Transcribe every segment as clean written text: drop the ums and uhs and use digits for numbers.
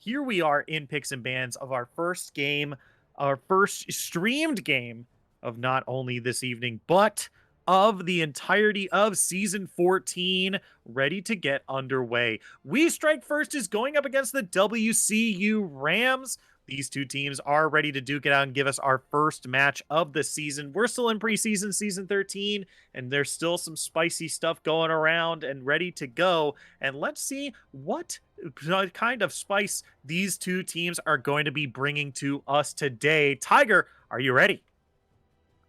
here we are in picks and bans of our first game, our first streamed game of not only this evening, but of the entirety of season 14, ready to get underway. We Strike First is going up against the WCU Rams. These two teams are ready to duke it out and give us our first match of the season. We're still in preseason, season 13, and there's still some spicy stuff going around and ready to go. And let's see what kind of spice these two teams are going to be bringing to us today. Tiger, are you ready?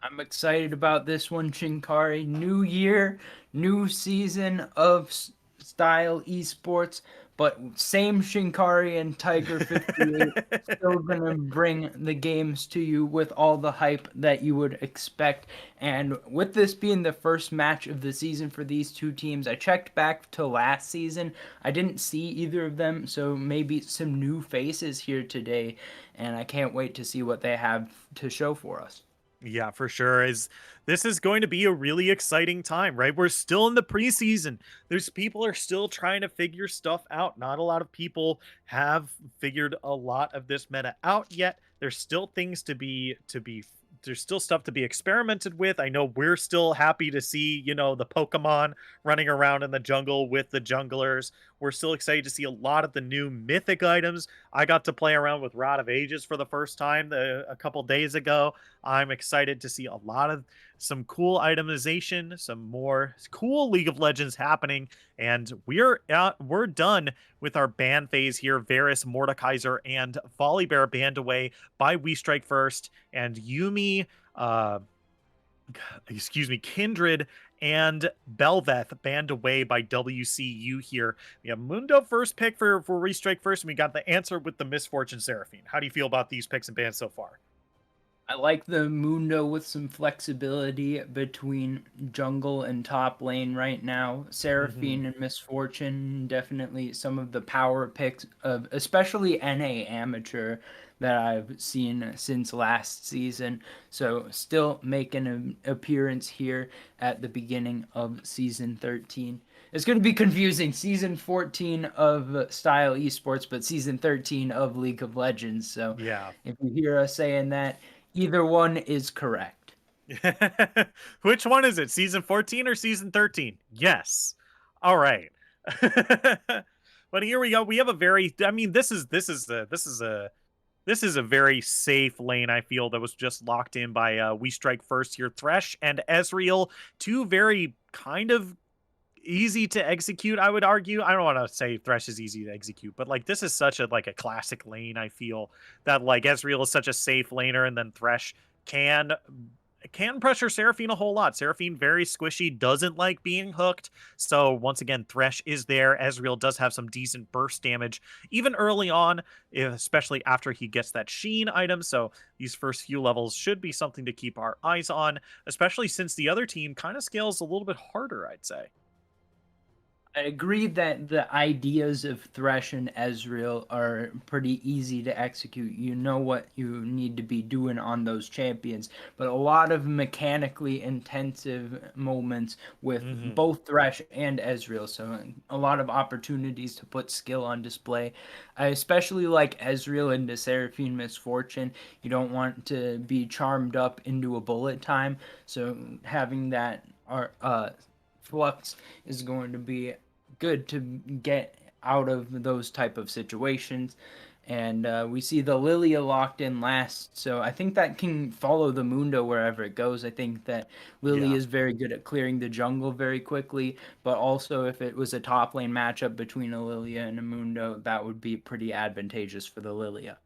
I'm excited about this one, Shinkari. New year, new season of style esports, but same Shinkari and Tiger58 still gonna bring the games to you with all the hype that you would expect. And with this being the first match of the season for these two teams, I checked back to last season. I didn't see either of them, so maybe some new faces here today, and I can't wait to see what they have to show for us. Yeah, for sure. This is going to be a really exciting time, right? We're still in the preseason. There's people are still trying to figure stuff out. Not a lot of people have figured a lot of this meta out yet. There's still things to be there's still stuff to be experimented with. I know we're still happy to see, the Pokemon running around in the jungle with the junglers. We're still excited to see a lot of the new mythic items. I got to play around with Rod of Ages for the first time a couple days ago. I'm excited to see a lot of some cool itemization, some more cool League of Legends happening, and we're done with our ban phase here. Varus, Mordekaiser, and Volibear banned away by We Strike First, and Yumi, Kindred and Belveth banned away by WCU here. We have Mundo first pick for Restrike First, and we got the answer with the Misfortune Seraphine. How do you feel about these picks and bans so far? I like the Mundo with some flexibility between jungle and top lane right now. Mm-hmm. Seraphine and Misfortune, definitely some of the power picks of especially NA Amateur that I've seen since last season. So still making an appearance here at the beginning of season 13. It's going to be confusing. Season 14 of Style Esports, but season 13 of League of Legends. So Yeah. if you hear us saying that, either one is correct. Which one is it? Season 14 or season 13? Yes. All right. But here we go. We have a very I mean this is a very safe lane, I feel, that was just locked in by We Strike First here. Thresh and Ezreal, two very kind of easy to execute, I would argue. I don't want to say Thresh is easy to execute, but like this is such a classic lane, I feel, that like Ezreal is such a safe laner, and then Thresh can pressure Seraphine a whole lot. Seraphine very squishy, doesn't like being hooked. So once again, Thresh is there. Ezreal does have some decent burst damage even early on, especially after he gets that Sheen item. So these first few levels should be something to keep our eyes on, especially since the other team kind of scales a little bit harder, I'd say. I agree that the ideas of Thresh and Ezreal are pretty easy to execute. You know what you need to be doing on those champions, but a lot of mechanically intensive moments with Hmm. both Thresh and Ezreal, so a lot of opportunities to put skill on display. I especially like Ezreal into Seraphine Misfortune. You don't want to be charmed up into a bullet time, so having that flux is going to be good to get out of those type of situations. And we see the Lilia locked in last, so I think that can follow the Mundo wherever it goes. I think that Lily Yeah. is very good at clearing the jungle very quickly, but also if it was a top lane matchup between a Lilia and a Mundo, that would be pretty advantageous for the Lilia.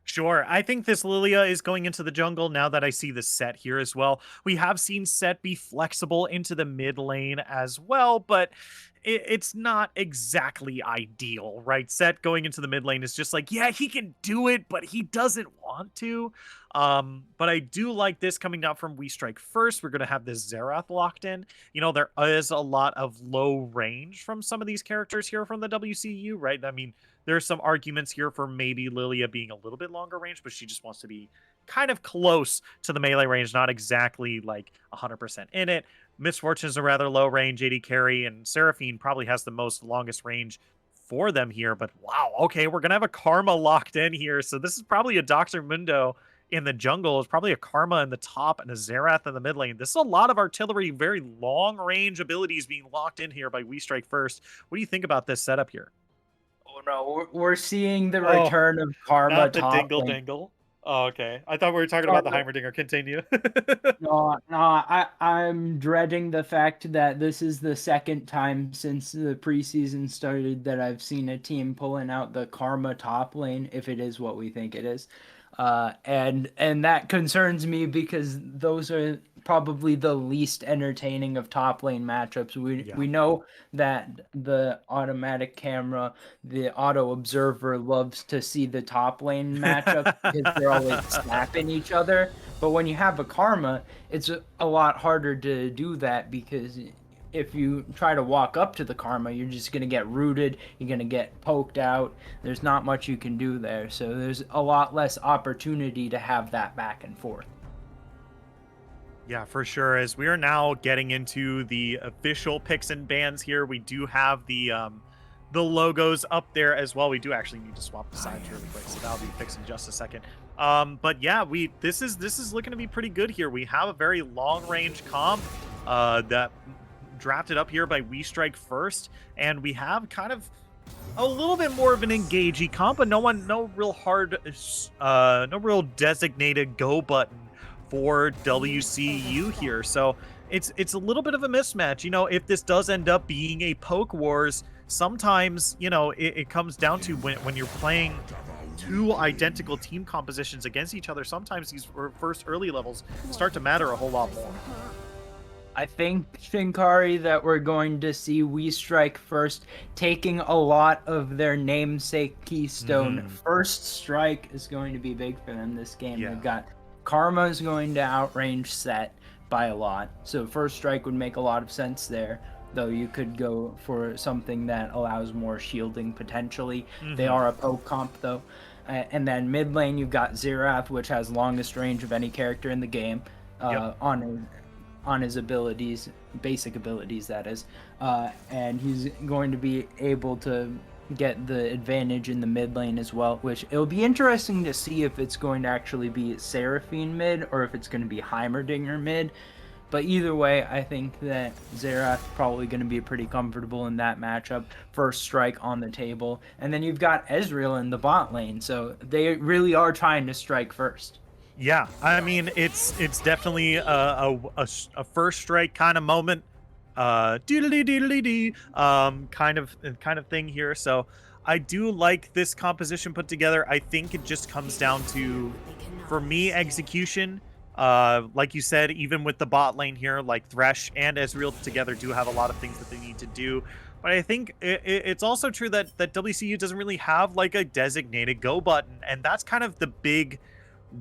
Sure. I think this Lilia is going into the jungle now that I see the Set here as well. We have seen Set be flexible into the mid lane as well, but it's not exactly ideal, right? Set going into the mid lane is just like, yeah, he can do it, but he doesn't want to. But I do like this coming out from We Strike First. We're going to have this Xerath locked in. There is a lot of low range from some of these characters here from the WCU, right? I mean, there's some arguments here for maybe Lilia being a little bit longer range, but she just wants to be kind of close to the melee range, not exactly like 100% in it. Misfortune is a rather low range AD carry, and Seraphine probably has the most longest range for them here. But wow, okay, we're gonna have a Karma locked in here. So this is probably a Dr. Mundo in the jungle. It's probably a Karma in the top and a Xerath in the mid lane. This is a lot of artillery, very long range abilities being locked in here by We Strike First. What do you think about this setup here? Oh no, we're seeing the Oh, return of Karma not the top dingle lane. dingle. Oh, okay. I thought we were talking about the Karma, Heimerdinger. Continue. no, no, I'm dreading the fact that this is the second time since the preseason started that I've seen a team pulling out the Karma top lane, if it is what we think it is. And that concerns me because those are probably the least entertaining of top lane matchups. We Yeah. we know that the automatic camera, the auto observer loves to see the top lane matchups because they're always snapping each other. But when you have a Karma, it's a lot harder to do that because if you try to walk up to the Karma, you're just going to get rooted, you're going to get poked out. There's not much you can do there. So there's a lot less opportunity to have that back and forth. Yeah, for sure. As we are now getting into the official picks and bans here, we do have the logos up there as well. We do actually need to swap the sides really quick, so that'll be fixed in just a second. But yeah, this is looking to be pretty good here. We have a very long range comp that drafted up here by We Strike First, and we have kind of a little bit more of an engagey comp, but no real hard, no real designated go button for WCU here. So it's a little bit of a mismatch. You know, if this does end up being a poke wars, sometimes, you know, it comes down to when you're playing two identical team compositions against each other, sometimes these first early levels start to matter a whole lot more. I think, Shinkari, that we're going to see We Strike First taking a lot of their namesake keystone. First Strike is going to be big for them this game. Yeah. They've got Karma is going to outrange Set by a lot. So First Strike would make a lot of sense there. Though you could go for something that allows more shielding potentially. They are a poke comp though. And then mid lane you've got Xerath, which has longest range of any character in the game. Yep. On his abilities, basic abilities that is, and he's going to be able to get the advantage in the mid lane as well, which it'll be interesting to see if it's going to actually be Seraphine mid or if it's going to be Heimerdinger mid. But either way, I think that Xerath probably going to be pretty comfortable in that matchup. First Strike on the table, and then you've got Ezreal in the bot lane, so they really are trying to strike first. Yeah, I mean it's definitely a first strike kind of moment, doodly doodly dee, kind of thing here. So I do like this composition put together. I think it just comes down to, for me, execution. Like you said, even with the bot lane here, like Thresh and Ezreal together do have a lot of things that they need to do. But I think it's also true that WCU doesn't really have like a designated go button, and that's kind of the big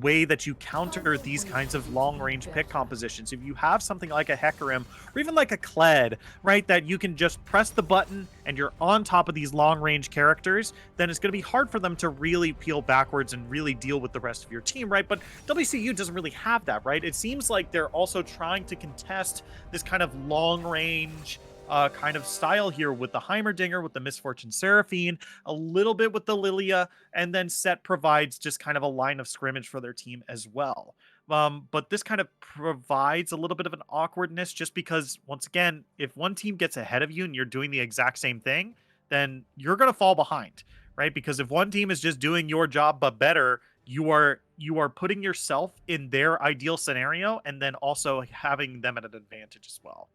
way that you counter these kinds of long-range pick compositions. If you have something like a Hecarim or even like a Kled, right, that you can just press the button and you're on top of these long-range characters, then it's going to be hard for them to really peel backwards and really deal with the rest of your team, right? But WCU doesn't really have that, right? It seems like they're also trying to contest this kind of long-range kind of style here with the Heimerdinger, with the Misfortune Seraphine, a little bit with the Lilia, and then Set provides just kind of a line of scrimmage for their team as well. But this kind of provides a little bit of an awkwardness just because, once again, if one team gets ahead of you and you're doing the exact same thing, then you're going to fall behind, right? Because if one team is just doing your job but better, you are putting yourself in their ideal scenario and then also having them at an advantage as well.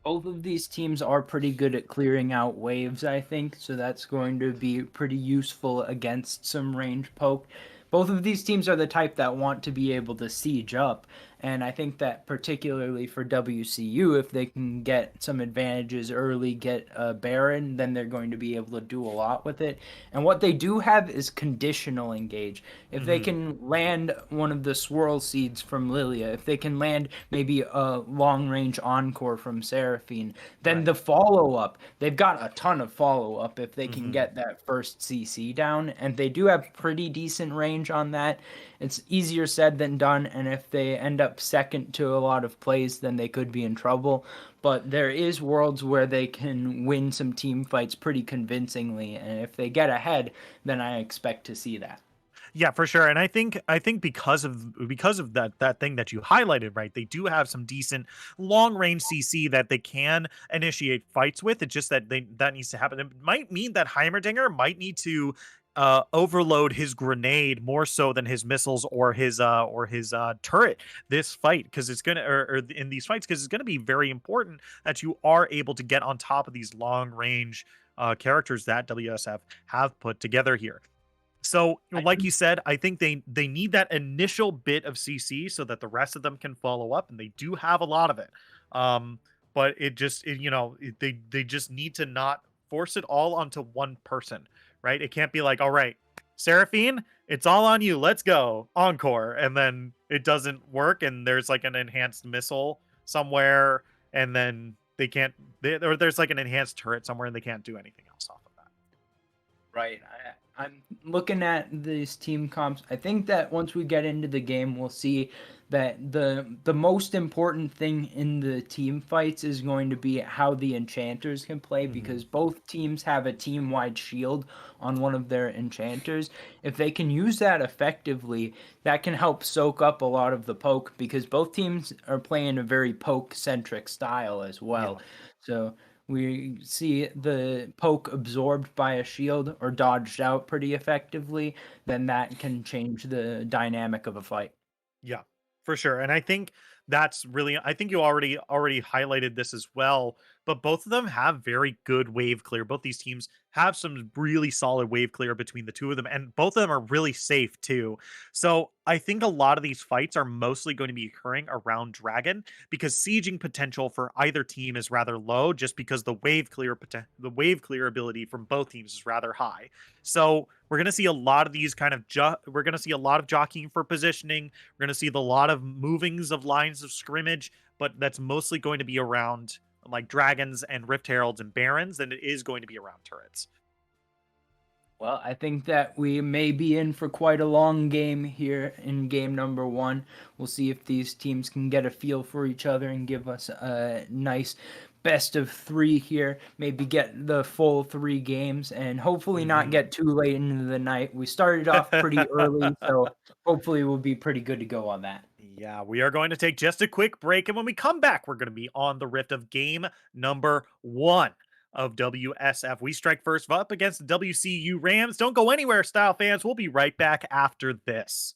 Both of these teams are pretty good at clearing out waves, I think, so that's going to be pretty useful against some range poke. Both of these teams are the type that want to be able to siege up, and I think that particularly for WCU, if they can get some advantages early, get a Baron, then they're going to be able to do a lot with it. And what they do have is conditional engage. If they can land one of the swirl seeds from Lilia, if they can land maybe a long range encore from Seraphine, then Right. the follow up, they've got a ton of follow up if they can get that first CC down, and they do have pretty decent range on that. It's easier said than done, and if they end up up second to a lot of plays, then they could be in trouble. But there is worlds where they can win some team fights pretty convincingly, and if they get ahead, then I expect to see that. Yeah, for sure. And I think because of that thing that you highlighted, right? They do have some decent long range CC that they can initiate fights with. It's just that that needs to happen. It might mean that Heimerdinger might need to overload his grenade more so than his missiles or his turret this fight, because it's gonna or in these fights, because it's gonna be very important that you are able to get on top of these long range characters that WSF have put together here. So, I like you said, I think they need that initial bit of CC so that the rest of them can follow up, and they do have a lot of it. Um, but they just need to not force it all onto one person, right? It can't be like, all right, Seraphine, it's all on you. Let's go encore, and then it doesn't work, and there's like an enhanced missile somewhere, and then or there's like an enhanced turret somewhere, and they can't do anything else off of that. Right. I'm looking at these team comps. I think that once we get into the game, we'll see that the most important thing in the team fights is going to be how the enchanters can play, Hmm. because both teams have a team wide shield on one of their enchanters. If they can use that effectively, that can help soak up a lot of the poke, because both teams are playing a very poke centric style as well. Yeah. So we see the poke absorbed by a shield or dodged out pretty effectively, then that can change the dynamic of a fight. Yeah, for sure. And I think you already highlighted this as well, but both of them have very good wave clear. Both these teams have some really solid wave clear between the two of them, and both of them are really safe too. So I think a lot of these fights are mostly going to be occurring around Dragon, because sieging potential for either team is rather low, just because the wave clear ability from both teams is rather high. So we're going to see a lot of these we're going to see a lot of jockeying for positioning. We're going to see a lot of movings of lines of scrimmage, but that's mostly going to be around like dragons and rift heralds and barons, and it is going to be around turrets. Well, I think that we may be in for quite a long game here in game number one. We'll see if these teams can get a feel for each other and give us a nice best of three here. Maybe get the full three games and hopefully not Hmm. get too late into the night. We started off pretty early, so hopefully we'll be pretty good to go on that. Yeah, we are going to take just a quick break, and when we come back, we're going to be on the rift of game number one of WSF. We strike first up against the WCU Rams. Don't go anywhere, style fans. We'll be right back after this.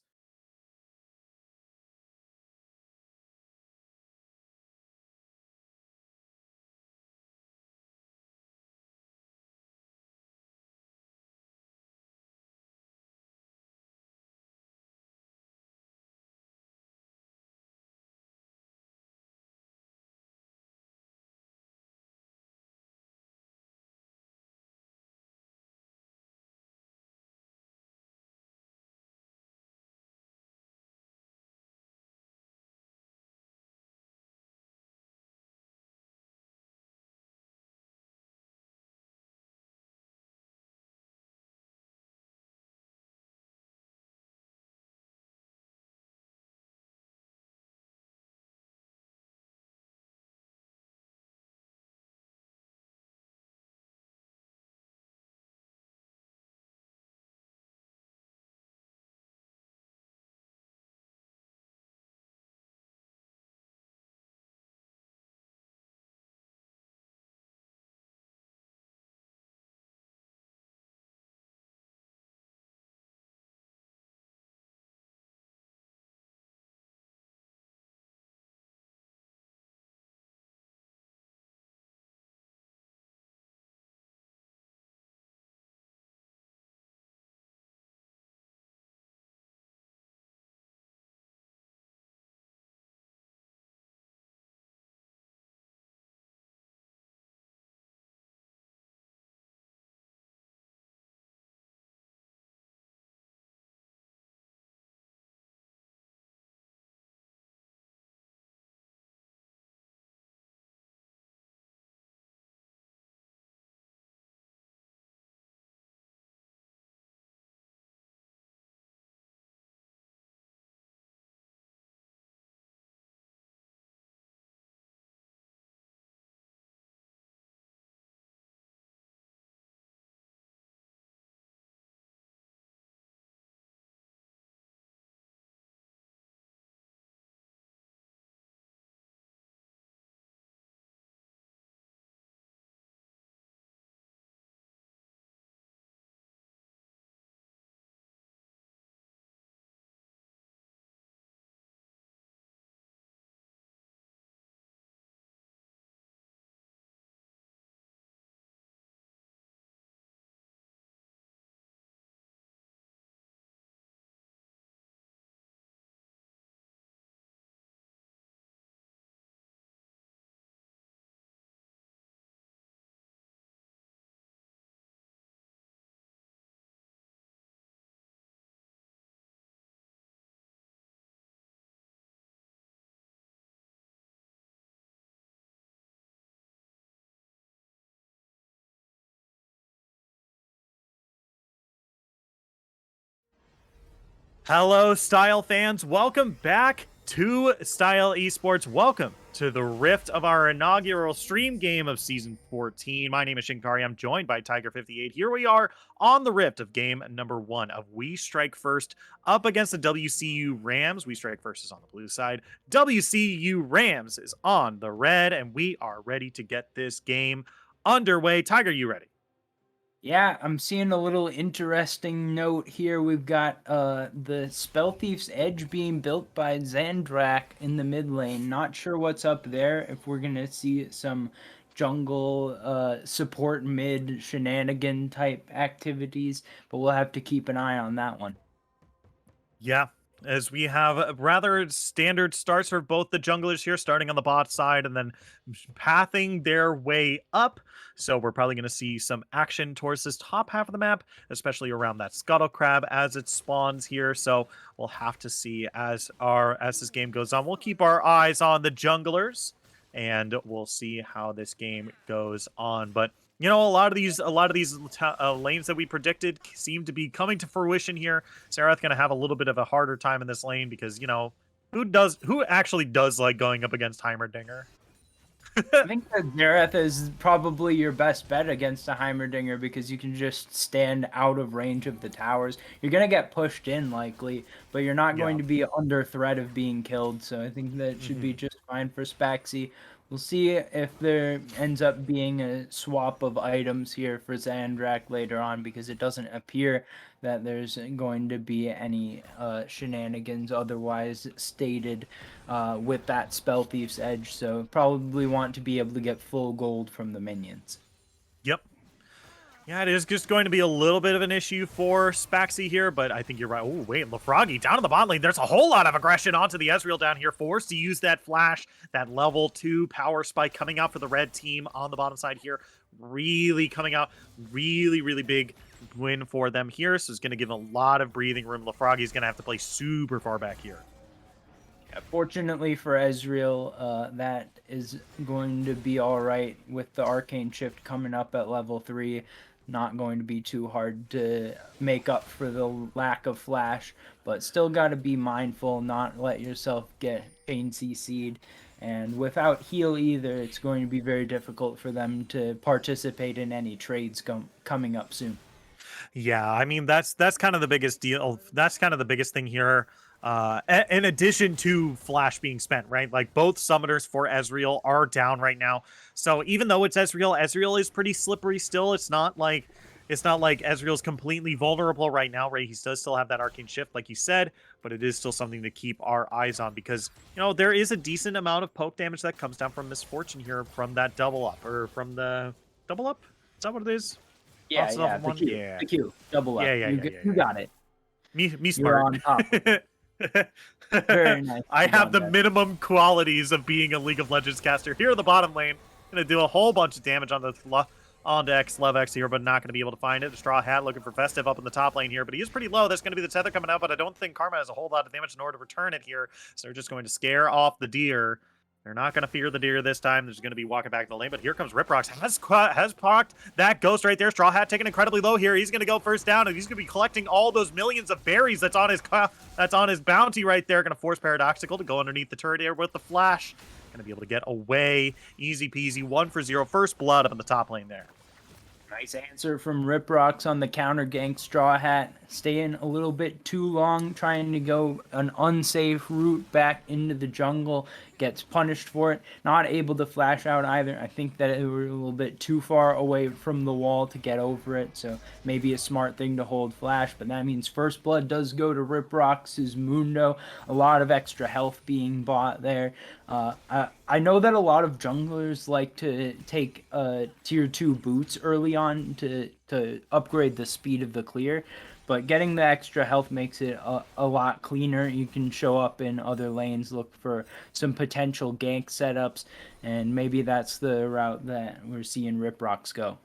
Hello, Style fans. Welcome back to Style Esports. Welcome to the Rift of our inaugural stream game of Season 14. My name is Shinkari. I'm joined by Tiger58. Here we are on the Rift of game number 1 of We Strike First up against the WCU Rams. We Strike First is on the blue side. WCU Rams is on the red, and we are ready to get this game underway. Tiger, you ready? Yeah, I'm seeing a little interesting note here. We've got the Spell Thief's Edge being built by Zandrak in the mid lane. Not sure what's up there, if we're gonna see some jungle support mid shenanigan type activities, but we'll have to keep an eye on that one. Yeah, as we have rather standard starts for both the junglers here, starting on the bot side and then pathing their way up. So we're probably going to see some action towards this top half of the map, especially around that scuttle crab as it spawns here. So we'll have to see as this game goes on. We'll keep our eyes on the junglers, and we'll see how this game goes on. But you know, a lot of these lanes that we predicted seem to be coming to fruition here. Serath going to have a little bit of a harder time in this lane because, you know, who actually does like going up against Heimerdinger? I think that Zareth is probably your best bet against a Heimerdinger because you can just stand out of range of the towers. You're going to get pushed in likely, but you're not going Yeah. to be under threat of being killed. So I think that should be just fine for Spaxi. We'll see if there ends up being a swap of items here for Zandrak later on because it doesn't appear that there's going to be any shenanigans otherwise stated with that Spell Thief's Edge. So probably want to be able to get full gold from the minions. Yep. Yeah, it is just going to be a little bit of an issue for Spaxi here, but I think you're right. Oh, wait, Lafroggy down in the bot lane. There's a whole lot of aggression onto the Ezreal down here, forced to use that flash, that level 2 power spike coming out for the red team on the bottom side here. Really coming out, really big win for them here. So it's going to give a lot of breathing room. Lafroggy's going to have to play super far back here. Fortunately for Ezreal, that is going to be all right with the Arcane Shift coming up at level 3. Not going to be too hard to make up for the lack of flash, but still got to be mindful, not let yourself get chain CC'd. And without heal either, it's going to be very difficult for them to participate in any trades coming up soon. Yeah, I mean that's kind of the biggest deal. That's kind of the biggest thing here. In addition to Flash being spent, right? Like both summoners for Ezreal are down right now. So even though it's Ezreal, Ezreal is pretty slippery still. It's not like Ezreal's completely vulnerable right now, right? He does still have that arcane shift, like you said, but it is still something to keep our eyes on because you know there is a decent amount of poke damage that comes down from Misfortune here from that double up or from the double up. Is that what it is? Yeah, Lots yeah, of one? Yeah. the Q, double up. You got it. Me You're smart. on top. Very nice. I have the minimum qualities of being a League of Legends caster. Here in the bottom lane, gonna do a whole bunch of damage on the onto X here, but not gonna be able to find it. The Straw Hat looking for Festive up in the top lane here, but he is pretty low. That's gonna be the Tether coming out, but I don't think Karma has a whole lot of damage in order to return it here. So they're just going to scare off the deer. They're not going to fear the deer this time. There's going to be walking back in the lane, but here comes Riprox. Has procced that ghost right there. Straw Hat taking incredibly low here. He's going to go first down, and he's going to be collecting all those millions of berries that's on his bounty right there. Going to force Paradoxical to go underneath the turret here with the flash. Going to be able to get away. Easy peasy. 1 for 0. First blood up in the top lane there. Nice answer from Riprox on the counter gank. Straw Hat staying a little bit too long, trying to go an unsafe route back into the jungle. Gets punished for it. Not able to flash out either. I think that it was a little bit too far away from the wall to get over it. So maybe a smart thing to hold flash. But that means first blood does go to Riprox's Mundo. A lot of extra health being bought there. I know that a lot of junglers like to take tier 2 boots early on to upgrade the speed of the clear. But getting the extra health makes it a lot cleaner. You can show up in other lanes, look for some potential gank setups, and maybe that's the route that we're seeing Riprox go.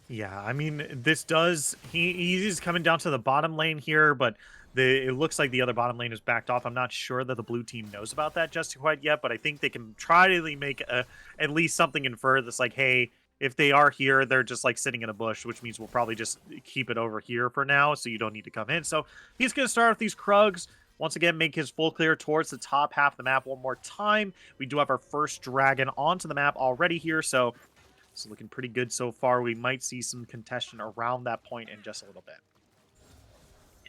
Yeah, I mean, this does... He's coming down to the bottom lane here, but it looks like the other bottom lane is backed off. I'm not sure that the blue team knows about that just quite yet, but I think they can try to make at least something infer that's like, hey, If they are here, they're just like sitting in a bush, which means we'll probably just keep it over here for now, so you don't need to come in. So he's going to start with these Krugs. Once again, make his full clear towards the top half of the map one more time. We do have our first dragon onto the map already here, so it's looking pretty good so far. We might see some contention around that point in just a little bit.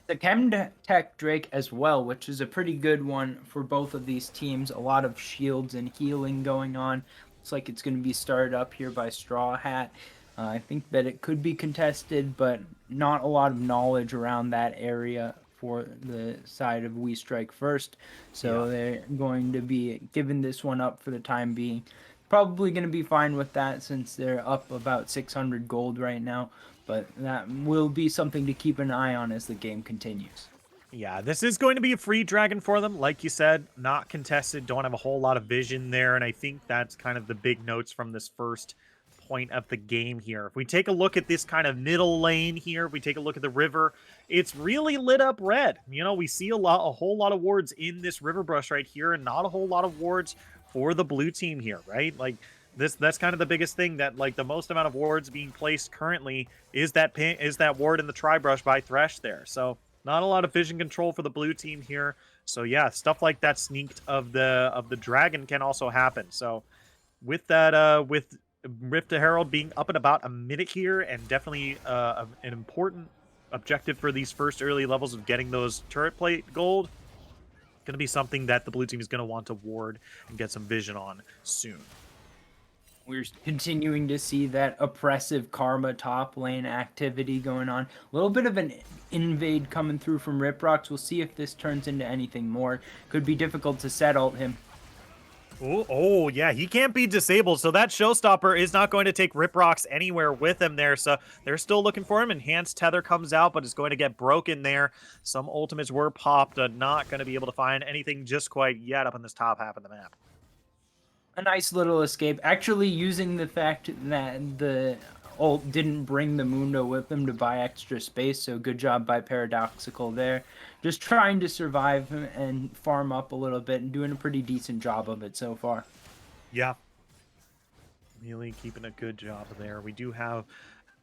The Chemtech Drake as well, which is a pretty good one for both of these teams. A lot of shields and healing going on. Looks like it's going to be started up here by Straw Hat. I think that it could be contested, but not a lot of knowledge around that area for the side of We Strike First. So Yeah. they're going to be giving this one up for the time being. Probably going to be fine with that since they're up about 600 gold right now. But that will be something to keep an eye on as the game continues. Yeah, this is going to be a free dragon for them. Like you said, not contested, don't have a whole lot of vision there. And I think that's kind of the big notes from this first point of the game here. If we take a look at this kind of middle lane here, if we take a look at the river, it's really lit up red. You know, we see a whole lot of wards in this river brush right here, and not a whole lot of wards for the blue team here, right? Like, that's kind of the biggest thing, that like the most amount of wards being placed currently is that ward in the tri brush by Thresh there. So not a lot of vision control for the blue team here. So yeah, stuff like that sneaked of the dragon can also happen. So with that, with Rift to Herald being up in about a minute here, and definitely an important objective for these first early levels of getting those turret plate gold, going to be something that the blue team is going to want to ward and get some vision on soon. We're continuing to see that oppressive Karma top lane activity going on. A little bit of an invade coming through from Riprox. We'll see if this turns into anything more. Could be difficult to set ult him. Oh, yeah, he can't be disabled, so that showstopper is not going to take Riprox anywhere with him there, so they're still looking for him. Enhanced Tether comes out, but it's going to get broken there. Some ultimates were popped, not going to be able to find anything just quite yet up in this top half of the map. A nice little escape. Actually using the fact that the ult didn't bring the Mundo with them to buy extra space, so good job by Paradoxical there. Just trying to survive and farm up a little bit and doing a pretty decent job of it so far. Yeah. Really keeping a good job there. We do have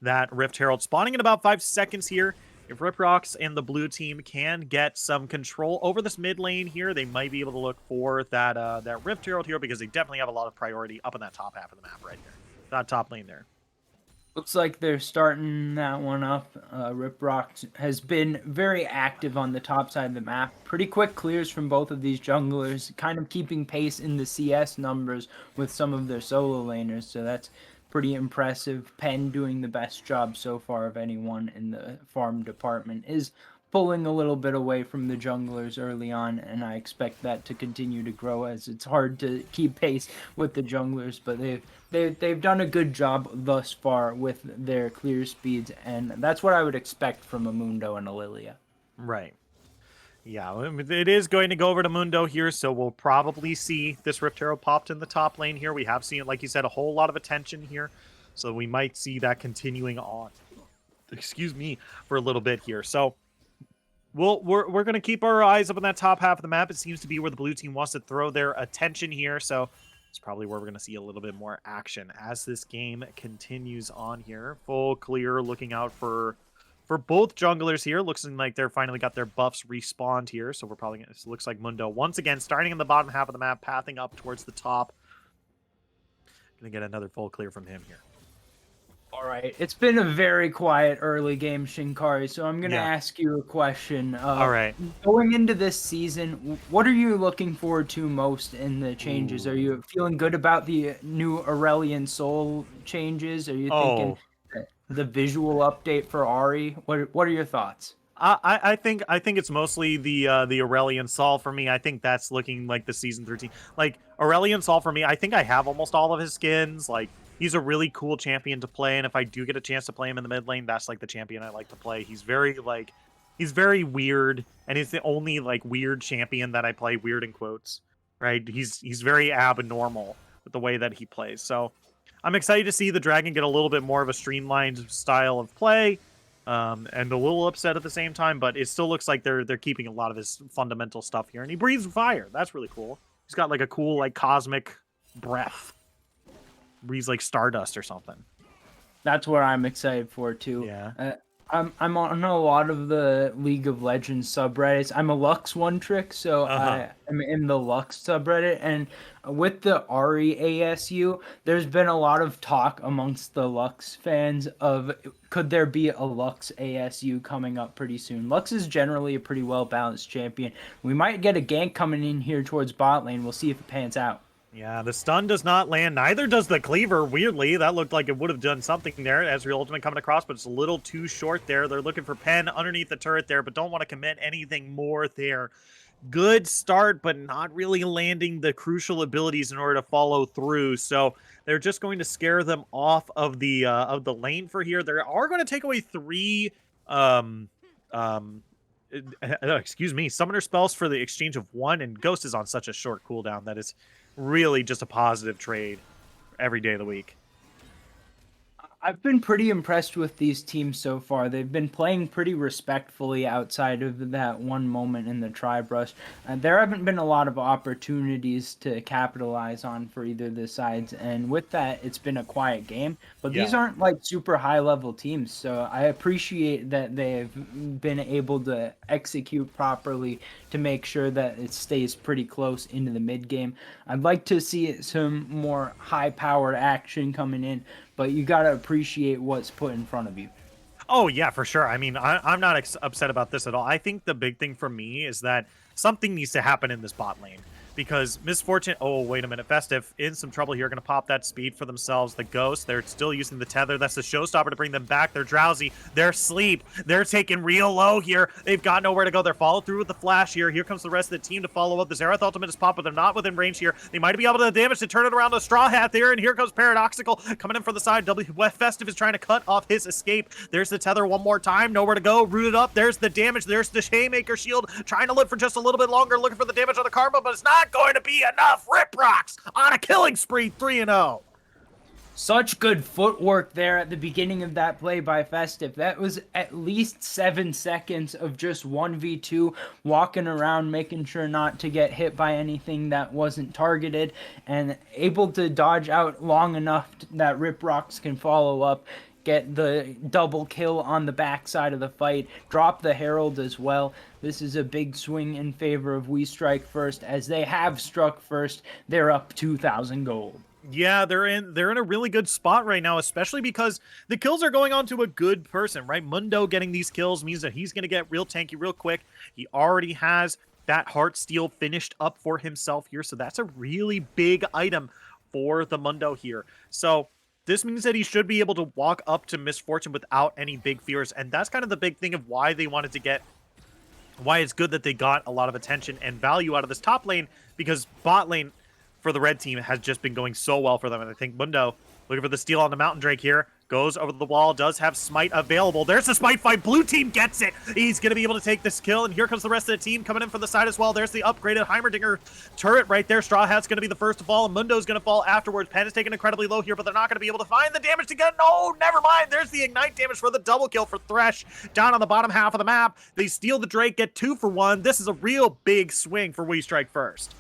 that Rift Herald spawning in about 5 seconds here. If Riprox and the blue team can get some control over this mid lane here, they might be able to look for that Rift Herald here, because they definitely have a lot of priority up in that top half of the map right here. That top lane there. Looks like they're starting that one up. Riprox has been very active on the top side of the map. Pretty quick clears from both of these junglers, kind of keeping pace in the CS numbers with some of their solo laners, so that's pretty impressive. Penn doing the best job so far of anyone in the farm department, is pulling a little bit away from the junglers early on, and I expect that to continue to grow, as it's hard to keep pace with the junglers, but they've done a good job thus far with their clear speeds, and that's what I would expect from a Mundo and a Lilia. Right. Yeah, it is going to go over to Mundo here, so we'll probably see this Rift Herald popped in the top lane here. We have seen, like you said, a whole lot of attention here, so we might see that continuing on, excuse me, for a little bit here. So we're going to keep our eyes up on that top half of the map. It seems to be where the blue team wants to throw their attention here, so it's probably where we're going to see a little bit more action as this game continues on here. Full clear, looking out for both junglers here. Looks like they're finally got their buffs respawned here, so we're probably gonna, it looks like Mundo once again starting in the bottom half of the map, pathing up towards the top. Gonna get another full clear from him here. All right, it's been a very quiet early game, Shinkari, so I'm going to ask you a question. All right. Going into this season, what are you looking forward to most in the changes? Ooh. Are you feeling good about the new Aurelian Soul changes? Are you thinking the visual update for Ari? What are your thoughts? I think it's mostly the Aurelian Sol for me. I think that's looking like the season 13. Like Aurelian Sol for me, I think I have almost all of his skins. Like he's a really cool champion to play, and if I do get a chance to play him in the mid lane, that's like the champion I like to play. He's very weird, and he's the only like weird champion that I play, weird in quotes. Right? He's very abnormal with the way that he plays. So I'm excited to see the dragon get a little bit more of a streamlined style of play. And a little upset at the same time, but it still looks like they're keeping a lot of his fundamental stuff here. And he breathes fire. That's really cool. He's got like a cool like cosmic breath. Breathes like stardust or something. That's what I'm excited for too. Yeah. I'm on a lot of the League of Legends subreddits. I'm a Lux one trick, so Uh-huh. I am in the Lux subreddit. And with the Ari ASU, there's been a lot of talk amongst the Lux fans of could there be a Lux ASU coming up pretty soon. Lux is generally a pretty well balanced champion. We might get a gank coming in here towards bot lane. We'll see if it pans out. Yeah, the stun does not land. Neither does the cleaver. Weirdly, that looked like it would have done something there. Ezreal ultimate coming across, but it's a little too short there. They're looking for Pen underneath the turret there, but don't want to commit anything more there. Good start, but not really landing the crucial abilities in order to follow through. So they're just going to scare them off of the lane for here. They are going to take away 3 um um excuse me, summoner spells for the exchange of 1, and Ghost is on such a short cooldown that is really just a positive trade every day of the week. I've been pretty impressed with these teams so far. They've been playing pretty respectfully outside of that one moment in the tribe rush. There haven't been a lot of opportunities to capitalize on for either of the sides, and with that, it's been a quiet game. But these Yeah. aren't like super high level teams, so I appreciate that they've been able to execute properly to make sure that it stays pretty close into the mid game. I'd like to see some more high powered action coming in, but you got to appreciate what's put in front of you. Oh yeah, for sure. I mean, I'm not upset about this at all. I think the big thing for me is that something needs to happen in this bot lane because Misfortune. Oh wait a minute, Festive in some trouble here. Going to pop that speed for themselves. The Ghost. They're still using the tether. That's the showstopper to bring them back. They're drowsy. They're asleep. They're taking real low here. They've got nowhere to go. They're followed through with the flash here. Here comes the rest of the team to follow up. The Xerath ultimate is popped, but they're not within range here. They might be able to damage to turn it around to Straw Hat there. And here comes Paradoxical coming in from the side. Festive is trying to cut off his escape. There's the tether one more time. Nowhere to go. Rooted up. There's the damage. There's the Haymaker shield. Trying to live for just a little bit longer. Looking for the damage on the Karma, but it's not going to be enough. Rip Rocks on a killing spree 3-0. Such good footwork there at the beginning of that play by Festive. That was at least 7 seconds of just 1v2 walking around, making sure not to get hit by anything that wasn't targeted, and able to dodge out long enough that Rip Rocks can follow up, get the double kill on the backside of the fight, drop the Herald as well. This is a big swing in favor of We Strike First, as they have struck first. They're up 2,000 gold. Yeah, they're in a really good spot right now, especially because the kills are going on to a good person, right? Mundo getting these kills means that he's going to get real tanky real quick. He already has that Heartsteel finished up for himself here, so that's a really big item for the Mundo here. So this means that he should be able to walk up to Misfortune without any big fears, and that's kind of the big thing of why they wanted to get, why it's good that they got a lot of attention and value out of this top lane, because bot lane for the red team has just been going so well for them, and I think Mundo, looking for the steal on the Mountain Drake here, goes over the wall, does have Smite available. There's the Smite fight. Blue team gets it. He's going to be able to take this kill, and here comes the rest of the team coming in from the side as well. There's the upgraded Heimerdinger turret right there. Straw Hat's going to be the first to fall, and Mundo's going to fall afterwards. Pen is taken incredibly low here, but they're not going to be able to find the damage to get. No, never mind. There's the Ignite damage for the double kill for Thresh down on the bottom half of the map. They steal the Drake, get 2 for 1. This is a real big swing for We Strike First.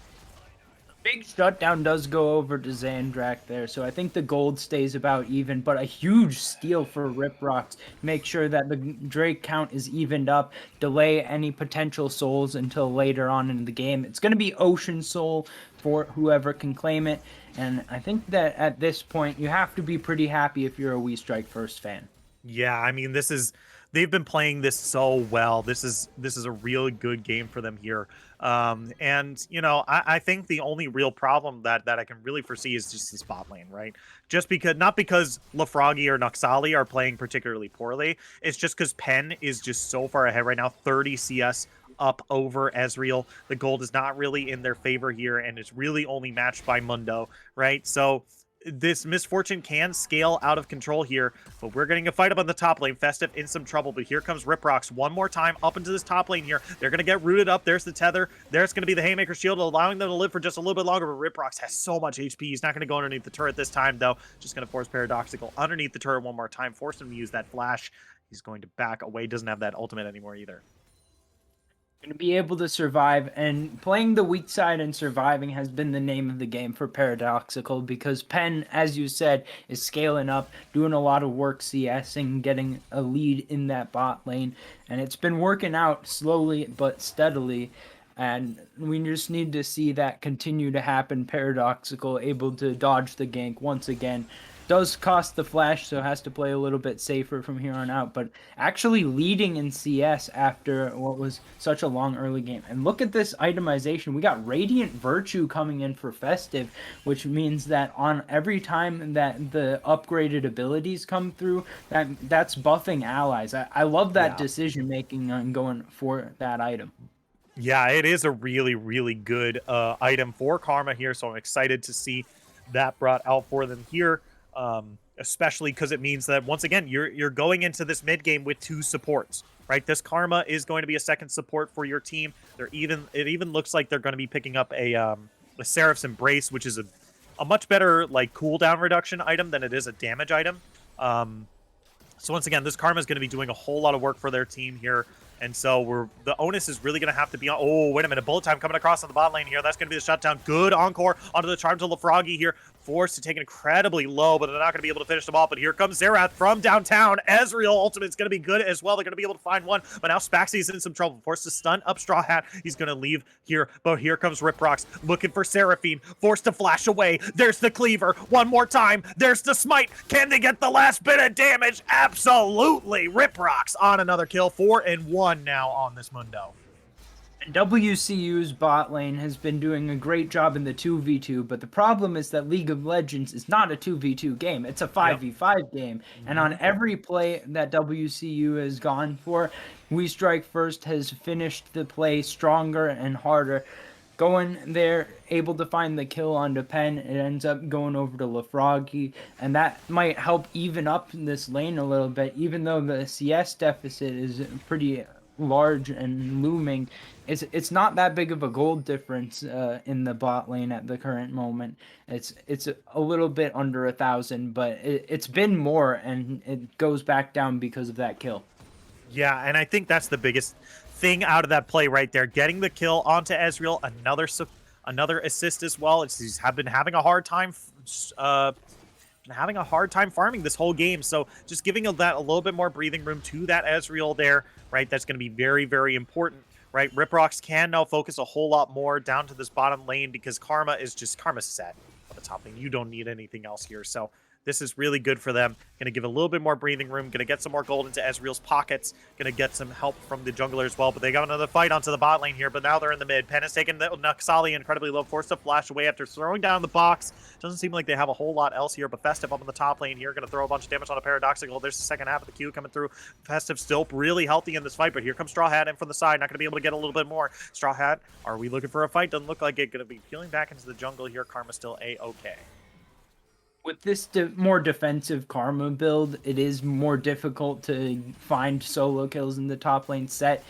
Big shutdown does go over to Zandrak there, so I think the gold stays about even, but a huge steal for Rip Rocks. Make sure that the Drake count is evened up, delay any potential souls until later on in the game. It's going to be Ocean Soul for whoever can claim it, and I think that at this point you have to be pretty happy if you're a We Strike First fan. Yeah, I mean, they've been playing this so well. This is a really good game for them here. And you know, I think the only real problem that I can really foresee is just the spot lane, right? Just because, not because Lafroggy or Noxali are playing particularly poorly, it's just because Pen is just so far ahead right now, 30 CS up over Ezreal. The gold is not really in their favor here, and it's really only matched by Mundo, right? So this Misfortune can scale out of control here, but we're getting a fight up on the top lane. Festive in some trouble, but here comes Riprocks one more time up into this top lane here. They're going to get rooted up. There's the tether. There's going to be the Haymaker shield, allowing them to live for just a little bit longer, but Riprocks has so much HP. He's not going to go underneath the turret this time, though. Just going to force Paradoxical underneath the turret one more time, force him to use that flash. He's going to back away. Doesn't have that ultimate anymore either. To be able to survive, and playing the weak side and surviving has been the name of the game for Paradoxical, because Penn, as you said, is scaling up, doing a lot of work CSing, getting a lead in that bot lane, and it's been working out slowly but steadily. And we just need to see that continue to happen. Paradoxical able to dodge the gank once again. Does cost the flash, so has to play a little bit safer from here on out. But actually leading in CS after what was such a long early game. And look at this itemization. We got Radiant Virtue coming in for Festive, which means that on every time that the upgraded abilities come through, that's buffing allies. I love that decision making on going for that item. Yeah, it is a really, really good item for Karma here, so I'm excited to see that brought out for them here, especially because it means that, once again, you're going into this mid game with 2 supports, right? This Karma is going to be a second support for your team. It even looks like they're going to be picking up a Seraph's Embrace, which is a much better like cooldown reduction item than it is a damage item. So once again, this Karma is going to be doing a whole lot of work for their team here. And so the onus is really going to have to be on. Oh, wait a minute. Bullet time coming across on the bot lane here. That's going to be the shutdown. Good encore onto the charm to LaFroggy here. Forced to take it incredibly low, but they're not going to be able to finish them off. But here comes Xerath from downtown. Ezreal ultimate's going to be good as well. They're going to be able to find one. But now Spaxy's in some trouble. Forced to stun up Straw Hat. He's going to leave here. But here comes Riprox looking for Seraphine. Forced to flash away. There's the Cleaver. One more time. There's the Smite. Can they get the last bit of damage? Absolutely. Riprox on another kill. 4-1 now on this Mundo. WCU's bot lane has been doing a great job in the 2v2, but the problem is that League of Legends is not a 2v2 game. It's a 5v5 game. And on every play that WCU has gone for, We Strike First has finished the play stronger and harder. Going there, able to find the kill onto Penn, it ends up going over to LaFroggy, and that might help even up this lane a little bit, even though the CS deficit is pretty large and looming. It's not that big of a gold difference in the bot lane at the current moment. It's a little bit under 1,000, but it's been more, and it goes back down because of that kill. Yeah, and I think that's the biggest thing out of that play right there. Getting the kill onto Ezreal, another assist as well. He's been having a hard time farming this whole game. So just giving that a little bit more breathing room to that Ezreal there, right? That's going to be very, very important, right? Riprox can now focus a whole lot more down to this bottom lane because Karma's set on the top lane. You don't need anything else here. So this is really good for them. Going to give a little bit more breathing room. Going to get some more gold into Ezreal's pockets. Going to get some help from the jungler as well. But they got another fight onto the bot lane here. But now they're in the mid. Penn has taken the Naxali incredibly low. Forced to flash away after throwing down the box. Doesn't seem like they have a whole lot else here. But Festive up on the top lane here. Going to throw a bunch of damage on a Paradoxical. There's the second half of the queue coming through. Festive still really healthy in this fight. But here comes Straw Hat in from the side. Not going to be able to get a little bit more. Straw Hat, are we looking for a fight? Doesn't look like it. Going to be peeling back into the jungle here. Karma still A-okay. With this more defensive Karma build, it is more difficult to find solo kills in the top lane set.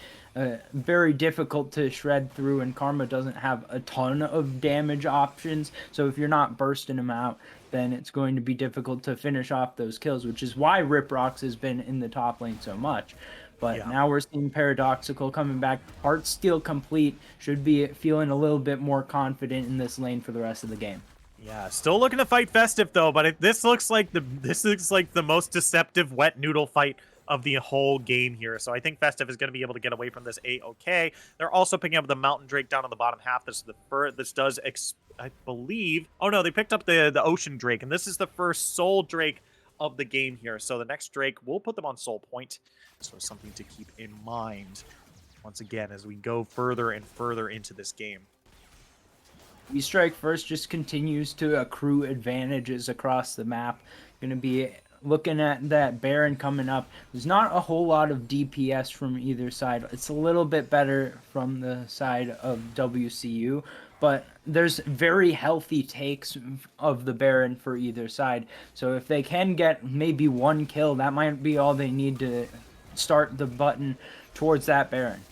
Very difficult to shred through, and Karma doesn't have a ton of damage options. So if you're not bursting them out, then it's going to be difficult to finish off those kills, which is why Riprox has been in the top lane so much. But now we're seeing Paradoxical coming back. Heartsteel complete. Should be feeling a little bit more confident in this lane for the rest of the game. Yeah, still looking to fight Festive though, but this looks like the most deceptive wet noodle fight of the whole game here. So I think Festive is going to be able to get away from this A-okay. They're also picking up the Mountain Drake down on the bottom half. I believe. Oh no, they picked up the Ocean Drake, and this is the first Soul Drake of the game here. So the next Drake, we'll put them on Soul Point. So something to keep in mind once again as we go further and further into this game. We Strike First just continues to accrue advantages across the map. Going to be looking at that Baron coming up. There's not a whole lot of DPS from either side. It's a little bit better from the side of WCU, but there's very healthy takes of the Baron for either side. So if they can get maybe one kill, that might be all they need to start the button towards that Baron.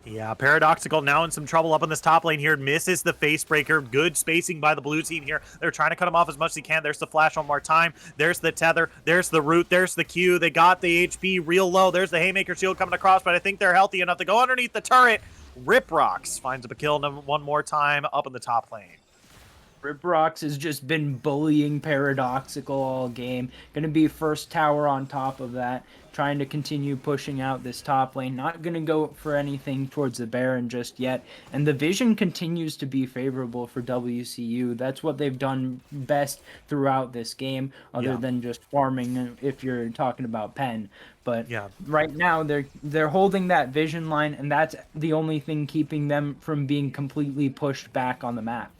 Yeah, Paradoxical now in some trouble up on this top lane here. Misses the face breaker. Good spacing by the blue team here. They're trying to cut him off as much as they can. There's the flash one more time. There's the tether. There's the root. There's the Q. They got the HP real low. There's the Haymaker shield coming across, but I think they're healthy enough to go underneath the turret. Riprocks finds a kill one more time up in the top lane. Riprox has just been bullying Paradoxical all game. Going to be first tower on top of that, trying to continue pushing out this top lane. Not going to go for anything towards the Baron just yet. And the vision continues to be favorable for WCU. That's what they've done best throughout this game, other Yeah. than just farming if you're talking about Pen. But Yeah. right now they're holding that vision line, and that's the only thing keeping them from being completely pushed back on the map.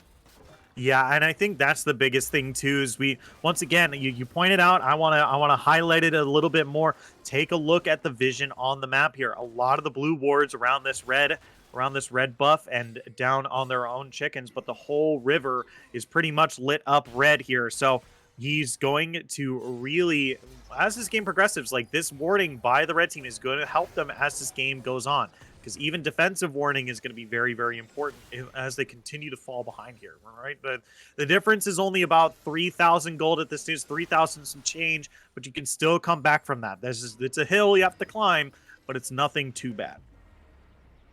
Yeah, and I think that's the biggest thing too. Is we once again you pointed out. I wanna highlight it a little bit more. Take a look at the vision on the map here. A lot of the blue wards around this red buff and down on their own chickens, but the whole river is pretty much lit up red here. So he's going to really, as this game progresses, like this warding by the red team is going to help them as this game goes on, because even defensive warning is going to be very, very important as they continue to fall behind here, right? But the difference is only about 3,000 gold at this stage, 3,000 some change, but you can still come back from that. It's a hill you have to climb, but it's nothing too bad.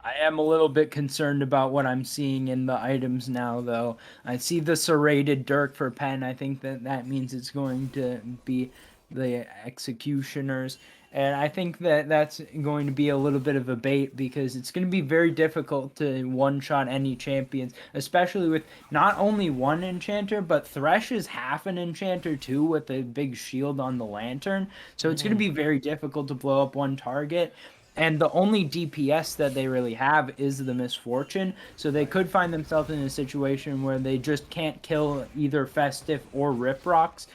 I am a little bit concerned about what I'm seeing in the items now, though. I see the serrated Dirk for Pen. I think that means it's going to be the Executioners. And I think that that's going to be a little bit of a bait, because it's going to be very difficult to one-shot any champions, especially with not only one enchanter, but Thresh is half an enchanter too, with a big shield on the lantern. So it's going to be very difficult to blow up one target. And the only DPS that they really have is the Misfortune, so they could find themselves in a situation where they just can't kill either Festive or Riprocks.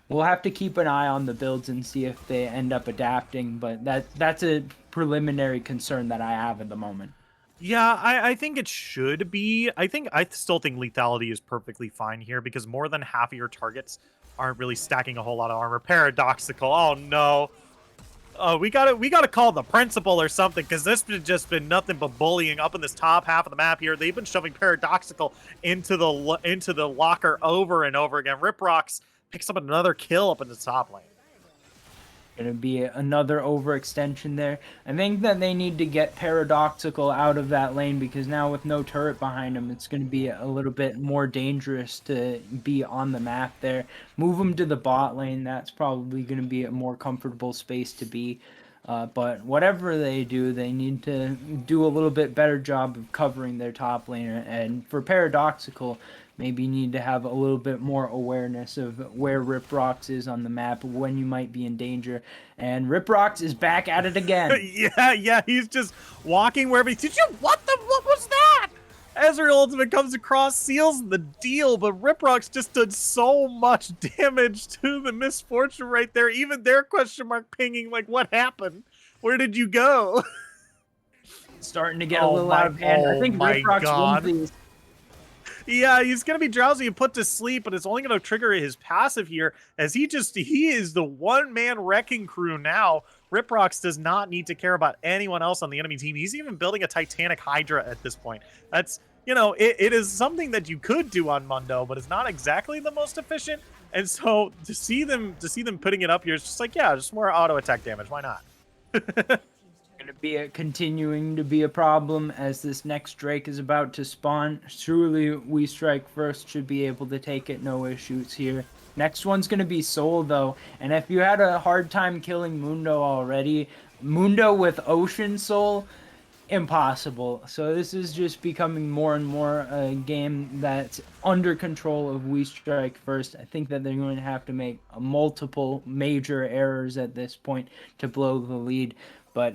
We'll have to keep an eye on the builds and see if they end up adapting, but that's a preliminary concern that I have at the moment. Yeah, I think it should be. I still think lethality is perfectly fine here, because more than half of your targets aren't really stacking a whole lot of armor. Paradoxical. Oh no. Oh, we gotta call the principal or something, because this has just been nothing but bullying up in this top half of the map here. They've been shoving Paradoxical into the locker over and over again. Riprocks picks up another kill up in the top lane. Going to be another overextension there. I think that they need to get Paradoxical out of that lane, because now with no turret behind him, it's going to be a little bit more dangerous to be on the map there. Move him to the bot lane. That's probably going to be a more comfortable space to be. But whatever they do, they need to do a little bit better job of covering their top lane. And for Paradoxical, maybe you need to have a little bit more awareness of where Riprocks is on the map, when you might be in danger. And Riprocks is back at it again. Yeah, he's just walking wherever he. Did you what was that? Ezreal ultimate comes across, seals the deal, but Riprocks just did so much damage to the Misfortune right there. Even their question mark pinging, like, what happened? Where did you go? Starting to get a little out of hand. I think Riprocks wins these. Yeah, he's going to be drowsy and put to sleep, but it's only going to trigger his passive here, as he is the one-man wrecking crew now. Riprocks does not need to care about anyone else on the enemy team. He's even building a Titanic Hydra at this point. That's, it is something that you could do on Mundo, but it's not exactly the most efficient. And so to see them putting it up here, it's just like, yeah, just more auto attack damage. Why not? Going to be continuing to be a problem as this next Drake is about to spawn. Surely We Strike First should be able to take it, no issues here. Next one's going to be Soul, though, and if you had a hard time killing Mundo already, Mundo with Ocean Soul, impossible. So this is just becoming more and more a game that's under control of We Strike First. I think that they're going to have to make multiple major errors at this point to blow the lead, but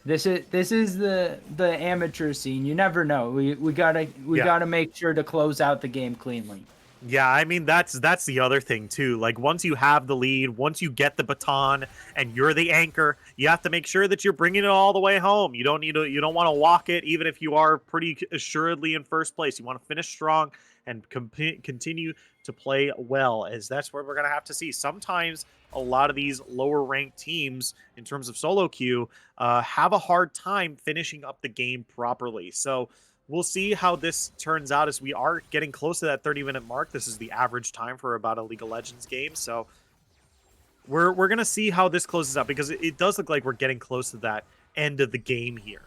this is the amateur scene. You never know. We gotta make sure to close out the game cleanly. Yeah, I mean, that's the other thing too. Like, once you have the lead, once you get the baton and you're the anchor, you have to make sure that you're bringing it all the way home. You don't want to walk it, even if you are pretty assuredly in first place. You want to finish strong and continue to play well, as that's where we're going to have to see. Sometimes a lot of these lower ranked teams in terms of solo queue have a hard time finishing up the game properly. So we'll see how this turns out, as we are getting close to that 30-minute mark. This is the average time for about a League of Legends game. So we're going to see how this closes out, because it does look like we're getting close to that end of the game here.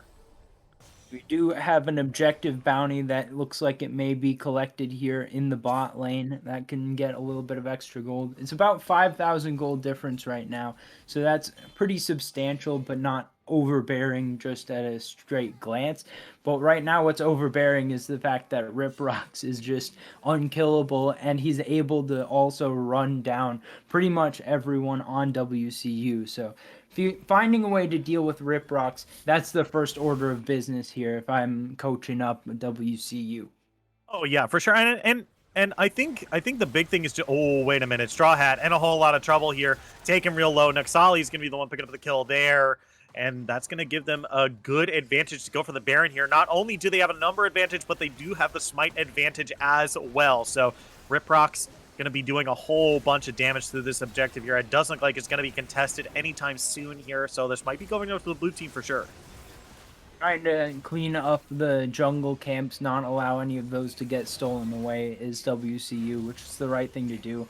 We do have an objective bounty that looks like it may be collected here in the bot lane. That can get a little bit of extra gold. It's about 5,000 gold difference right now. So that's pretty substantial, but not overbearing just at a straight glance. But right now, what's overbearing is the fact that Rip Rocks is just unkillable, and he's able to also run down pretty much everyone on WCU. So finding a way to deal with Rip Rocks, that's the first order of business here if I'm coaching up WCU. Oh yeah, for sure. And I think the big thing is to wait a minute, Straw Hat and a whole lot of trouble here. Take him real low. Naxali's gonna be the one picking up the kill there. And that's going to give them a good advantage to go for the Baron here. Not only do they have a number advantage, but they do have the smite advantage as well. So Riprock's going to be doing a whole bunch of damage through this objective here. It doesn't look like it's going to be contested anytime soon here. So this might be going over to the blue team for sure. Trying to clean up the jungle camps, not allow any of those to get stolen away is WCU, which is the right thing to do.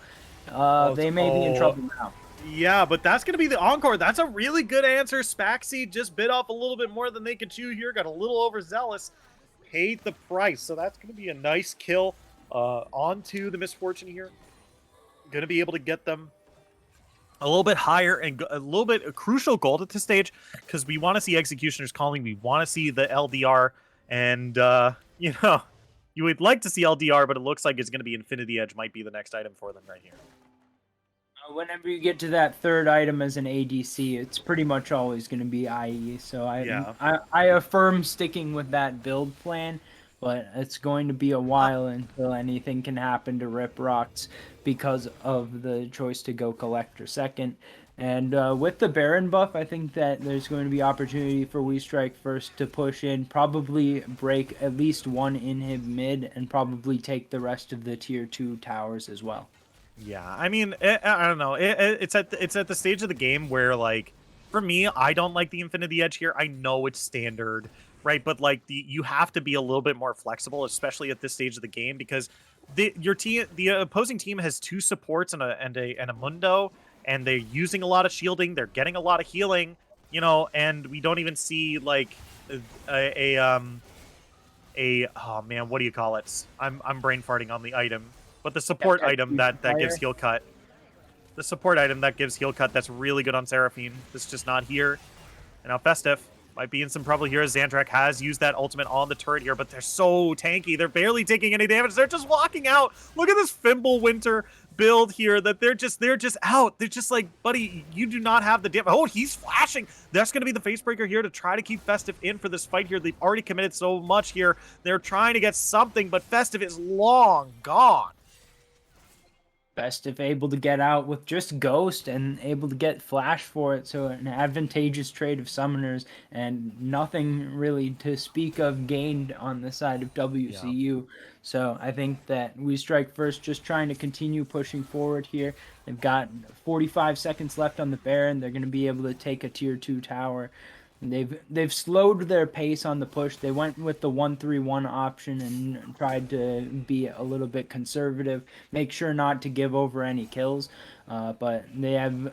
They may be in trouble now. Yeah, but that's going to be the encore. That's a really good answer. Spaxy just bit off a little bit more than they could chew here. Got a little overzealous. Paid the price. So that's going to be a nice kill onto the Misfortune here. Going to be able to get them a little bit higher and a little bit crucial gold at this stage because we want to see Executioners calling. We want to see the LDR. And, you would like to see LDR, but it looks like it's going to be Infinity Edge might be the next item for them right here. Whenever you get to that third item as an ADC, it's pretty much always going to be IE. So I affirm sticking with that build plan, but it's going to be a while until anything can happen to Rip Rocks because of the choice to go Collector second. And with the Baron buff, I think that there's going to be opportunity for We Strike First to push in, probably break at least one inhib mid, and probably take the rest of the tier 2 towers as well. Yeah, I mean, I don't know. It's at the stage of the game where, like, for me, I don't like the Infinity Edge here. I know it's standard, right? But like, you have to be a little bit more flexible, especially at this stage of the game, because the opposing team has two supports and a Mundo, and they're using a lot of shielding. They're getting a lot of healing, and we don't even see like oh man, what do you call it? I'm brain farting on the item. But the support item that gives heal cut. The support item that gives heal cut, that's really good on Seraphine. That's just not here. And now Festive might be in some trouble here as Xandrak has used that ultimate on the turret here, but they're so tanky. They're barely taking any damage. They're just walking out. Look at this Fimbulwinter build here that they're just out. They're just like, buddy, you do not have the damage. Oh, he's flashing. That's going to be the facebreaker here to try to keep Festive in for this fight here. They've already committed so much here. They're trying to get something, but Festive is long gone. Festive able to get out with just Ghost and able to get Flash for it, so an advantageous trade of summoners and nothing really to speak of gained on the side of WCU. Yeah. So I think that We Strike First just trying to continue pushing forward here. They've got 45 seconds left on the Baron. They're going to be able to take a tier 2 tower. They've slowed their pace on the push. They went with the 1-3-1 option and tried to be a little bit conservative, make sure not to give over any kills. But they have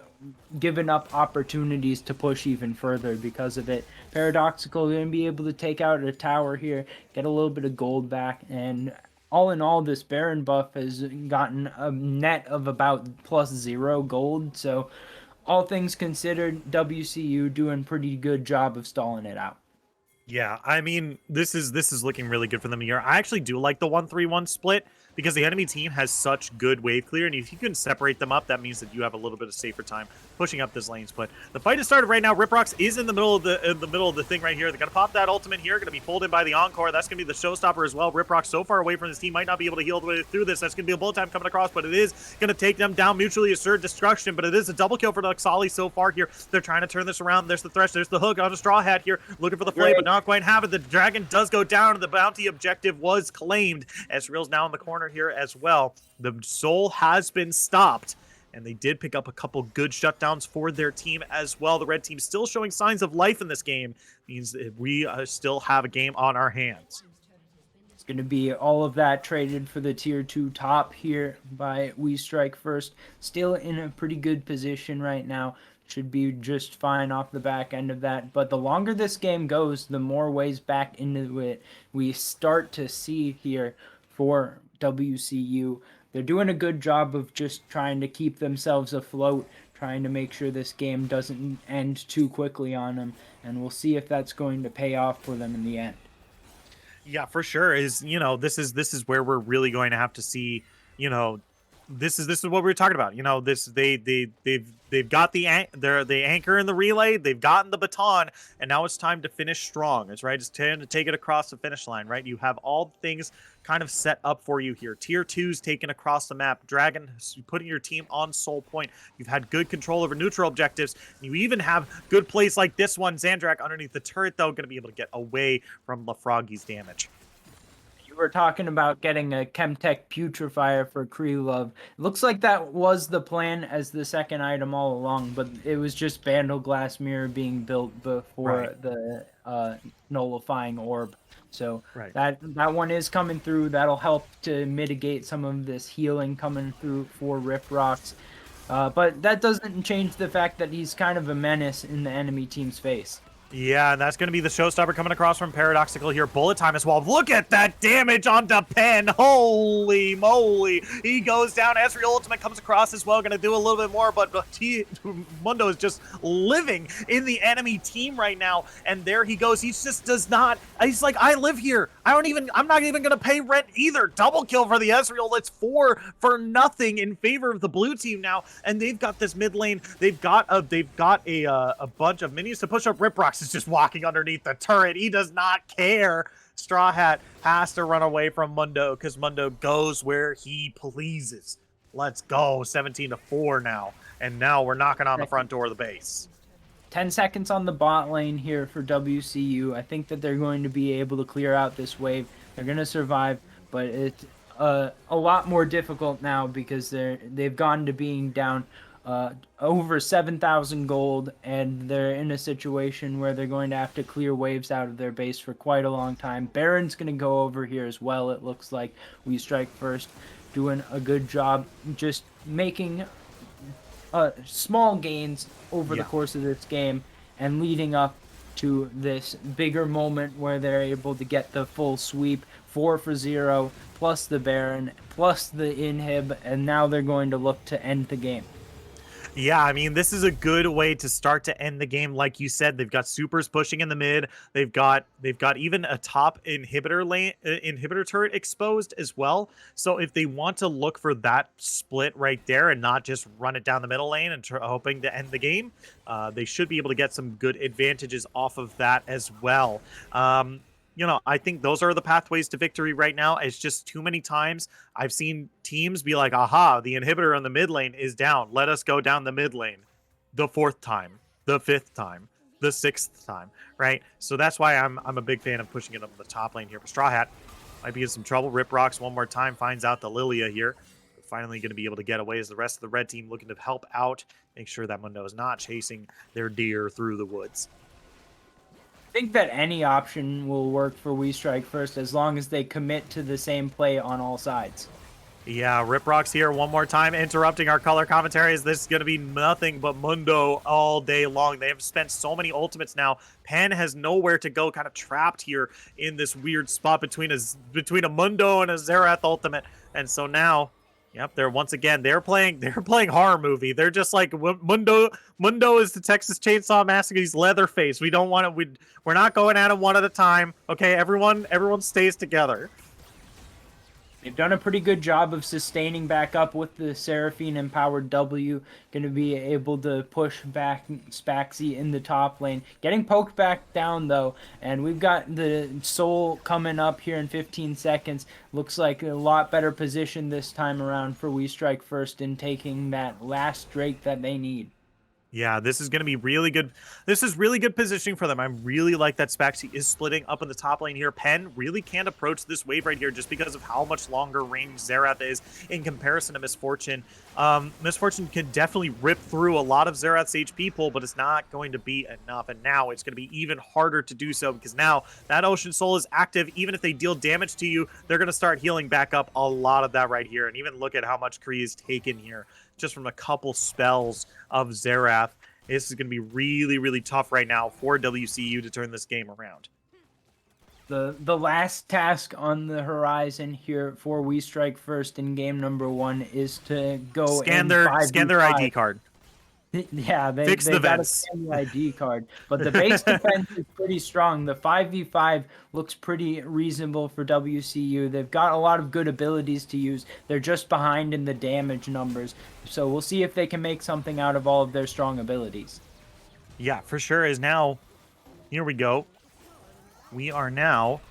given up opportunities to push even further because of it. Paradoxical going to be able to take out a tower here, get a little bit of gold back, and all in all, this Baron buff has gotten a net of about +0 gold. So all things considered, WCU doing pretty good job of stalling it out. Yeah, I mean, this is looking really good for them here. I actually do like the 1-3-1 split because the enemy team has such good wave clear, and if you can separate them up, that means that you have a little bit of safer time pushing up this lane split. The fight has started right now. Riprox is in the middle of the thing right here. They're gonna pop that ultimate here. Gonna be pulled in by the encore. That's gonna be the showstopper as well. Riprox so far away from this team might not be able to heal the way through this. That's gonna be a bullet time coming across, but it is gonna take them down mutually assured destruction. But it is a double kill for Naxali so far here. They're trying to turn this around. There's the thresh. There's the hook on a Straw Hat here, looking for the flay, but not quite have it. The dragon does go down, and the bounty objective was claimed. Ezreal's now in the corner here as well. The soul has been stopped, and they did pick up a couple good shutdowns for their team as well. The red team still showing signs of life in this game. Means that we still have a game on our hands. It's going to be all of that traded for the tier 2 top here by We Strike First. Still in a pretty good position right now. should be just fine off the back end of that. But the longer this game goes, the more ways back into it we start to see here for WCU. They're doing a good job of just trying to keep themselves afloat, trying to make sure this game doesn't end too quickly on them, and we'll see if that's going to pay off for them in the end. Yeah, for sure. This is where we're really going to have to see, you know, this is what we were talking about. This they've got the anchor in the relay, they've gotten the baton, and now it's time to finish strong. It's right, it's time to take it across the finish line, right? You have all the things kind of set up for you here. Tier 2's taken across the map. Dragon putting your team on soul point. You've had good control over neutral objectives. You even have good plays like this one. Zandrak underneath the turret, though, going to be able to get away from LaFroggy's damage. You were talking about getting a Chemtech Putrefier for Krelov. It looks like that was the plan as the second item all along, but it was just Vandal Glass Mirror being built before Right. the nullifying orb. So Right. that one is coming through. That'll help to mitigate some of this healing coming through for Rip Rocks. But that doesn't change the fact that he's kind of a menace in the enemy team's face. Yeah, and that's going to be the showstopper coming across from Paradoxical here. Bullet time as well. Look at that damage onto Pen. Holy moly. He goes down. Ezreal ultimate comes across as well. Going to do a little bit more, but Mundo is just living in the enemy team right now. And there he goes. He just does not. He's like, I live here. I'm not even going to pay rent either. Double kill for the Ezreal. It's 4 for nothing in favor of the blue team now. And they've got this mid lane. They've got a bunch of minions to push up. Rip Rocks is just walking underneath the turret. He does not care. Straw Hat has to run away from Mundo because Mundo goes where he pleases. Let's go. 17-4 now. And now we're knocking on the front door of the base. 10 seconds on the bot lane here for WCU. I think that they're going to be able to clear out this wave. They're going to survive, but it's a lot more difficult now because they've gone to being down over 7,000 gold, and they're in a situation where they're going to have to clear waves out of their base for quite a long time. Baron's going to go over here as well, it looks like. We Strike First doing a good job just making small gains over the course of this game and leading up to this bigger moment where they're able to get the full sweep, 4 for 0, plus the Baron, plus the inhib, and now they're going to look to end the game. Yeah, I mean, this is a good way to start to end the game. Like you said, they've got supers pushing in the mid. They've got even a top inhibitor turret exposed as well. So if they want to look for that split right there and not just run it down the middle lane and hoping to end the game, they should be able to get some good advantages off of that as well. I think those are the pathways to victory right now. It's just too many times I've seen teams be like, aha, the inhibitor on the mid lane is down. Let us go down the mid lane. The 4th time, the 5th time, the 6th time, right? So that's why I'm a big fan of pushing it up the top lane here. But Straw Hat might be in some trouble. Rip Rocks one more time, finds out the Lilia here. They're finally going to be able to get away as the rest of the red team looking to help out, make sure that Mundo is not chasing their deer through the woods. I think that any option will work for We Strike First as long as they commit to the same play on all sides. Yeah, Rip Rocks here one more time, interrupting our color commentaries. This is going to be nothing but Mundo all day long. They have spent so many ultimates now. Pan has nowhere to go, kind of trapped here in this weird spot between a Mundo and a Xerath ultimate. And so now, yep, they're playing horror movie. They're just like Mundo is the Texas Chainsaw Massacre. He's Leatherface. We don't want to. We're not going at him one at a time. Okay, everyone stays together. They've done a pretty good job of sustaining back up with the Seraphine empowered W. Going to be able to push back Spaxy in the top lane. Getting poked back down, though. And we've got the Soul coming up here in 15 seconds. Looks like a lot better position this time around for We Strike First in taking that last Drake that they need. Yeah, this is going to be really good. This is really good positioning for them. I really like that Spaxy is splitting up in the top lane here. Pen really can't approach this wave right here just because of how much longer range Xerath is in comparison to Misfortune. Misfortune can definitely rip through a lot of Xerath's HP pool, but it's not going to be enough. And now it's going to be even harder to do so because now that Ocean Soul is active. Even if they deal damage to you, they're going to start healing back up a lot of that right here. And even look at how much Kree is taken here just from a couple spells of Xerath. This is going to be really, really tough right now for WCU to turn this game around. The last task on the horizon here for We Strike First in game number 1 is to go in Scan their 5v5. ID card. Yeah, Fix they the got to vents. scan the ID card, but the base defense is pretty strong. The 5v5 looks pretty reasonable for WCU. They've got a lot of good abilities to use. They're just behind in the damage numbers, so we'll see if they can make something out of all of their strong abilities. Yeah, for sure. Is now. Here we go. We are now.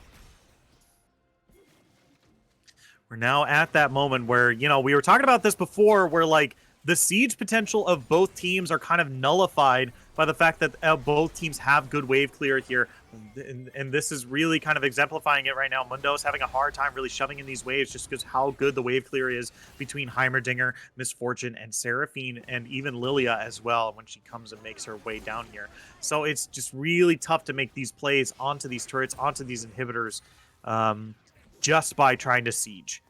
We're now at that moment where, you know, we were talking about this before, where like the siege potential of both teams are kind of nullified by the fact that both teams have good wave clear here. And this is really kind of exemplifying it right now. Mundo's having a hard time really shoving in these waves just because how good the wave clear is between Heimerdinger, Misfortune, and Seraphine, and even Lilia as well when she comes and makes her way down here. So it's just really tough to make these plays onto these turrets, onto these inhibitors, just by trying to siege.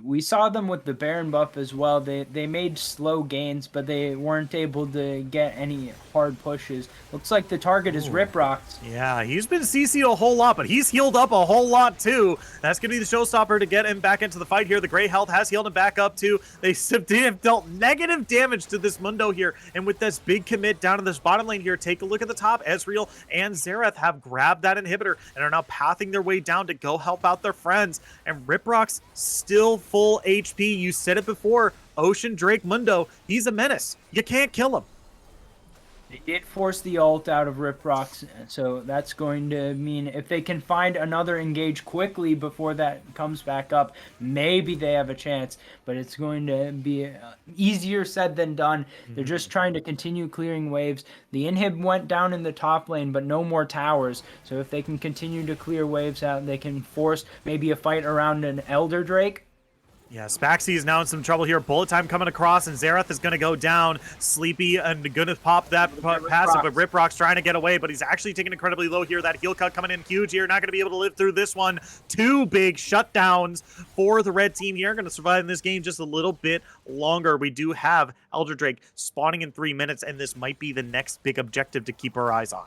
We saw them with the Baron buff as well. They made slow gains, but they weren't able to get any hard pushes. Looks like the target is Riprocks. Yeah, he's been CC'd a whole lot, but he's healed up a whole lot too. That's going to be the showstopper to get him back into the fight here. The Gray Health has healed him back up too. They have dealt negative damage to this Mundo here, and with this big commit down in this bottom lane here, take a look at the top. Ezreal and Xerath have grabbed that inhibitor and are now pathing their way down to go help out their friends. And Riprocks still full HP. You said it before. Ocean Drake Mundo, he's a menace. You can't kill him. They did force the ult out of Riprocks, so that's going to mean if they can find another engage quickly before that comes back up, maybe they have a chance, but it's going to be easier said than done. They're just trying to continue clearing waves. The inhib went down in the top lane, but no more towers, so if they can continue to clear waves out, they can force maybe a fight around an Elder Drake. Yeah, Spaxi is now in some trouble here. Bullet time coming across, and Xerath is going to go down. Sleepy and going to pop that passive, but Riprock's trying to get away, but he's actually taking incredibly low here. That heal cut coming in huge here. Not going to be able to live through this one. Two big shutdowns for the red team here. Going to survive in this game just a little bit longer. We do have Elder Drake spawning in 3 minutes, and this might be the next big objective to keep our eyes on.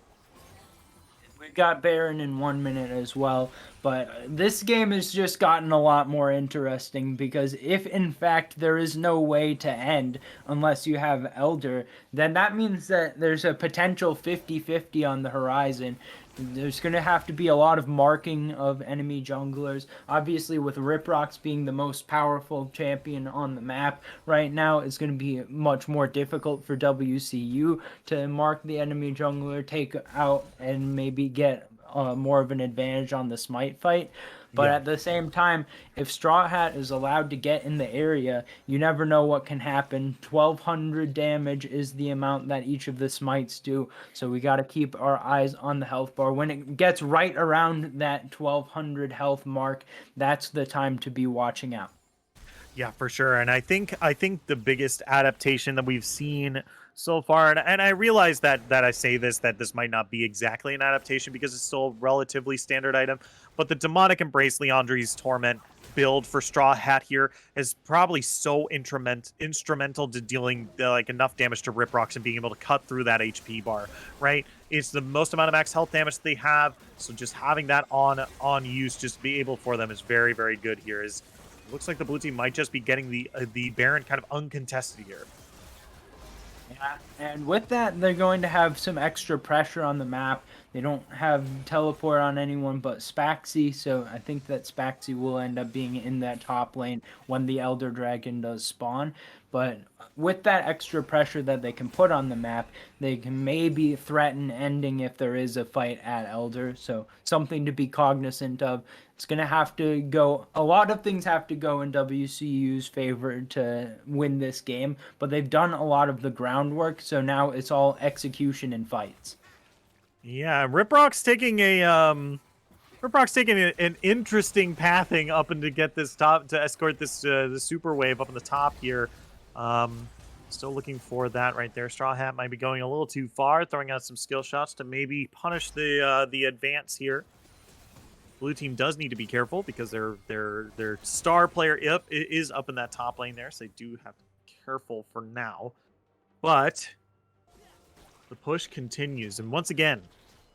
We've got Baron in 1 minute as well, but this game has just gotten a lot more interesting because if in fact there is no way to end unless you have Elder, then that means that there's a potential 50-50 on the horizon. There's going to have to be a lot of marking of enemy junglers. Obviously, with Riprocks being the most powerful champion on the map right now, it's going to be much more difficult for WCU to mark the enemy jungler, take out, and maybe get more of an advantage on the smite fight. But at the same time, if Straw Hat is allowed to get in the area, you never know what can happen. 1,200 damage is the amount that each of the smites do, so we got to keep our eyes on the health bar. When it gets right around that 1,200 health mark, that's the time to be watching out. Yeah, for sure. And I think the biggest adaptation that we've seen so far, and I realize that I say this, that this might not be exactly an adaptation because it's still a relatively standard item, but the Demonic Embrace Leandri's Torment build for Straw Hat here is probably so instrumental to dealing like enough damage to Riprocks and being able to cut through that HP bar, right? It's the most amount of max health damage they have, so just having that on use, just be able for them is very, very good here. Looks like the blue team might just be getting the Baron kind of uncontested here. Yeah, and with that, they're going to have some extra pressure on the map. They don't have teleport on anyone but Spaxi, so I think that Spaxi will end up being in that top lane when the Elder Dragon does spawn. But with that extra pressure that they can put on the map, they can maybe threaten ending if there is a fight at Elder, so something to be cognizant of. It's going to have to go, a lot of things have to go in WCU's favor to win this game, but they've done a lot of the groundwork, so now it's all execution and fights. Yeah, Riprock's taking an interesting pathing up and to get this top, to escort this the super wave up in the top here. Still looking for that right there. Straw Hat might be going a little too far, throwing out some skill shots to maybe punish the advance here. Blue team does need to be careful because their star player is up in that top lane there, so they do have to be careful for now. But The push continues. And once again,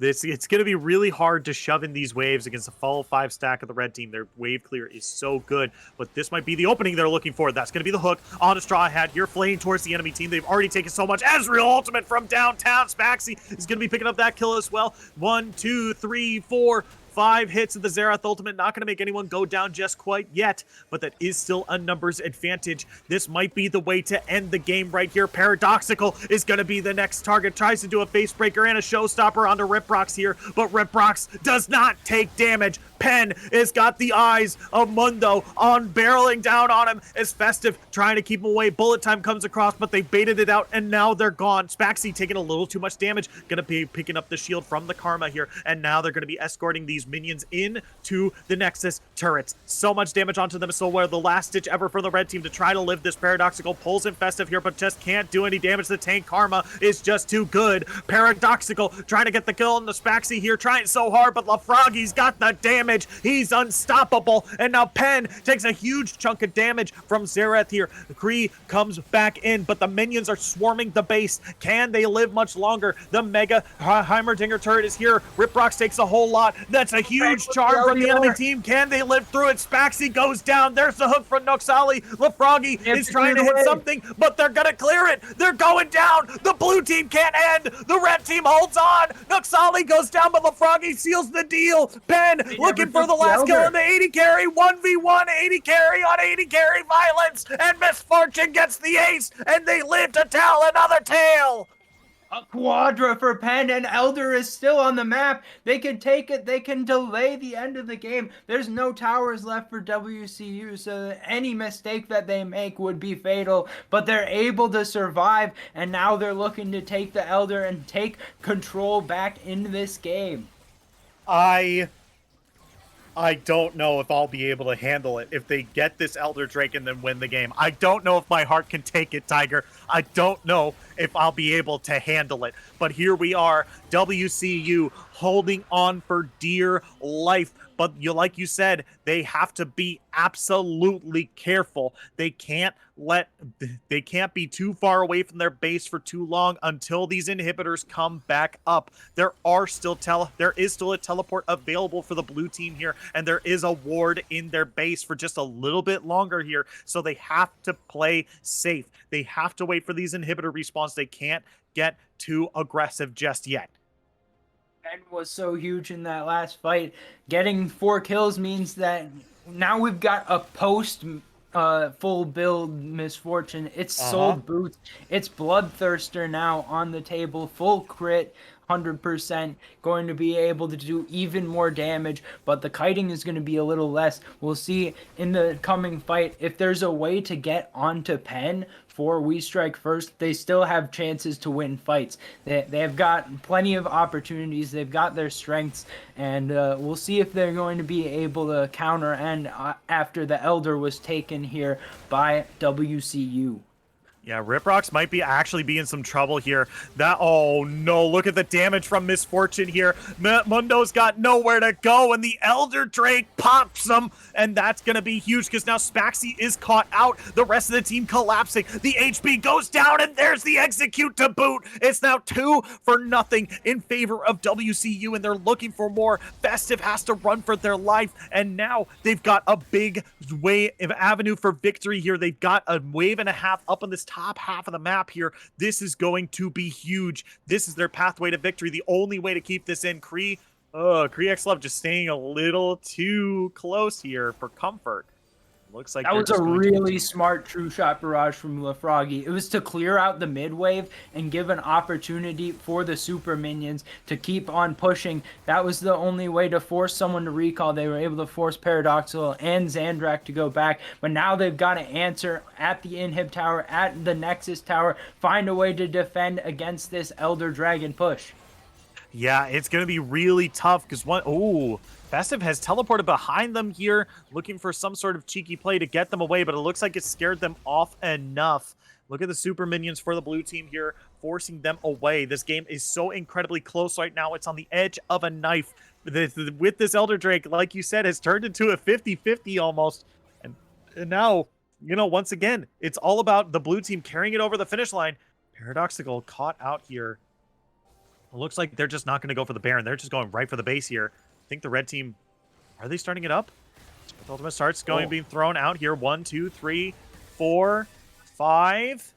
it's going to be really hard to shove in these waves against a full 5 stack of the red team. Their wave clear is so good, but this might be the opening they're looking for. That's going to be the hook on a Straw Hat here, flaying towards the enemy team. They've already taken so much. Ezreal ultimate from downtown. Spaxi is going to be picking up that kill as well. 1, 2, 3, 4, 5 hits of the Xerath ultimate. Not going to make anyone go down just quite yet, but that is still a numbers advantage. This might be the way to end the game right here. Paradoxical is going to be the next target. Tries to do a face breaker and a showstopper onto Riprox here, but Riprox does not take damage. Pen has got the eyes of Mundo on barreling down on him as Festive trying to keep him away. Bullet time comes across, but they baited it out, and now they're gone. Spaxi taking a little too much damage. Gonna be picking up the shield from the Karma here, and now they're gonna be escorting these minions into the Nexus turrets. So much damage onto them, so where the last ditch ever for the red team to try to live this. Paradoxical pulls in Festive here, but just can't do any damage. The tank Karma is just too good. Paradoxical trying to get the kill on the Spaxi here, trying so hard, but LaFroggy's got the damage. He's unstoppable, and now Pen takes a huge chunk of damage from Xerath here. Kree comes back in, but the minions are swarming the base. Can they live much longer? The Mega Heimerdinger turret is here. Riprox takes a whole lot. That's a huge charm from the enemy team. Can they live through it? Spaxi goes down. There's the hook from Noxali. LaFroggy is trying to hit something, but they're gonna clear it. They're going down. The blue team can't end. The red team holds on. Noxali goes down, but LaFroggy seals the deal. Pen looking for the last kill on the 80 carry. 1v1 80 carry on 80 carry violence, and Misfortune gets the ace, and they live to tell another tale. A quadra for Pen, and Elder is still on the map. They can take it. They can delay the end of the game. There's no towers left for WCU, so any mistake that they make would be fatal. But they're able to survive, and now they're looking to take the Elder and take control back into this game. I don't know if I'll be able to handle it if they get this Elder Drake and then win the game. I don't know if my heart can take it, Tiger. I don't know if I'll be able to handle it. But here we are, WCU holding on for dear life. But like you said, they have to be absolutely careful. They can't be too far away from their base for too long until these inhibitors come back up. There is still a teleport available for the blue team here, and there is a ward in their base for just a little bit longer here. So they have to play safe. They have to wait for these inhibitor respawns. They can't get too aggressive just yet. Pen was so huge in that last fight. Getting 4 kills means that now we've got a post full build Misfortune. It's Soul Boots. It's Bloodthirster now on the table. Full crit. 100% going to be able to do even more damage, but the kiting is going to be a little less. We'll see in the coming fight if there's a way to get onto Pen for We Strike First. They still have chances to win fights. They've got plenty of opportunities. They've got their strengths, and we'll see if they're going to be able to counter and after the Elder was taken here by WCU. Yeah, Riprox might actually be in some trouble here. Oh no, look at the damage from Misfortune here. Mundo's got nowhere to go, and the Elder Drake pops him, and that's going to be huge because now Spaxi is caught out. The rest of the team collapsing. The HP goes down, and there's the execute to boot. It's now 2-0 in favor of WCU, and they're looking for more. Festive has to run for their life, and now they've got a big avenue for victory here. They've got a wave and a half up on this top half of the map here. This is going to be huge. This is their pathway to victory. The only way to keep this in. Kree X Love just staying a little too close here for comfort. Looks like that was a really smart true shot barrage from LaFroggy. It was to clear out the mid wave and give an opportunity for the super minions to keep on pushing. That was the only way to force someone to recall. They were able to force Paradoxical and Xandrak to go back, but now they've got to answer at the inhib tower, at the Nexus tower, find a way to defend against this Elder Dragon push. Yeah, it's going to be really tough because Festive has teleported behind them here, looking for some sort of cheeky play to get them away, but it looks like it scared them off enough. Look at the super minions for the blue team here, forcing them away. This game is so incredibly close right now. It's on the edge of a knife. With this Elder Drake, like you said, has turned into a 50-50 almost. And now, once again, it's all about the blue team carrying it over the finish line. Paradoxical caught out here. It looks like they're just not going to go for the Baron. They're just going right for the base here. I think the red team, are they starting it up? With ultimate starts going Oh, being thrown out here. 1, 2, 3, 4, 5.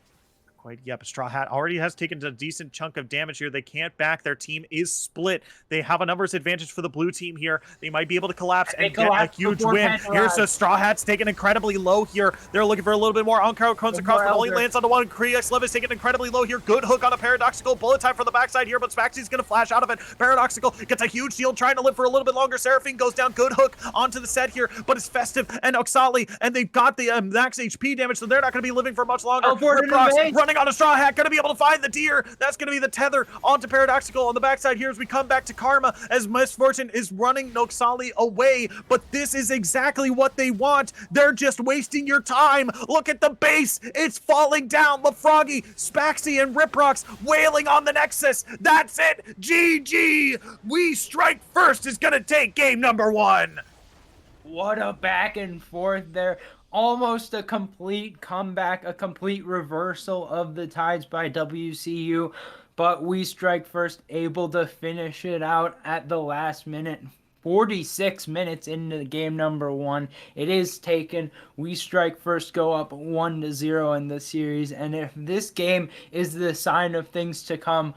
Quite, yep. Straw Hat already has taken a decent chunk of damage here. They can't back. Their team is split. They have a numbers advantage for the blue team here. They might be able to collapse they and get a collapsed huge before win. Here's the Pentaraz. Straw Hat's taken incredibly low here. They're looking for a little bit more. Encore comes No across, more but only Elder. lands onto one. Kriyax Lev is taken incredibly low here. Good hook on a Paradoxical. Bullet time for the backside here, but Spaxy's going to flash out of it. Paradoxical gets a huge shield, trying to live for a little bit longer. Seraphine goes down. Good hook onto the set here, but it's Festive and Oxali, and they've got the max HP damage, so they're not going to be living for much longer. Teleport into Riprox base. running on a Straw Hat, going to be able to find the deer. That's going to be the tether onto Paradoxical on the backside here as we come back to Karma as Misfortune is running Noxali away. But this is exactly what they want. They're just wasting your time. Look at the base. It's falling down. LaFroggy, Spaxy, and Riprox wailing on the Nexus. That's it. GG. We Strike First is going to take game number 1. What a back and forth there. Almost a complete comeback, a complete reversal of the tides by WCU. But We Strike First able to finish it out at the last minute. 46 minutes into game number 1. It is taken. We Strike First go up 1-0 in the series. And if this game is the sign of things to come,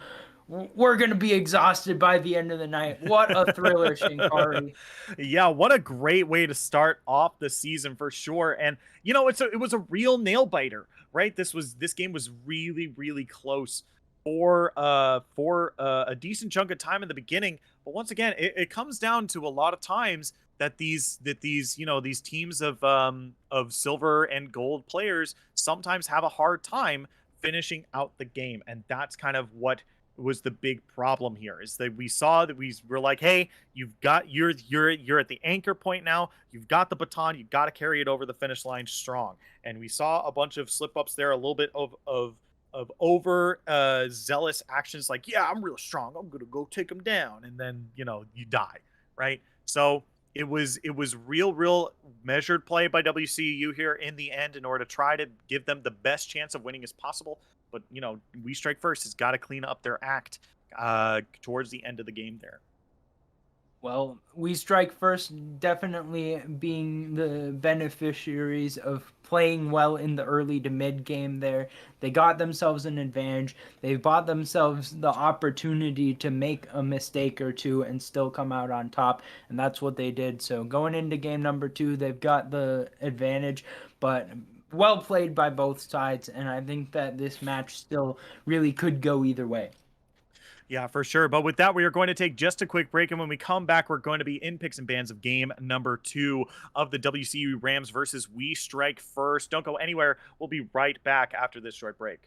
we're going to be exhausted by the end of the night. What a thriller, Shinkari. Yeah, what a great way to start off the season for sure. And it was a real nail biter, right? This game was really really close for a decent chunk of time in the beginning. But once again, it comes down to a lot of times that these teams of silver and gold players sometimes have a hard time finishing out the game, and that's kind of what was the big problem here. Is that we saw that we were like, hey, you're at the anchor point now. You've got the baton. You've got to carry it over the finish line strong. And we saw a bunch of slip ups there, a little bit of over zealous actions, like, yeah, I'm real strong. I'm gonna go take them down, and then you die, right? So it was real measured play by WCU here in the end in order to try to give them the best chance of winning as possible. But We Strike First has got to clean up their act towards the end of the game there. Well, We Strike First definitely being the beneficiaries of playing well in the early to mid game there. They got themselves an advantage. They bought themselves the opportunity to make a mistake or two and still come out on top, and that's what they did. So going into game number 2, they've got the advantage, but well played by both sides, and I think that this match still really could go either way. Yeah, for sure. But with that, we are going to take just a quick break. And when we come back, we're going to be in picks and bans of game number 2 of the WCU Rams versus We Strike First. Don't go anywhere. We'll be right back after this short break.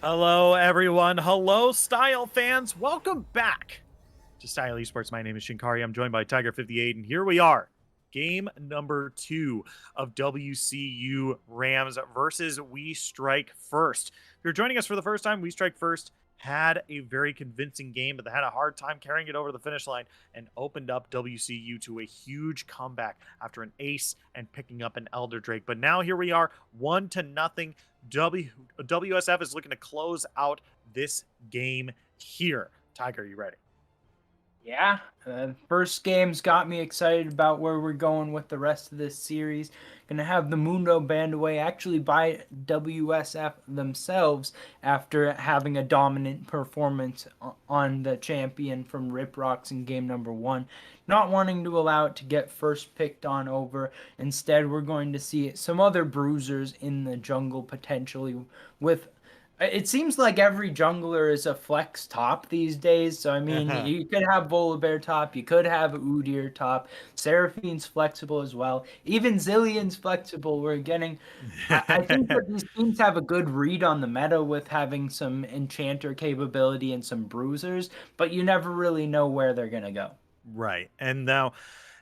Hello, everyone. Hello, Style fans. Welcome back to Style Esports. My name is Shinkari. I'm joined by Tiger58, and here we are. Game number 2 of WCU Rams versus We Strike First. If you're joining us for the first time, We Strike First had a very convincing game, but they had a hard time carrying it over the finish line and opened up WCU to a huge comeback after an ace and picking up an Elder Drake. But now here we are, 1-0. WSF is looking to close out this game here. Tiger, are you ready? Yeah, first game's got me excited about where we're going with the rest of this series. Gonna have the Mundo banned away actually by WSF themselves after having a dominant performance on the champion from Rip Rocks in game number 1. Not wanting to allow it to get first picked on over. Instead, we're going to see some other bruisers in the jungle potentially with it seems like every jungler is a flex top these days. So I mean, you could have Volibear top, you could have Udyr top. Seraphine's flexible as well. Even Zillion's flexible. We're getting. I think that these teams have a good read on the meta with having some enchanter capability and some bruisers, but you never really know where they're gonna go. Right. And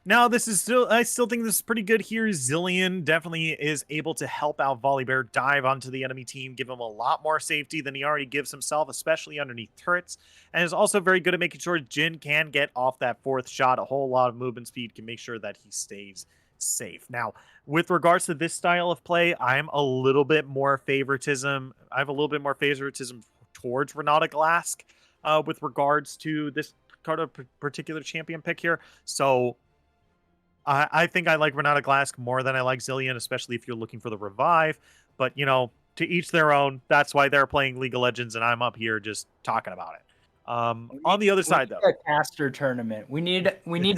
now this is still, I still think this is pretty good here. Zillion definitely is able to help out Volibear dive onto the enemy team, give him a lot more safety than he already gives himself, especially underneath turrets, and is also very good at making sure Jhin can get off that fourth shot. A whole lot of movement speed can make sure that he stays safe. Now, with regards to this style of play, I'm a little bit more favoritism. I have a little bit more favoritism towards Renata Glask with regards to this kind of particular champion pick here. So I think I like Renata Glask more than I like Zillion, especially if you're looking for the revive. But, you know, to each their own. That's why they're playing League of Legends, and I'm up here just talking about it. On the other We side, need though. a caster tournament. We need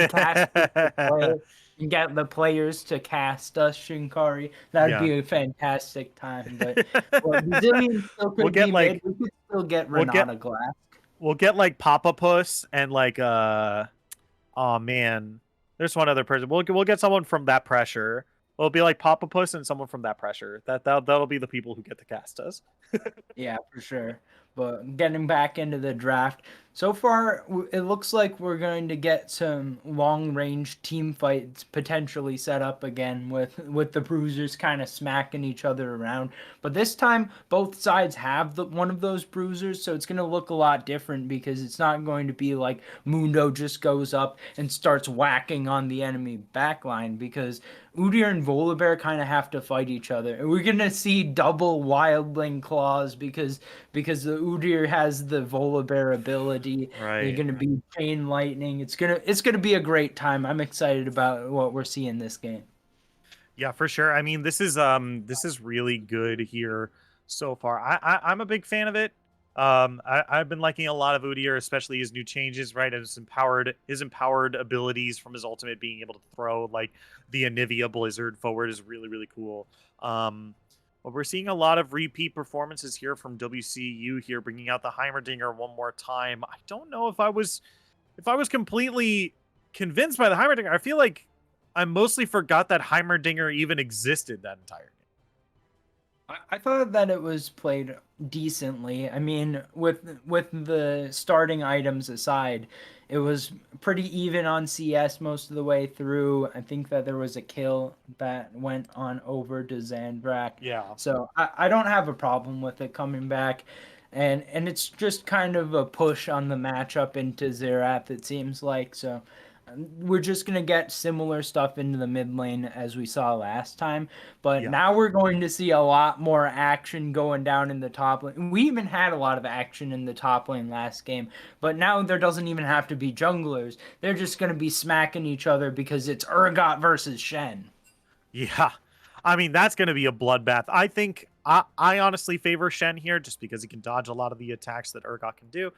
casters to play and get the players to cast us, Shinkari. That'd Yeah. be a fantastic time. But well, Brazilian still We'll could get be mid. like We could still get we'll get Renata Glass. we'll get like Papa Puss and like oh man. There's one other person. We'll get someone from that pressure. It'll be like Papa Puss and someone from that pressure. That'll be the people who get to cast us. Yeah, for sure. But getting back into the draft, so far it looks like we're going to get some long-range team fights potentially set up again with the bruisers kind of smacking each other around. But this time both sides have one of those bruisers, so it's going to look a lot different because it's not going to be like Mundo just goes up and starts whacking on the enemy backline because Udyr and Volibear kind of have to fight each other. And we're gonna see double Wildling claws because the Udyr has the Volibear ability. They're Right. gonna be chain lightning. It's gonna be a great time. I'm excited about what we're seeing this game. Yeah, for sure. I mean, this is really good here so far. I'm a big fan of it. I've been liking a lot of Udyr, especially his new changes, right? His empowered abilities from his ultimate being able to throw like the Anivia Blizzard forward is really, really cool. But we're seeing a lot of repeat performances here from WCU here, bringing out the Heimerdinger one more time. I don't know if I was completely convinced by the Heimerdinger. I feel like I mostly forgot that Heimerdinger even existed that entire game. I thought that it was played decently. I mean, with the starting items aside, it was pretty even on CS most of the way through. I think that there was a kill that went on over to Zandrak. Yeah. So I don't have a problem with it coming back. And it's just kind of a push on the matchup into Xerath, it seems like. So we're just going to get similar stuff into the mid lane as we saw last time. But Yeah. now we're going to see a lot more action going down in the top lane. We even had a lot of action in the top lane last game. But now there doesn't even have to be junglers. They're just going to be smacking each other because it's Urgot versus Shen. Yeah. I mean, that's going to be a bloodbath. I think I honestly favor Shen here just because he can dodge a lot of the attacks that Urgot can do.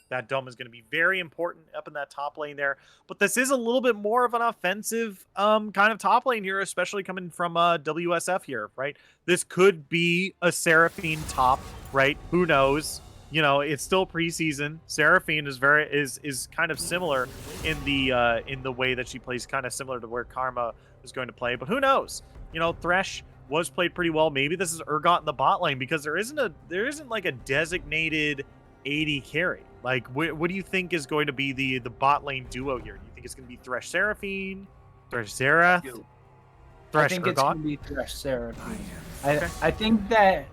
That dome is going to be very important up in that top lane there. But this is a little bit more of an offensive kind of top lane here, especially coming from WSF here, right? This could be a Seraphine top, right? Who knows? You know, it's still preseason. Seraphine is kind of similar in the way that she plays, kind of similar to where Karma is going to play. But who knows? You know, Thresh was played pretty well. Maybe this is Urgot in the bot lane because there isn't like a designated AD carry. Like, what do you think is going to be the bot lane duo here? Do you think it's going to be Thresh Seraphine, Thresh Xerath, I Thresh think it's Urgot? going to be Thresh Seraphine. Okay. I think that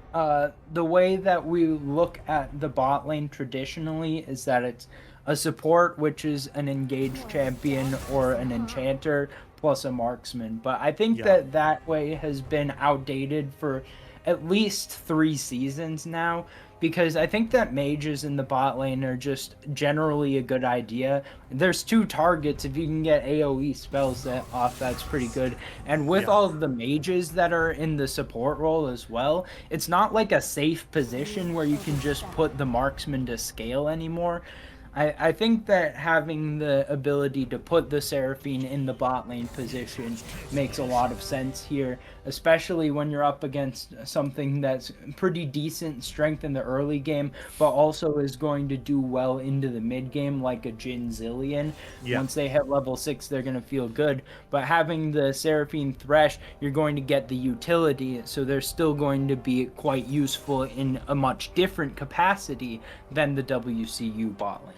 the way that we look at the bot lane traditionally is that it's a support, which is an engaged champion or an enchanter plus a marksman. But I think Yeah. that that way has been outdated for at least 3 seasons now. Because I think that mages in the bot lane are just generally a good idea. There's 2 targets. If you can get AoE spells that off, that's pretty good. And with Yeah. all of the mages that are in the support role as well, it's not like a safe position where you can just put the marksman to scale anymore. I think that having the ability to put the Seraphine in the bot lane position makes a lot of sense here, especially when you're up against something that's pretty decent strength in the early game, but also is going to do well into the mid game, like a Jin Zillion. Yeah. Once they hit level 6, they're going to feel good. But having the Seraphine Thresh, you're going to get the utility, so they're still going to be quite useful in a much different capacity than the WCU bot lane.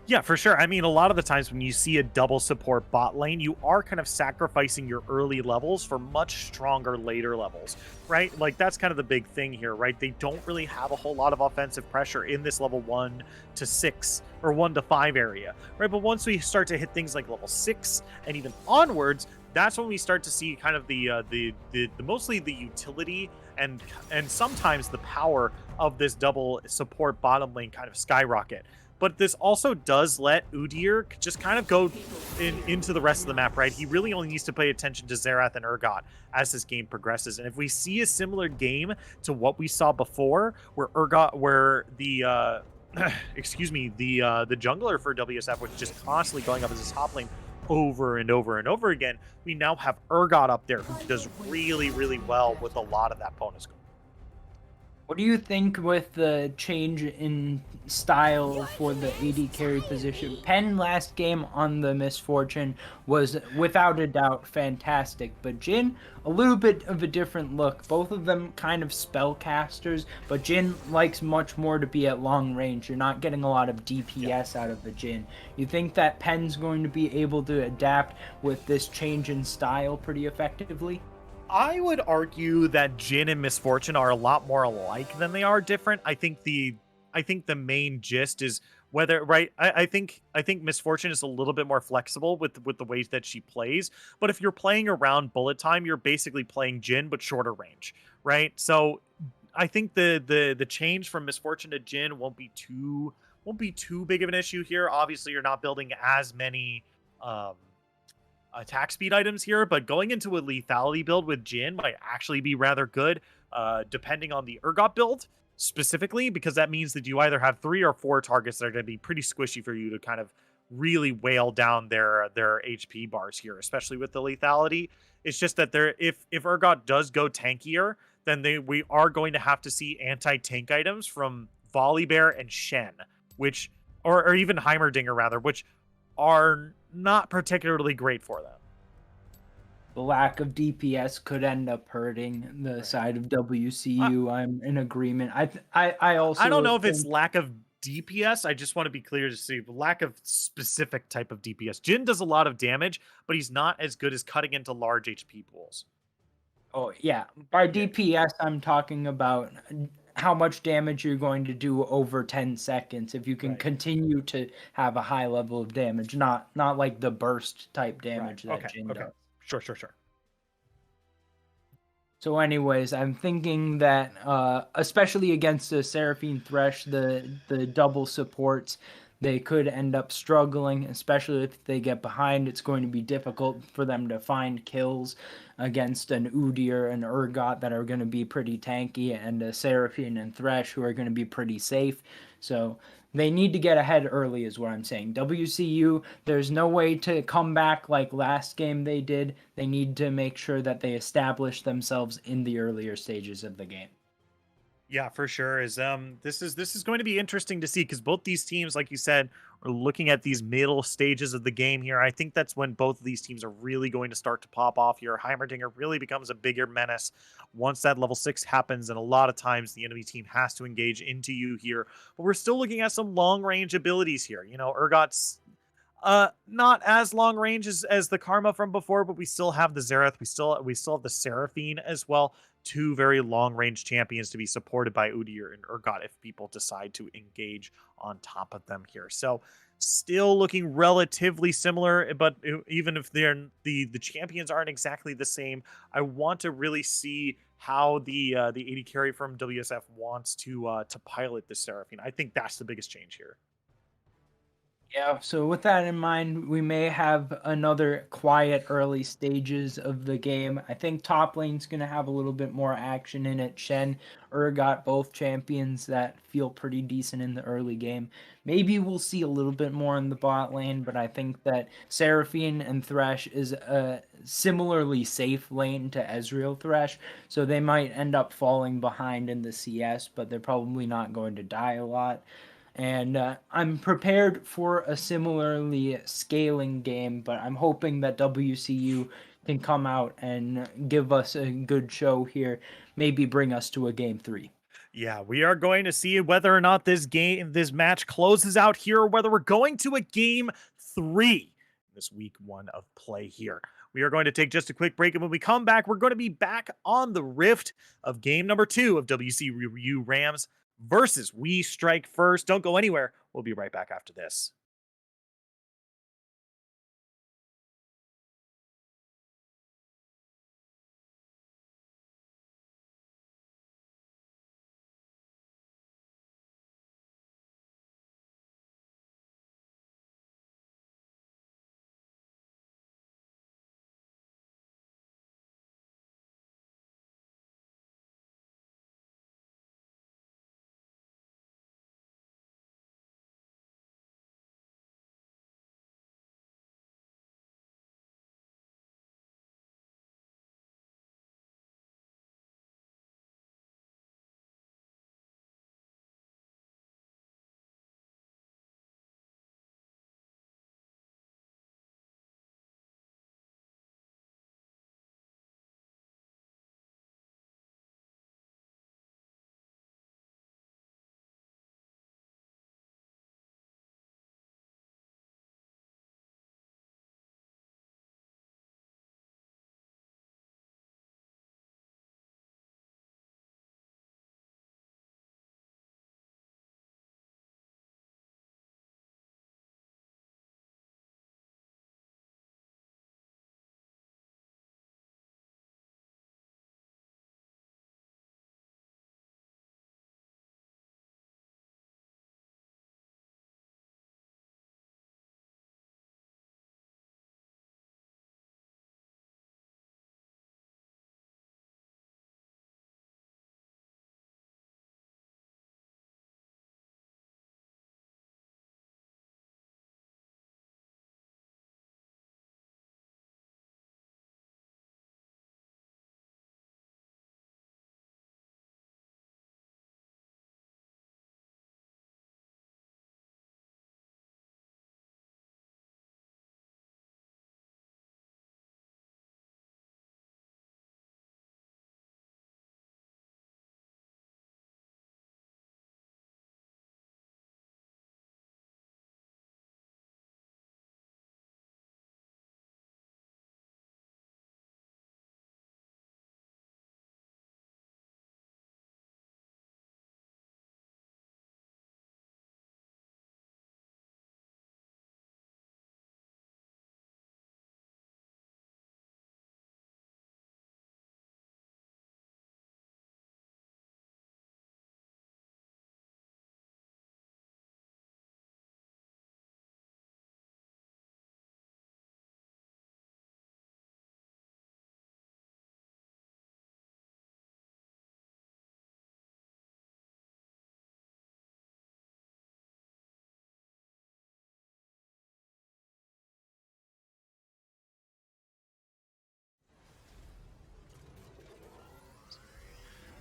Yeah, for sure. I mean, a lot of the times when you see a double support bot lane, you are kind of sacrificing your early levels for much stronger later levels, right? Like, that's kind of the big thing here, right? They don't really have a whole lot of offensive pressure in this level 1 to 6 or 1 to 5 area, right? But once we start to hit things like level 6 and even onwards, that's when we start to see kind of the mostly the utility and sometimes the power of this double support bottom lane kind of skyrocket. But this also does let Udyr just kind of go into the rest of the map, right? He really only needs to pay attention to Xerath and Urgot as this game progresses. And if we see a similar game to what we saw before, where the excuse me, the jungler for WSF was just constantly going up as his top lane over and over and over again, we now have Urgot up there who does really, really well with a lot of that bonus. What do you think with the change in style for the AD carry position? Penn last game on the Misfortune was without a doubt fantastic, but Jin, a little bit of a different look. Both of them kind of spellcasters, but Jin likes much more to be at long range. You're not getting a lot of DPS out of the Jin. You think that Penn's going to be able to adapt with this change in style pretty effectively? I would argue that Jin and Misfortune are a lot more alike than they are different. I think the main gist is whether right. I think Misfortune is a little bit more flexible with the ways that she plays. But if you're playing around bullet time, you're basically playing Jin but shorter range, right? So I think the change from Misfortune to Jin won't be too big of an issue here. Obviously, you're not building as many um attack speed items here, but going into a lethality build with Jin might actually be rather good, depending on the Urgot build specifically, because that means that you either have 3 or 4 targets that are going to be pretty squishy for you to kind of really wail down their HP bars here, especially with the lethality. It's just that if Urgot does go tankier, then we are going to have to see anti-tank items from Volibear and Shen, which or even Heimerdinger rather, which are not particularly great for them. The lack of DPS could end up hurting the Right. side of I, WCU. I'm in agreement. I I don't also know if it's think lack of DPS. I just want to be clear to see lack of specific type of DPS. Jin does a lot of damage, but he's not as good as cutting into large HP pools. oh yeah, by Yeah, DPS I'm talking about how much damage you're going to do over 10 seconds if you can right, continue to have a high level of damage, not like the burst type right. damage that Okay, Jin okay. does. Sure, sure, sure. So, anyways, I'm thinking that especially against the Seraphine Thresh, the double supports, they could end up struggling, especially if they get behind. It's going to be difficult for them to find kills against an Udyr and Urgot that are going to be pretty tanky, and a Seraphine and Thresh who are going to be pretty safe. So they need to get ahead early, is what I'm saying. WCU, there's no way to come back like last game they did. They need to make sure that they establish themselves in the earlier stages of the game. Yeah, for sure. This is going to be interesting to see because both these teams, like you said, are looking at these middle stages of the game here. I think that's when both of these teams are really going to start to pop off here. Heimerdinger really becomes a bigger menace once that level 6 happens, and a lot of times the enemy team has to engage into you here. But we're still looking at some long range abilities here. Urgot's not as long range as the Karma from before, but we still have the Zereth. We still have the Seraphine as well. Two very long range champions to be supported by Udyr and Urgot if people decide to engage on top of them here. So still looking relatively similar, but even if the champions aren't exactly the same, I want to really see how the AD carry from WSF wants to pilot the Seraphine. I think that's the biggest change here. Yeah, so with that in mind, we may have another quiet early stages of the game. I think top lane's going to have a little bit more action in it. Shen, Urgot, both champions that feel pretty decent in the early game. Maybe we'll see a little bit more in the bot lane, but I think that Seraphine and Thresh is a similarly safe lane to Ezreal Thresh, so they might end up falling behind in the CS, but they're probably not going to die a lot. And I'm prepared for a similarly scaling game, but I'm hoping that WCU can come out and give us a good show here, maybe bring us to a game three. Yeah, we are going to see whether or not this match closes out here, or whether we're going to a game three in this week one of play here. We are going to take just a quick break, and when we come back, we're going to be back on the Rift of game number 2 of WCU Rams versus We Strike First. Don't go anywhere. We'll be right back after this.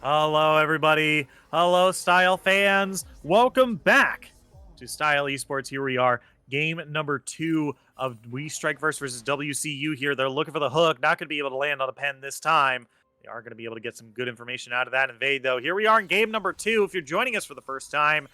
Hello, everybody. Hello, Style fans. Welcome back to Style Esports. Here we are, game number 2 of We Strike First versus WCU here. They're looking for the hook, not going to be able to land on a pen this time. They are going to be able to get some good information out of that invade, though. Here we are in game number 2. If you're joining us for the first time,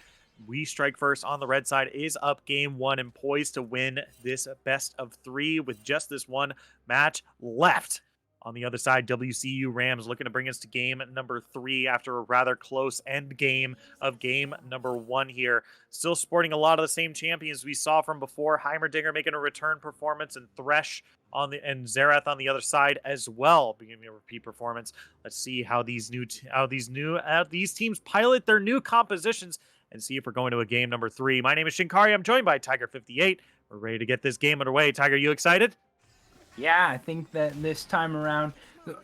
We Strike First on the red side is up game 1 and poised to win this best of 3 with just this one match left. On the other side, WCU Rams looking to bring us to game number 3 after a rather close end game of game number 1 here. Still sporting a lot of the same champions we saw from before. Heimerdinger making a return performance, and Thresh on the and Xerath on the other side as well, beginning a repeat performance. Let's see how these teams pilot their new compositions and see if we're going to a game number 3. My name is Shinkari. I'm joined by Tiger58. We're ready to get this game underway. Tiger, you excited? Yeah, I think that this time around,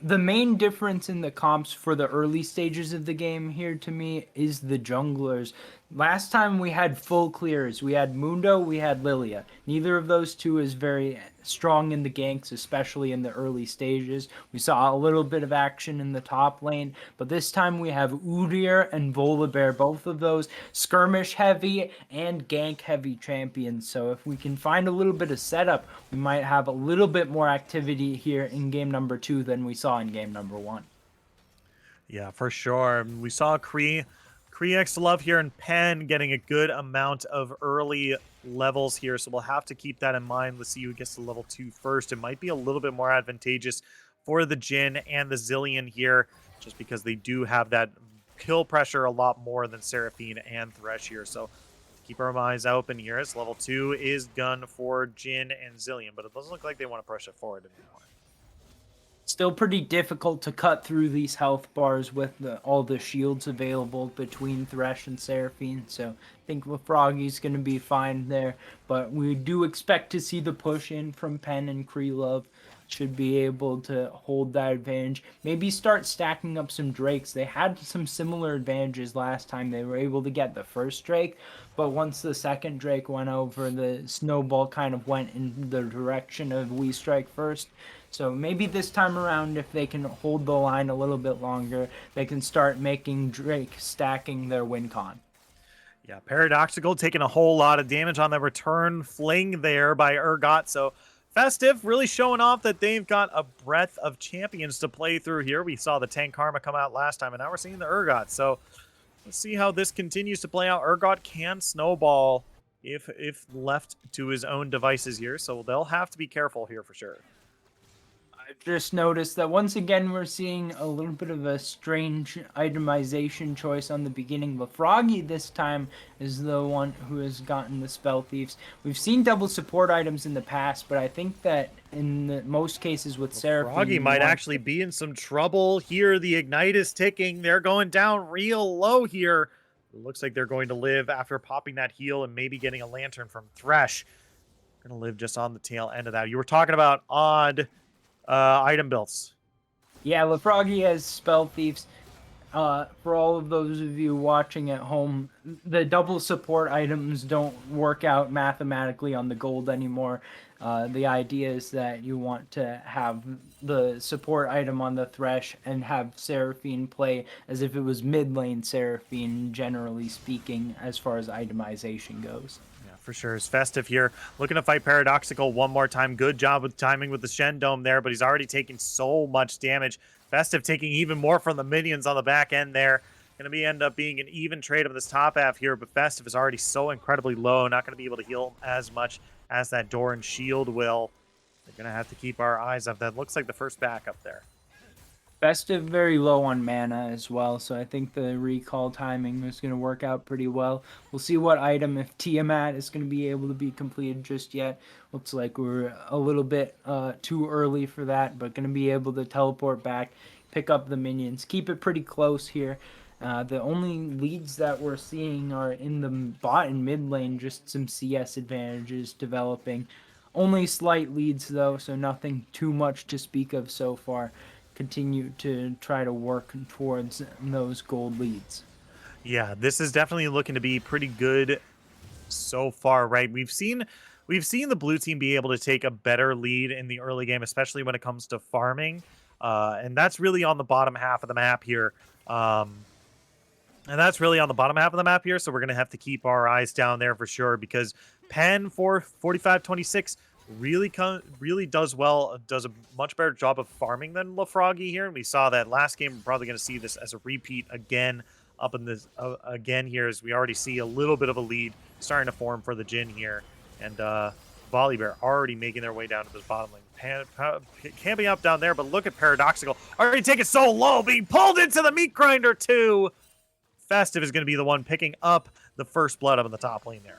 the main difference in the comps for the early stages of the game here to me is the junglers. Last time we had full clears. We had Mundo, we had Lilia. Neither of those two is very strong in the ganks, especially in the early stages. We saw a little bit of action in the top lane, but this time we have Udyr and Volibear, both of those skirmish heavy and gank heavy champions. So if we can find a little bit of setup, we might have a little bit more activity here in game number 2 than we saw in game number 1. Yeah, for sure. We saw Kree X Love here in Pen getting a good amount of early levels here, so we'll have to keep that in mind. Let's see who gets to level 2 first. It might be a little bit more advantageous for the Jhin and the Zillion here, just because they do have that kill pressure a lot more than Seraphine and Thresh here. So keep our eyes open here as level 2 is gun for Jhin and Zillion, but it doesn't look like they want to push it forward anymore. Still pretty difficult to cut through these health bars with all the shields available between Thresh and Seraphine, so I think Froggy's going to be fine there, but we do expect to see the push in from Pen and Krelove. Should be able to hold that advantage. Maybe start stacking up some Drakes. They had some similar advantages last time. They were able to get the first Drake, but once the second Drake went over, the snowball kind of went in the direction of We Strike First. So maybe this time around, if they can hold the line a little bit longer, they can start making Drake stacking their win con. Yeah, Paradoxical taking a whole lot of damage on the return fling there by Urgot. So Festive really showing off that they've got a breadth of champions to play through here. We saw the Tank Karma come out last time, and now we're seeing the Urgot. So let's see how this continues to play out. Urgot can snowball if left to his own devices here, so they'll have to be careful here for sure. I've just noticed that once again we're seeing a little bit of a strange itemization choice on the beginning, but Froggy this time is the one who has gotten the Spell Thieves. We've seen double support items in the past, but I think that in most cases with Seraphine... Froggy might actually be in some trouble here. The Ignite is ticking. They're going down real low here. It looks like they're going to live after popping that heal and maybe getting a Lantern from Thresh. Going to live just on the tail end of that. You were talking about odd... item builds. Yeah, LaFroggy has Spell Thieves. For all of those of you watching at home, the double support items don't work out mathematically on the gold anymore. The idea is that you want to have the support item on the Thresh and have Seraphine play as if it was mid lane Seraphine, generally speaking, as far as itemization goes. For sure. It's Festive here. Looking to fight Paradoxical one more time. Good job with timing with the Shen Dome there, but he's already taking so much damage. Festive taking even more from the minions on the back end there. Going to end up being an even trade of this top half here, but Festive is already so incredibly low. Not going to be able to heal as much as that Doran shield will. They're going to have to keep our eyes up. That looks like the first backup there. Festive very low on mana as well, so I think the recall timing is going to work out pretty well. We'll see what item, if Tiamat is going to be able to be completed just yet. Looks like we're a little bit too early for that, but going to be able to teleport back, pick up the minions, keep it pretty close here. The only leads that we're seeing are in the bot and mid lane, just some CS advantages developing. Only slight leads though, so nothing too much to speak of so far. Continue to try to work towards those gold leads. Yeah, this is definitely looking to be pretty good so far, right? We've seen the blue team be able to take a better lead in the early game, especially when it comes to farming. And that's really on the bottom half of the map here. Um, and that's really on the bottom half of the map here, so we're going to have to keep our eyes down there for sure because Pen for 45-26 really does well, does a much better job of farming than LaFroggy here. And we saw that last game. We're probably going to see this as a repeat again up in this again here as we already see a little bit of a lead starting to form for the Jin here. And Volibear already making their way down to this bottom lane. Camping up down there, but look at Paradoxical. Already taken so low, being pulled into the meat grinder too. Festive is going to be the one picking up the first blood up in the top lane there.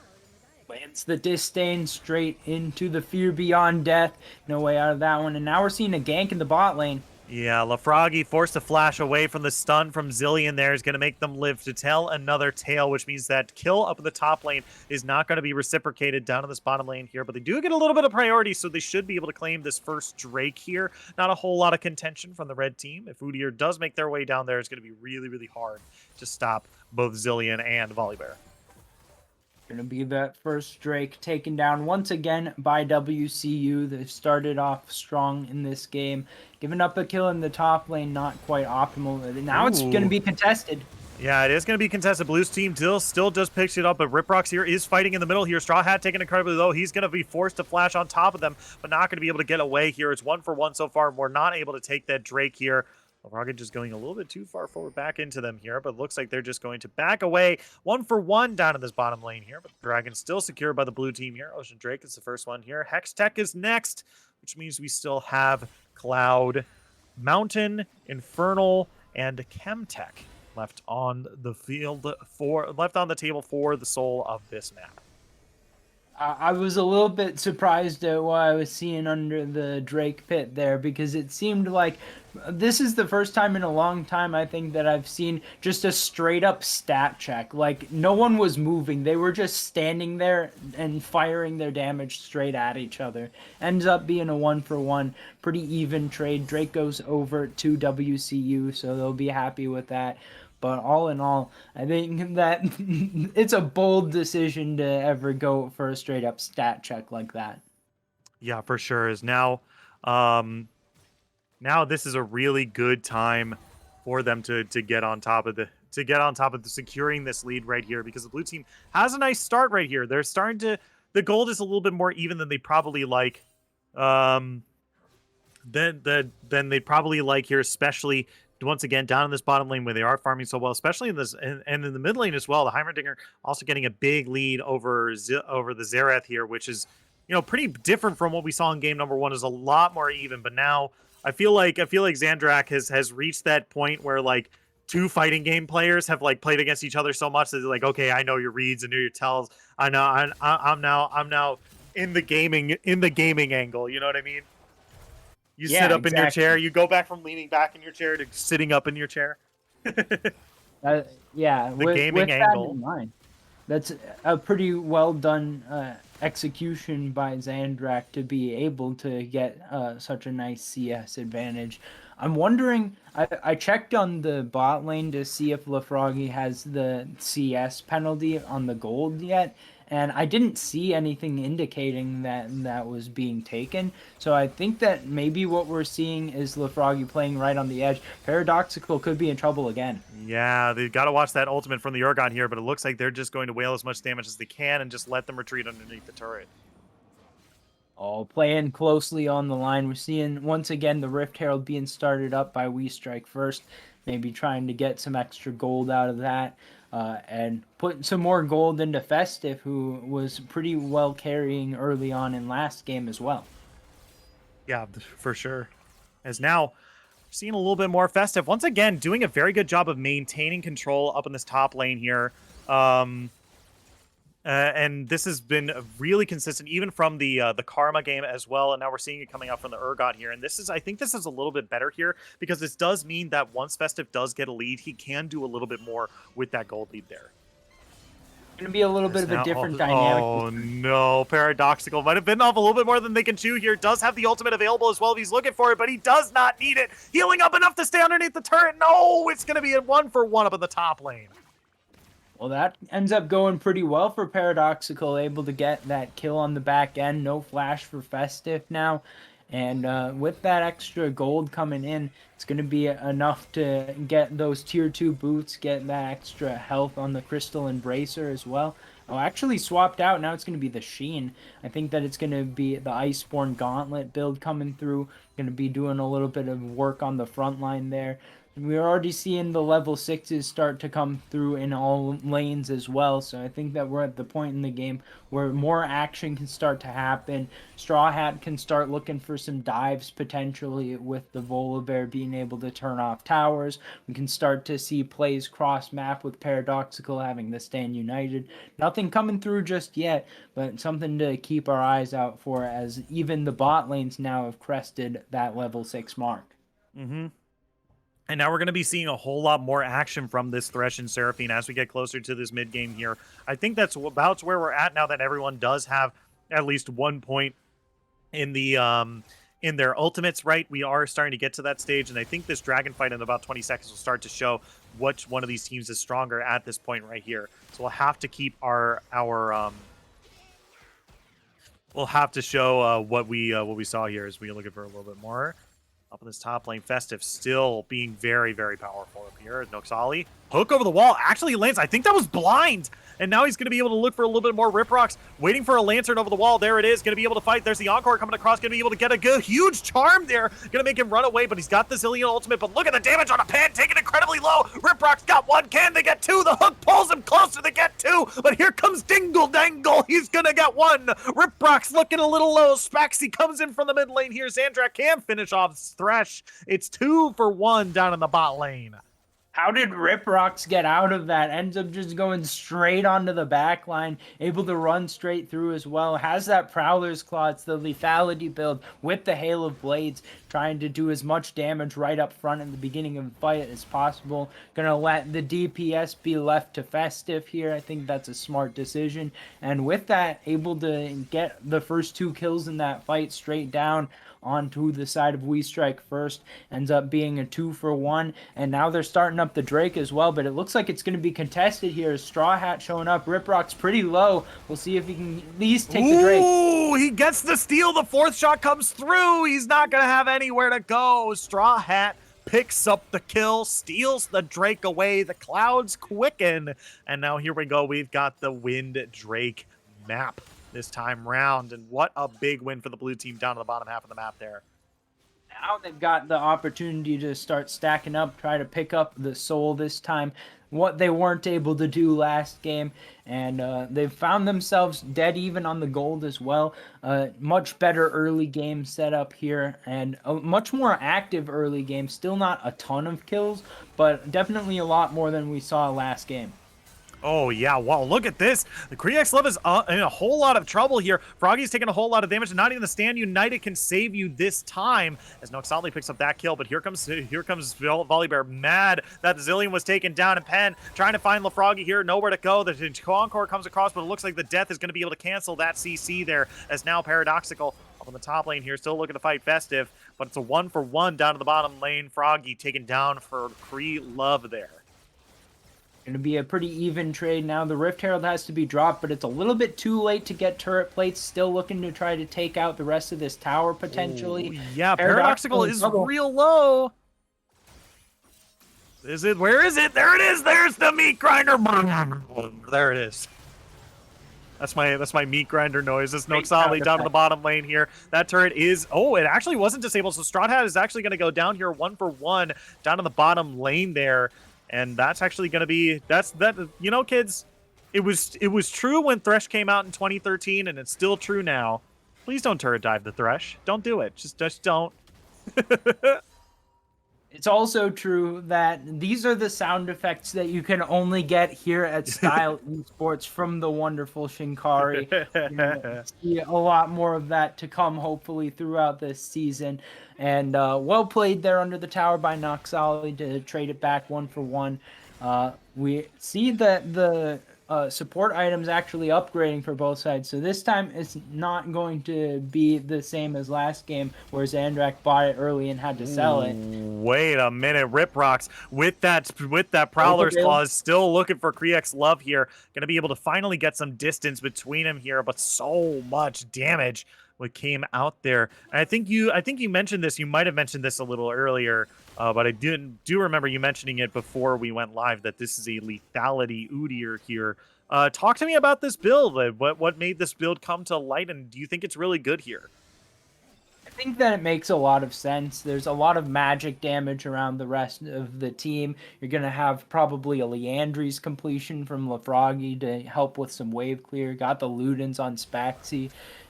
Lands the disdain straight into the fear beyond death. No way out of that one. And now we're seeing a gank in the bot lane. Yeah, LaFroggy forced to flash away from the stun from Zillion there is going to make them live to tell another tale, which means that kill up in the top lane is not going to be reciprocated down in this bottom lane here, but they do get a little bit of priority, so they should be able to claim this first Drake here. Not a whole lot of contention from the red team. If Udyr does make their way down there, it's going to be really, really hard to stop both Zillion and Volibear. Gonna be that first Drake taken down once again by WCU. They've started off strong in this game. Giving up a kill in the top lane, not quite optimal. Now it's gonna be contested. Yeah, it is going to be contested. Blue's team still just picks it up, but Riprox here is fighting in the middle here. Straw Hat taking incredibly low. He's going to be forced to flash on top of them, but not going to be able to get away here. It's 1-for-1 so far, and we're not able to take that Drake here. Rocket just going a little bit too far forward back into them here, but it looks like they're just going to back away 1-for-1 down in this bottom lane here. But the Dragon's still secured by the blue team here. Ocean Drake is the first one here. Hex Tech is next, which means we still have Cloud, Mountain, Infernal, and Chemtech left on the table for the soul of this map. I was a little bit surprised at what I was seeing under the Drake pit there, because it seemed like this is the first time in a long time, I think, that I've seen just a straight up stat check. Like, no one was moving. They were just standing there and firing their damage straight at each other. Ends up being a 1-for-1. Pretty even trade. Drake goes over to WCU, so they'll be happy with that. But all in all, I think that it's a bold decision to ever go for a straight up stat check like that. Yeah, for sure. Is now this is a really good time for them to get on top of the securing this lead right here, because the blue team has a nice start right here. They're starting to, the gold is a little bit more even than they probably like. Than they probably like here, especially once again down in this bottom lane where they are farming so well, especially in this and in the mid lane as well. The Heimerdinger also getting a big lead over the Xerath here, which is, you know, pretty different from what we saw in game number 1. Is a lot more even, but now I feel like Xandrak has reached that point where like two fighting game players have like played against each other so much that they're like, okay, I know your reads, I know your tells. I'm now in the gaming angle. You know what I mean? You sit up in your chair. You go back from leaning back in your chair to sitting up in your chair. Yeah, the gaming angle. That in mind, that's a pretty well done execution by Xandrak to be able to get such a nice CS advantage. I'm wondering, I checked on the bot lane to see if LaFroggy has the CS penalty on the gold yet, and I didn't see anything indicating that was being taken. So I think that maybe what we're seeing is LaFroggy playing right on the edge. Paradoxical could be in trouble again. Yeah, they've got to watch that ultimate from the Urgot here, but it looks like they're just going to whale as much damage as they can and just let them retreat underneath the turret. All playing closely on the line. We're seeing, once again, the Rift Herald being started up by We Strike First. Maybe trying to get some extra gold out of that. And put some more gold into Festive, who was pretty well carrying early on in last game as well. Yeah, for sure. As now, seeing a little bit more Festive. Once again, doing a very good job of maintaining control up in this top lane here. And this has been really consistent, even from the Karma game as well. And now we're seeing it coming out from the Urgot here. And this is, I think this is a little bit better here, because this does mean that once Festive does get a lead, he can do a little bit more with that gold lead there. Going to be a little bit of a different dynamic. Oh no, Paradoxical might have bitten off a little bit more than they can chew here. Does have the ultimate available as well if he's looking for it, but he does not need it. Healing up enough to stay underneath the turret. No, it's going to be a 1-for-1 up in the top lane. Well, that ends up going pretty well for Paradoxical, able to get that kill on the back end. No flash for Festive now. And with that extra gold coming in, it's going to be enough to get those tier 2 boots, get that extra health on the crystal embracer as well. Oh, actually swapped out. Now it's going to be the Sheen. I think that it's going to be the Iceborne Gauntlet build coming through. Going to be doing a little bit of work on the front line there. We're already seeing the level 6s start to come through in all lanes as well. So I think that we're at the point in the game where more action can start to happen. Straw Hat can start looking for some dives potentially with the Volibear being able to turn off towers. We can start to see plays cross map with Paradoxical having the stand united. Nothing coming through just yet, but something to keep our eyes out for as even the bot lanes now have crested that level 6 mark. Mm-hmm. And now we're going to be seeing a whole lot more action from this Thresh and Seraphine as we get closer to this mid game here. I think that's about where we're at now that everyone does have at least 1 point in the in their ultimates, right? We are starting to get to that stage, and I think this dragon fight in about 20 seconds will start to show which one of these teams is stronger at this point right here. So we'll have to keep our we'll have to show what we saw here as we look at for a little bit more. Up in this top lane, Festive still being very, very powerful up here. Noxali, hook over the wall. Actually, he lands. I think that was blind. And now he's going to be able to look for a little bit more Rip Rocks. Waiting for a Lantern over the wall. There it is. Going to be able to fight. There's the Encore coming across. Going to be able to get a good, huge charm there. Going to make him run away, but he's got the Zillion ultimate. But look at the damage on a Pan. Taking incredibly low. Rip Rocks got one. Can they get two? The hook pulls him closer to get two. But here comes Dingle Dangle. He's going to get one. Rip Rocks looking a little low. Spaxy comes in from the mid lane here. Zandrak can finish off Thresh. It's 2 for 1 down in the bot lane. How did Rip Rocks get out of that? Ends up just going straight onto the back line, able to run straight through as well. Has that Prowler's Claw, it's the lethality build with the Hail of Blades, trying to do as much damage right up front in the beginning of the fight as possible. Gonna let the DPS be left to Festive here. I think that's a smart decision. And with that, able to get the first 2 kills in that fight straight down onto the side of We Strike First. Ends up being a 2 for 1, and now they're starting up the Drake as well, but it looks like it's going to be contested here. Straw Hat showing up. Rip Rock's pretty low. We'll see if he can at least take the Drake. Ooh, he gets the steal. The 4th shot comes through. He's not going to have anywhere to go. Straw Hat picks up the kill, steals the Drake away. The clouds quicken, and now here we go. We've got the Wind Drake map this time round, and what a big win for the blue team down to the bottom half of the map there. Now they've got the opportunity to start stacking up, try to pick up the soul this time, what they weren't able to do last game, and they've found themselves dead even on the gold as well. Much better early game setup here, and a much more active early game. Still not a ton of kills, but definitely a lot more than we saw last game. Oh, yeah. Wow, look at this. The Kriex Love is in a whole lot of trouble here. Froggy's taking a whole lot of damage, and not even the Stand United can save you this time as Noxali picks up that kill. But here comes Volibear, mad that the Zillion was taken down, and Pen trying to find LaFroggy here. Nowhere to go. The Encore comes across, but it looks like the Death is going to be able to cancel that CC there as now Paradoxical up on the top lane here, still looking to fight Festive, but it's a 1 for 1 down to the bottom lane. Froggy taken down for Kree Love there. Going to be a pretty even trade now. The Rift Herald has to be dropped, but it's a little bit too late to get turret plates. Still looking to try to take out the rest of this tower potentially. Ooh, yeah, Paradoxical is real low. Is it? Where is it? There it is. There's the meat grinder. There it is. That's my meat grinder noise. It's Noxali down to the bottom lane here. That turret is, oh, it actually wasn't disabled. So Straw Hat is actually going to go down here 1 for 1 down to the bottom lane there. And that's actually going to be, you know, kids, it was true when Thresh came out in 2013, and it's still true now. Please don't turret dive the Thresh. Don't do it. Just don't. It's also true that these are the sound effects that you can only get here at Style Esports from the wonderful Shinkari. See a lot more of that to come, hopefully, throughout this season. And well played there under the tower by Noxali to trade it back 1 for 1. We see that the support items actually upgrading for both sides. So this time it's not going to be the same as last game where Zandrak bought it early and had to sell it. Ooh, wait a minute, Rip Rocks with that Prowler's Overkill. Claws, still looking for Kriek's love here. Gonna be able to finally get some distance between him here, but so much damage what came out there. And I think you mentioned this. You might have mentioned this a little earlier, but I do remember you mentioning it before we went live that this is a lethality Udyr here. Talk to me about this build. What made this build come to light, and do you think it's really good here? I think that it makes a lot of sense. There's a lot of magic damage around the rest of the team. You're going to have probably a Leandry's completion from Lafroggy to help with some wave clear. Got the Ludens on Spaxi.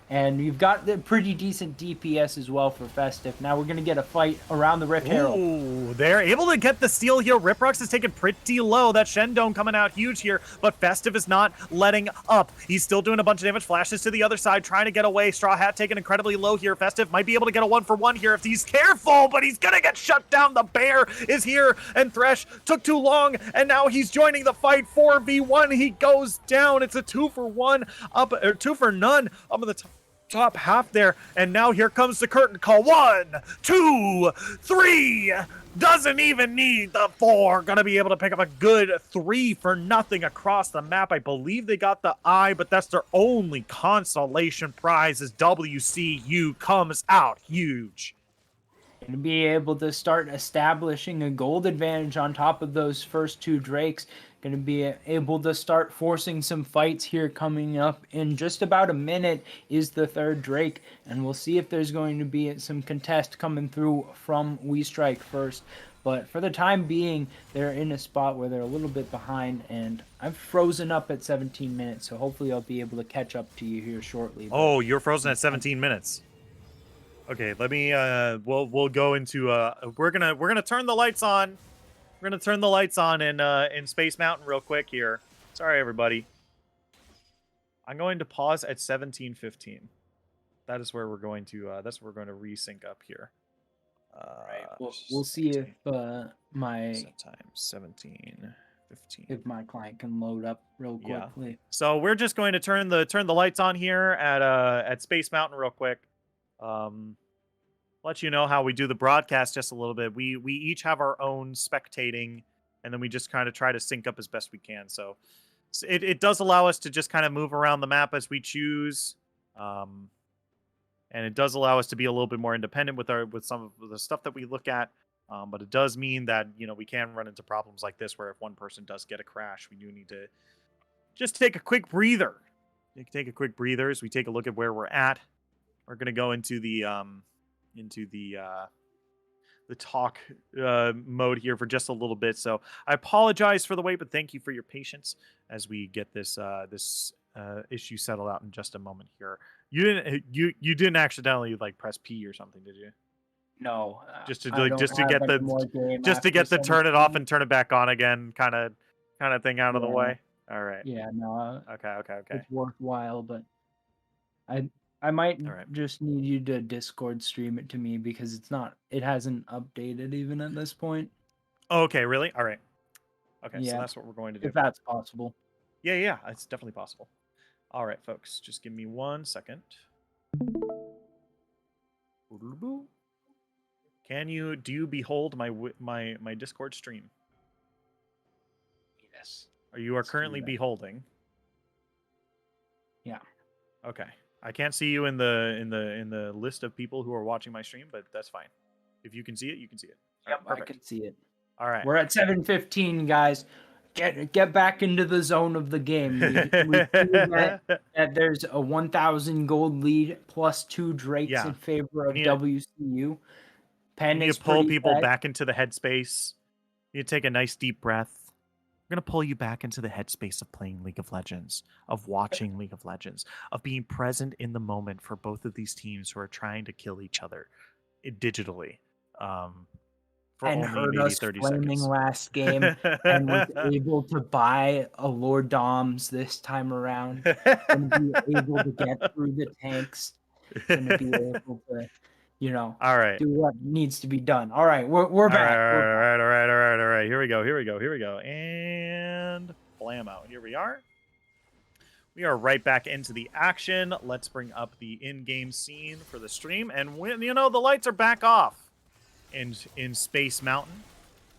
And you've got the pretty decent DPS as well for Festive. Now we're going to get a fight around the Rift Herald. Ooh, they're able to get the steal here. Riprox is taken pretty low. That Shendong coming out huge here, but Festive is not letting up. He's still doing a bunch of damage. Flashes to the other side, trying to get away. Straw Hat taken incredibly low here. Festive might be able to get a 1-for-1 here if he's careful, but he's gonna get shut down. The bear is here, and Thresh took too long, and now he's joining the fight. 4v1, he goes down. It's a 2-for-1 up, or 2 for none up in the top half there, and now here comes the curtain call. 1, 2, 3. Doesn't even need the 4. Gonna be able to pick up a good 3-for-0 across the map. I believe they got the eye, but that's their only consolation prize as WCU comes out huge. To be able to start establishing a gold advantage on top of those first 2 Drakes. Going to be able to start forcing some fights here coming up in just about a minute is the 3rd Drake, and we'll see if there's going to be some contest coming through from We Strike first. But for the time being, they're in a spot where they're a little bit behind, and I've frozen up at 17 minutes, so hopefully I'll be able to catch up to you here shortly. Oh, you're frozen at 17 minutes. Okay, let me we'll go into we're gonna turn the lights on. We're gonna turn the lights on in Space Mountain real quick here. Sorry, everybody. I'm going to pause at 17:15. That is where we're going to resync up here. Right. We'll see if my set time 17:15. if my client can load up real quickly. Yeah. So we're just going to turn the lights on here at Space Mountain real quick. Let you know how we do the broadcast just a little bit. We each have our own spectating, and then we just kind of try to sync up as best we can. So it does allow us to just kind of move around the map as we choose, and it does allow us to be a little bit more independent with some of the stuff that we look at. But it does mean that we can run into problems like this where if one person does get a crash, we do need to just take a quick breather. Take a quick breather as we take a look at where we're at. We're gonna go into the talk mode here for just a little bit. So I apologize for the wait, but thank you for your patience as we get this issue settled out in just a moment here. You didn't accidentally like press P or something, did you? No. Just to get the turn it off and turn it back on again kind of thing out of the way. All right. Yeah, no. Okay. It's worthwhile, but I might just need you to Discord stream it to me because it hasn't updated even at this point. Okay, really? All right. Okay, yeah. So that's what we're going to do. If that's possible. Yeah, it's definitely possible. All right, folks, just give me 1 second. Do you behold my Discord stream? Yes. You are currently beholding. Yeah. Okay. I can't see you in the list of people who are watching my stream, but that's fine. If you can see it, you can see it. Yep, I can see it. All right. We're at 7:15, guys. Get back into the zone of the game. We that there's a 1,000 gold lead plus 2 Drakes in favor of WCU. Pen is pull people back into the headspace. You take a nice deep breath. We're going to pull you back into the headspace of playing League of Legends, of watching League of Legends, of being present in the moment for both of these teams who are trying to kill each other digitally. For and only heard maybe us 30 flaming seconds. last game and was able to buy a Lord Doms this time around. And be able to get through the tanks. And be able to, all right. do what needs to be done. All right, we're back. All right. Here we go. And blam out. Here we are. We are right back into the action. Let's bring up the in-game scene for the stream. And when, the lights are back off in Space Mountain.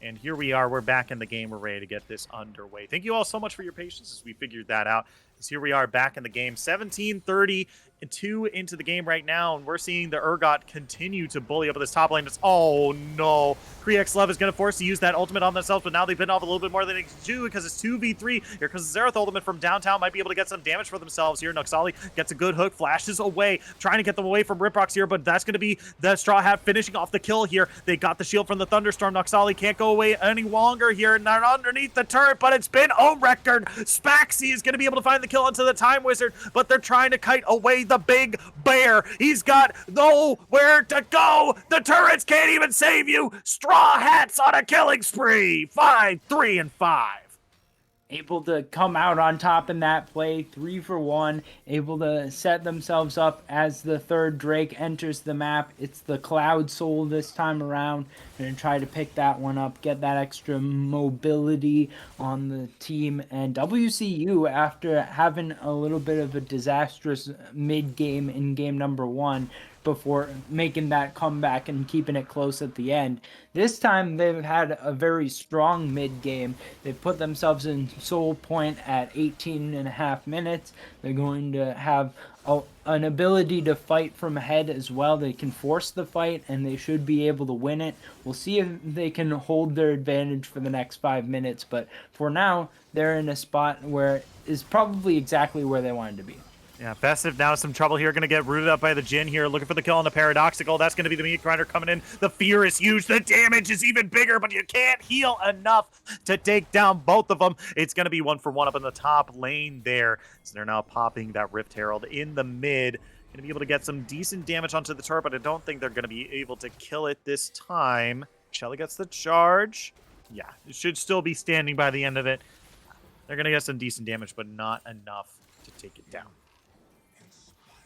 And here we are. We're back in the game. We're ready to get this underway. Thank you all so much for your patience as we figured that out. As here we are back in the game. 17:32 into the game right now. And we're seeing the Urgot continue to bully up at this top lane. It's, oh, no. Kriex Love is going to force to use that ultimate on themselves, but now they've been off a little bit more than they can do because it's 2v3. Here comes the Zerath ultimate from downtown. Might be able to get some damage for themselves here. Nuxali gets a good hook, flashes away, trying to get them away from Riprox here, but that's going to be the Straw Hat finishing off the kill here. They got the shield from the Thunderstorm. Nuxali can't go away any longer here, and they're underneath the turret, but it's been home record. Spaxi is going to be able to find the kill onto the Time Wizard, but they're trying to kite away the big bear. He's got nowhere to go. The turrets can't even save you. Straw Hats on a killing spree. 5, 3, and 5. Able to come out on top in that play, 3 for 1, able to set themselves up as the third Drake enters the map. It's the Cloud Soul this time around. Gonna try to pick that one up, get that extra mobility on the team. And WCU, after having a little bit of a disastrous mid-game in game number 1, before making that comeback and keeping it close at the end. This time they've had a very strong mid-game. They've put themselves in soul point at 18.5 minutes. They're going to have an ability to fight from ahead as well. They can force the fight and they should be able to win it. We'll see if they can hold their advantage for the next 5 minutes, but for now they're in a spot where is probably exactly where they wanted to be. Yeah, Festive now some trouble here. Going to get rooted up by the Jhin here. Looking for the kill on the Paradoxical. That's going to be the Meat Grinder coming in. The fear is huge. The damage is even bigger, but you can't heal enough to take down both of them. It's going to be 1 for 1 up in the top lane there. So they're now popping that Rift Herald in the mid. Going to be able to get some decent damage onto the turret, but I don't think they're going to be able to kill it this time. Shelly gets the charge. Yeah, it should still be standing by the end of it. They're going to get some decent damage, but not enough to take it down.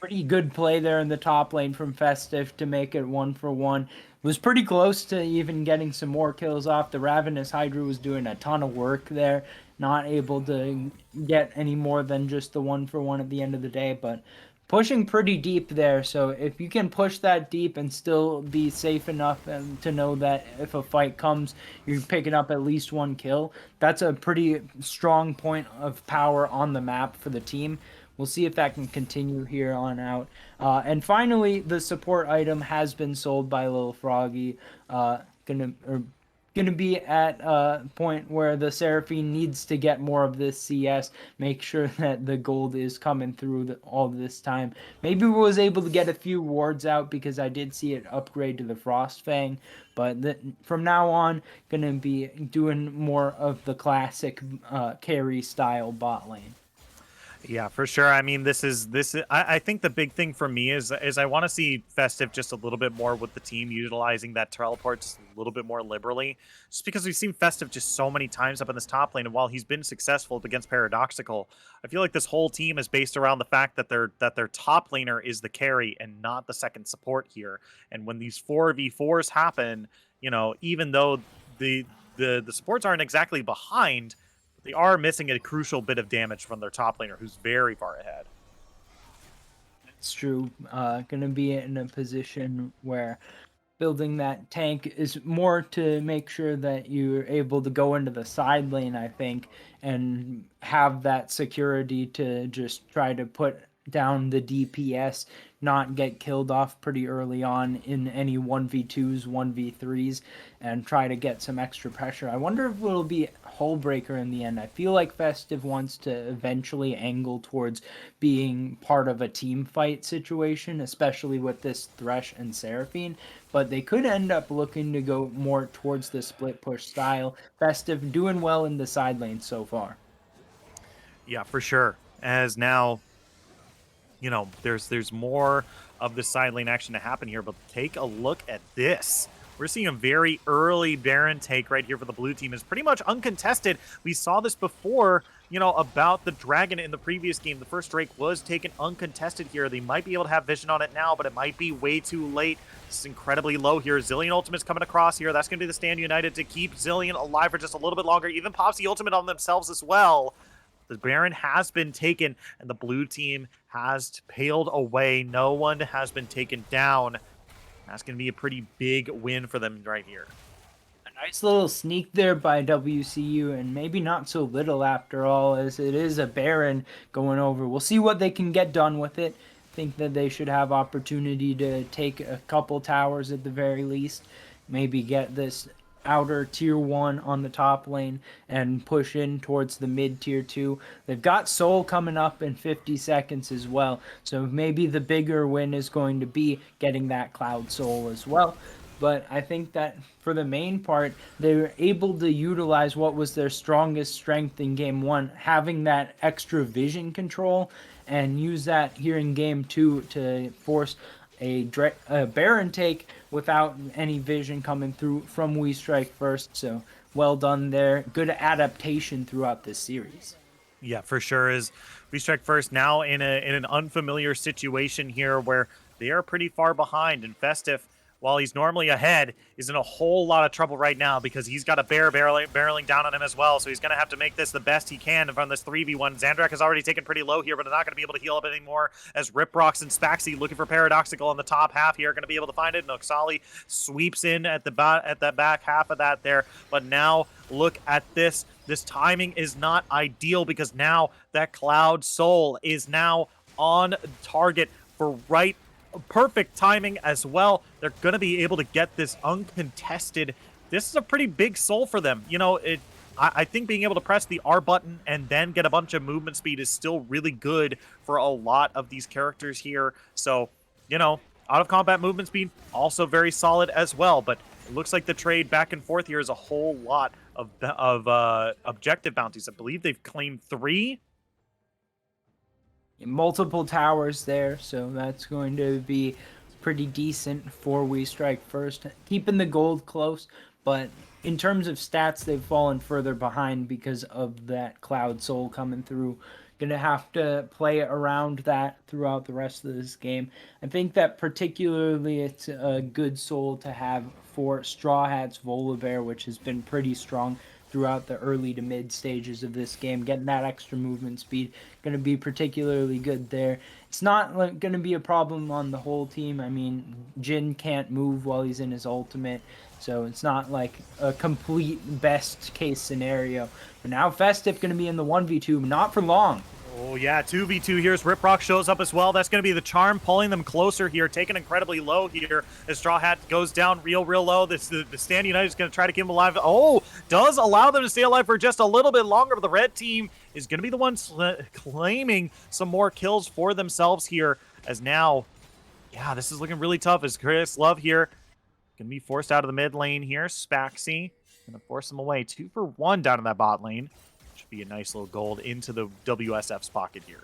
Pretty good play there in the top lane from Festive to make it 1 for 1. Was pretty close to even getting some more kills off. The Ravenous Hydra was doing a ton of work there. Not able to get any more than just the 1 for 1 at the end of the day, but pushing pretty deep there. So if you can push that deep and still be safe enough to know that if a fight comes, you're picking up at least 1 kill, that's a pretty strong point of power on the map for the team. We'll see if that can continue here on out. And finally, the support item has been sold by Lil Froggy. Gonna be at a point where the Seraphine needs to get more of this CS. Make sure that the gold is coming through all this time. Maybe was able to get a few wards out because I did see it upgrade to the Frost Fang. But from now on, gonna be doing more of the classic carry style bot lane. Yeah, for sure. I mean, I think the big thing for me is I want to see Festive just a little bit more with the team utilizing that teleport just a little bit more liberally. Just because we've seen Festive just so many times up in this top lane, and while he's been successful against Paradoxical, I feel like this whole team is based around the fact that their top laner is the carry and not the second support here. And when these 4v4s happen, even though the supports aren't exactly behind, they are missing a crucial bit of damage from their top laner, who's very far ahead. It's true. Going to be in a position where building that tank is more to make sure that you're able to go into the side lane, I think, and have that security to just try to put down the DPS, not get killed off pretty early on in any 1v2s, 1v3s, and try to get some extra pressure. I wonder if it'll be Hullbreaker in the end. I feel like Festive wants to eventually angle towards being part of a team fight situation, especially with this Thresh and Seraphine, but they could end up looking to go more towards the split push style. Festive doing well in the side lane so far. Yeah, for sure. As now, there's more of the side lane action to happen here, but take a look at this. We're seeing a very early Baron take right here for the blue team. Is pretty much uncontested. We saw this before, about the Dragon in the previous game. The first Drake was taken uncontested here. They might be able to have vision on it now, but it might be way too late. This is incredibly low here. Zillion Ultimate's coming across here. That's going to be the Stand United to keep Zillion alive for just a little bit longer. Even pops the ultimate on themselves as well. The Baron has been taken, and the blue team has paled away. No one has been taken down. That's going to be a pretty big win for them right here. A nice little sneak there by WCU, and maybe not so little after all, as it is a Baron going over. We'll see what they can get done with it. Think that they should have opportunity to take a couple towers at the very least. Maybe get this outer tier 1 on the top lane and push in towards the mid tier 2. They've got Soul coming up in 50 seconds as well, so maybe the bigger win is going to be getting that Cloud Soul as well. But I think that for the main part, they were able to utilize what was their strongest strength in game 1, having that extra vision control, and use that here in game 2 to force a Baron take without any vision coming through from We Strike First. So well done there. Good adaptation throughout this series. Yeah, for sure. Is We Strike First now in an unfamiliar situation here where they are pretty far behind, and Festive, while he's normally ahead, is in a whole lot of trouble right now because he's got a bear barreling down on him as well. So he's going to have to make this the best he can from this 3v1. Xandrak has already taken pretty low here, but they're not going to be able to heal up anymore as Riprox and Spaxi looking for Paradoxical on the top half here. Going to be able to find it. Noxali sweeps in at the back half of that there. But now look at this. This timing is not ideal because now that Cloud Soul is now on target for perfect timing as well. They're going to be able to get this uncontested. This is a pretty big soul for them. You know, I think being able to press the R button and then get a bunch of movement speed is still really good for a lot of these characters here. So, you know, out of combat movement speed, also very solid as well. But it looks like the trade back and forth here is a whole lot of objective bounties. I believe they've claimed 3. Multiple towers there, so that's going to be pretty decent for We Strike First. Keeping the gold close, but in terms of stats, they've fallen further behind because of that Cloud Soul coming through. Gonna have to play around that throughout the rest of this game. I think that particularly it's a good soul to have for Straw Hat's Volibear, which has been pretty strong throughout the early to mid stages of this game. Getting that extra movement speed going to be particularly good there. It's not going to be a problem on the whole team. I mean, Jin can't move while he's in his ultimate, so it's not like a complete best case scenario. But now Festive going to be in the 1v2, not for long. Oh, yeah, 2v2 here as Riprock shows up as well. That's going to be the charm pulling them closer here, taken incredibly low here as Straw Hat goes down real low. The Stand United is going to try to keep him alive. Oh, does allow them to stay alive for just a little bit longer, but the red team is going to be the ones claiming some more kills for themselves here as now, yeah, this is looking really tough as Chris Love here going to be forced out of the mid lane here. Spaxi going to force him away. 2 for 1 down in that bot lane. Be a nice little gold into the WSF's pocket here.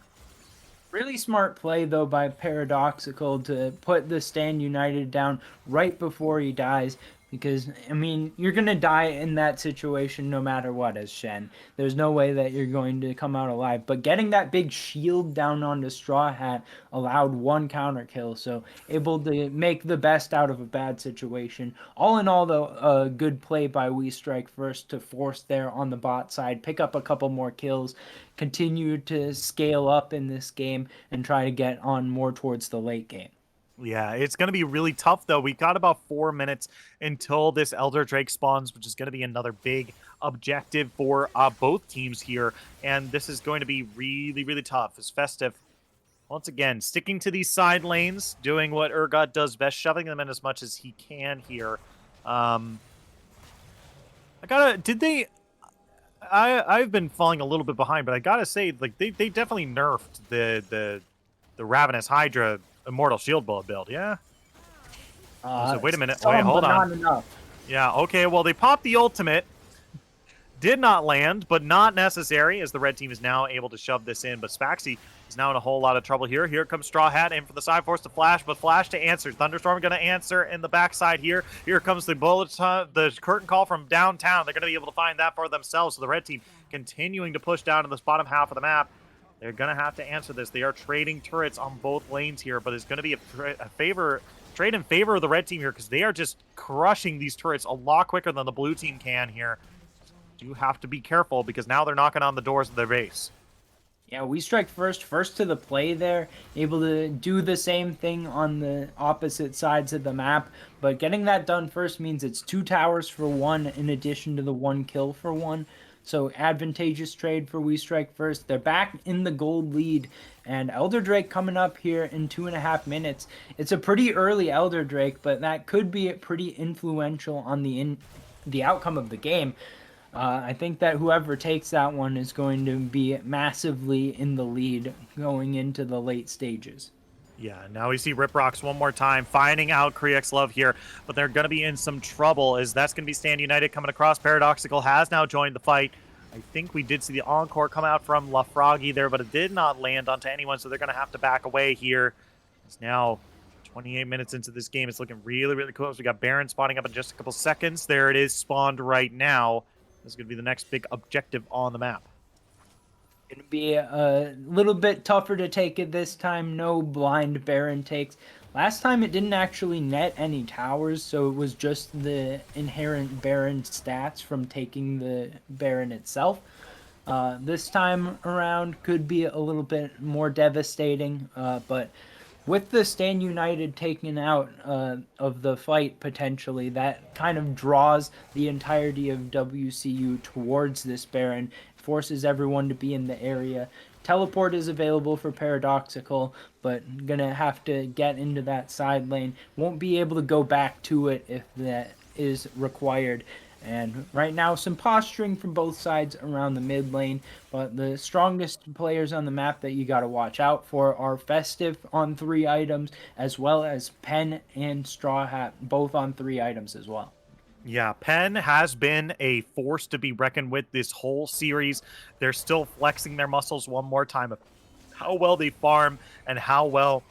Really smart play, though, by Paradoxical to put the Stand United down right before he dies. Because, I mean, you're going to die in that situation no matter what as Shen. There's no way that you're going to come out alive. But getting that big shield down onto Straw Hat allowed 1 counter kill. So able to make the best out of a bad situation. All in all, though, a good play by We Strike First to force there on the bot side. Pick up a couple more kills. Continue to scale up in this game and try to get on more towards the late game. Yeah, it's going to be really tough, though. We got about 4 minutes until this Elder Drake spawns, which is going to be another big objective for both teams here. And this is going to be really tough as Festive, once again, sticking to these side lanes, doing what Urgot does best, shoving them in as much as he can here. I've been falling a little bit behind, but I gotta say, like, they definitely nerfed the Ravenous Hydra Immortal Shield Bullet build, yeah? So wait a minute. Wait, hold on. Not enough. Yeah, okay, well, they popped the ultimate. Did not land, but not necessary, as the red team is now able to shove this in. But Spaxi is now in a whole lot of trouble here. Here comes Straw Hat in for the side force to Flash, but Flash to answer. Thunderstorm going to answer in the backside here. Here comes the the curtain call from downtown. They're going to be able to find that for themselves. So the red team continuing to push down to this bottom half of the map. They're going to have to answer this. They are trading turrets on both lanes here, but it's going to be a trade in favor of the red team here because they are just crushing these turrets a lot quicker than the blue team can here. You have to be careful because now they're knocking on the doors of their base. Yeah, we strike first to the play there, able to do the same thing on the opposite sides of the map. But getting that done first means it's 2 towers for one in addition to the 1 kill for one. So advantageous trade for we strike first. They're back in the gold lead, and Elder Drake coming up here in 2.5 minutes. It's a pretty early Elder Drake, but that could be pretty influential on the outcome of the game. I think that whoever takes that one is going to be massively in the lead going into the late stages. Yeah, now we see Rip Rocks one more time, finding out Kriek's love here, but they're going to be in some trouble as that's going to be Stand United coming across. Paradoxical has now joined the fight. I think we did see the Encore come out from LaFroggy there, but it did not land onto anyone, so they're going to have to back away here. It's now 28 minutes into this game. It's looking really, really close. We got Baron spawning up in just a couple seconds. There it is, spawned right now. This is going to be the next big objective on the map. Going to be a little bit tougher to take it this time. No blind Baron takes. Last time it didn't actually net any towers, so it was just the inherent Baron stats from taking the Baron itself. This time around could be a little bit more devastating, but with the Stand United taken out of the fight potentially, that kind of draws the entirety of WCU towards this Baron, forces everyone to be in the area. Teleport is available for Paradoxical, but gonna have to get into that side lane. Won't be able to go back to it if that is required. And right now, some posturing from both sides around the mid lane, but the strongest players on the map that you got to watch out for are Festive on 3 items, as well as Pen and Straw Hat, both on 3 items as well. Yeah, Penn has been a force to be reckoned with this whole series. They're still flexing their muscles one more time of how well they farm and how well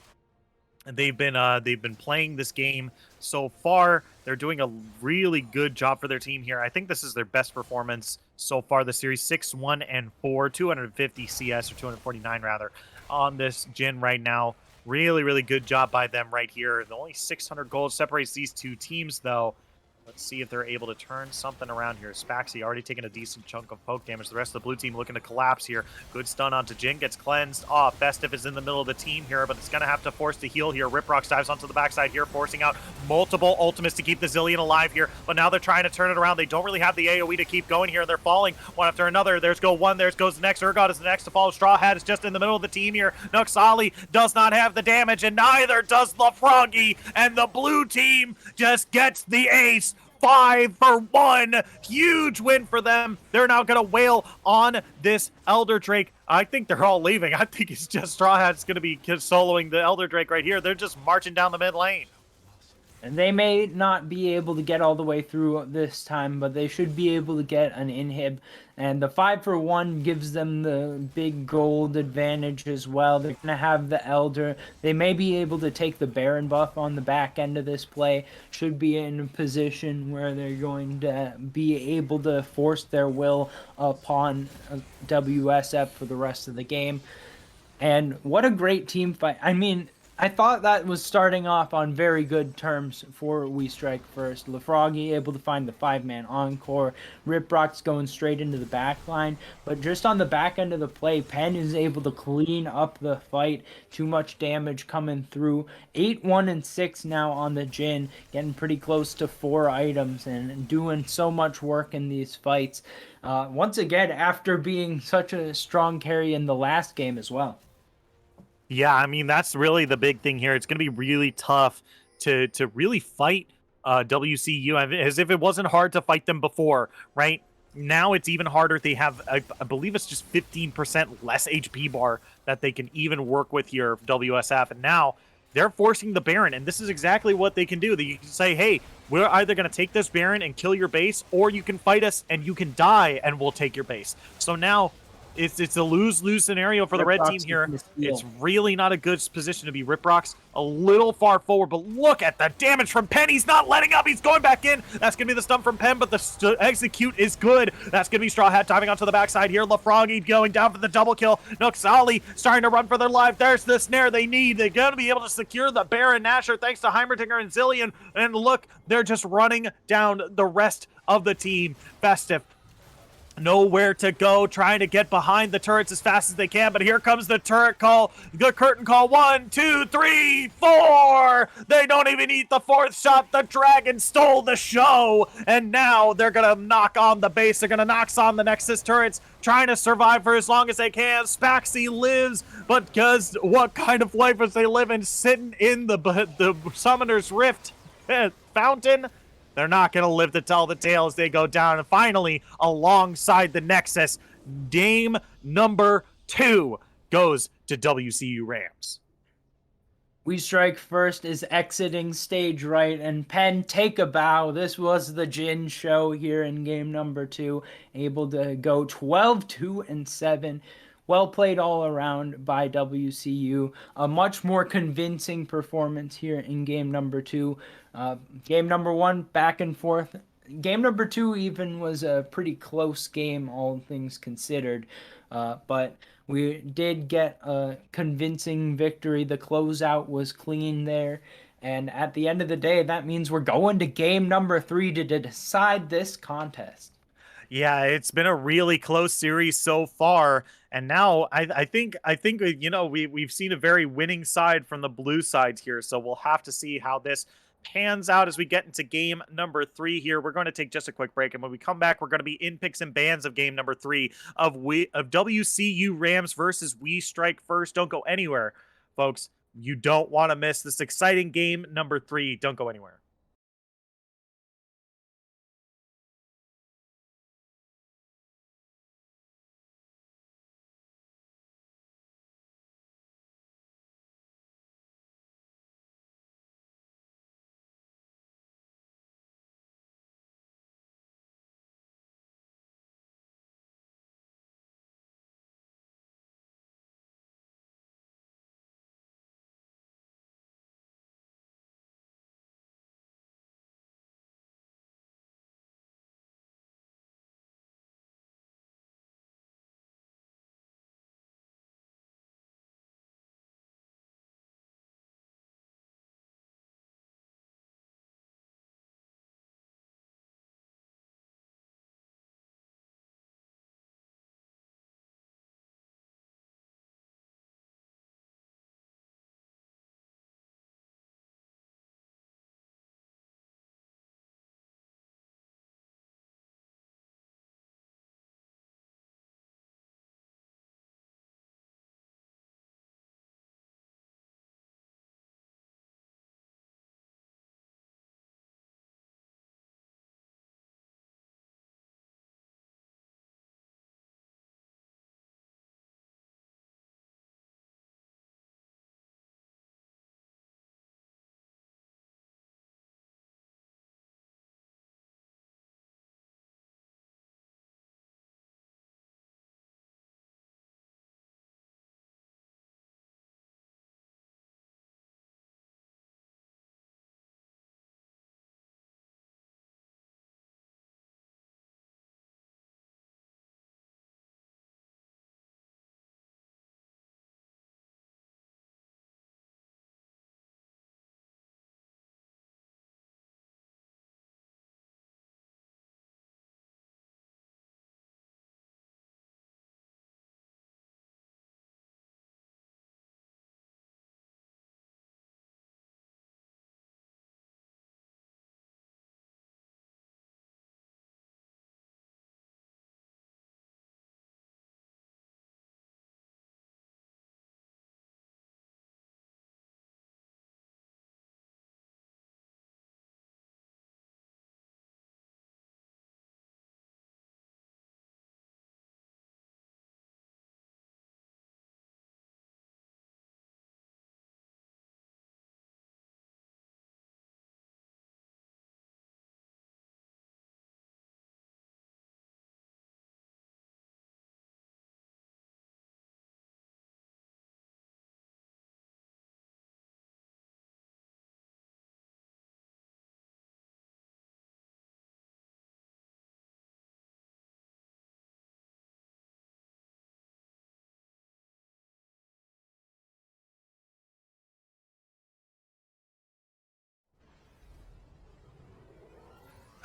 they've been playing this game so far. They're doing a really good job for their team here. I think this is their best performance so far this series. 6-1-4, 250 CS, or 249 rather, on this Jhin right now. Really, really good job by them right here. The only 600 gold separates these two teams, though. Let's see if they're able to turn something around here. Spaxi already taking a decent chunk of poke damage. The rest of the blue team looking to collapse here. Good stun onto Jhin. Gets cleansed off. Festive is in the middle of the team here, but it's going to have to force the heal here. Riprox dives onto the backside here, forcing out multiple ultimates to keep the Zillion alive here. But now they're trying to turn it around. They don't really have the AoE to keep going here. They're falling one after another. There's go one. There goes the next. Urgot is the next to follow. Straw Hat is just in the middle of the team here. Nuxali does not have the damage, and neither does LaFroggy. And the blue team just gets the ace. 5-for-1. Huge win for them. They're now going to wail on this Elder Drake. I think they're all leaving. I think it's just Straw Hat's going to be soloing the Elder Drake right here. They're just marching down the mid lane. And they may not be able to get all the way through this time, but they should be able to get an inhib. And the 5-for-1 gives them the big gold advantage as well. They're going to have the Elder. They may be able to take the Baron buff on the back end of this play. Should be in a position where they're going to be able to force their will upon WSF for the rest of the game. And what a great team fight. I mean, I thought that was starting off on very good terms for We Strike First. LaFroggy able to find the 5-man encore. Riprock's going straight into the back line. But just on the back end of the play, Penn is able to clean up the fight. Too much damage coming through. 8-1-6 now on the Jhin. Getting pretty close to 4 items and doing so much work in these fights. Once again, after being such a strong carry in the last game as well. Yeah, I mean, that's really the big thing here. It's going to be really tough to really fight WCU, as if it wasn't hard to fight them before, right? Now it's even harder. They have, I believe it's just 15% less HP bar that they can even work with here, WSF. And now they're forcing the Baron, and this is exactly what they can do. You can say, hey, we're either going to take this Baron and kill your base, or you can fight us and you can die and we'll take your base. So now it's a lose-lose scenario for the red team here. It's really not a good position to be. Riprock's a little far forward, but look at the damage from Penn. He's not letting up. He's going back in. That's going to be the stun from Penn, but the execute is good. That's going to be Straw Hat diving onto the backside here. LaFroggy going down for the double kill. Nuxali starting to run for their life. There's the snare they need. They're going to be able to secure the Baron Nashor thanks to Heimerdinger and Zillion. And look, they're just running down the rest of the team. Festive nowhere to go, trying to get behind the turrets as fast as they can. But here comes the turret call, the curtain call. 1, 2, 3, 4. They don't even eat the fourth shot. The dragon stole the show, and now they're gonna knock on the base. They're gonna knock on the Nexus turrets, trying to survive for as long as they can. Spaxy lives, but because what kind of life was they living, sitting in the Summoner's Rift fountain? They're not going to live to tell the tale as they go down. And finally, alongside the Nexus, game number 2 goes to WCU Rams. We Strike First is exiting stage right, and Penn, take a bow. This was the Jin show here in game number 2, able to go 12-2-7. Well played all around by WCU. A much more convincing performance here in game number 2. Game number 1, back and forth. Game number 2 even was a pretty close game, all things considered. But we did get a convincing victory. The closeout was clean there. And at the end of the day, that means we're going to game number 3 to decide this contest. Yeah, it's been a really close series so far, and now I think we've seen a very winning side from the blue sides here, so we'll have to see how this pans out as we get into game number 3 here. We're going to take just a quick break, and when we come back, we're going to be in picks and bans of game number 3 of WCU Rams versus We Strike First. Don't go anywhere, folks. You don't want to miss this exciting game number 3. Don't go anywhere.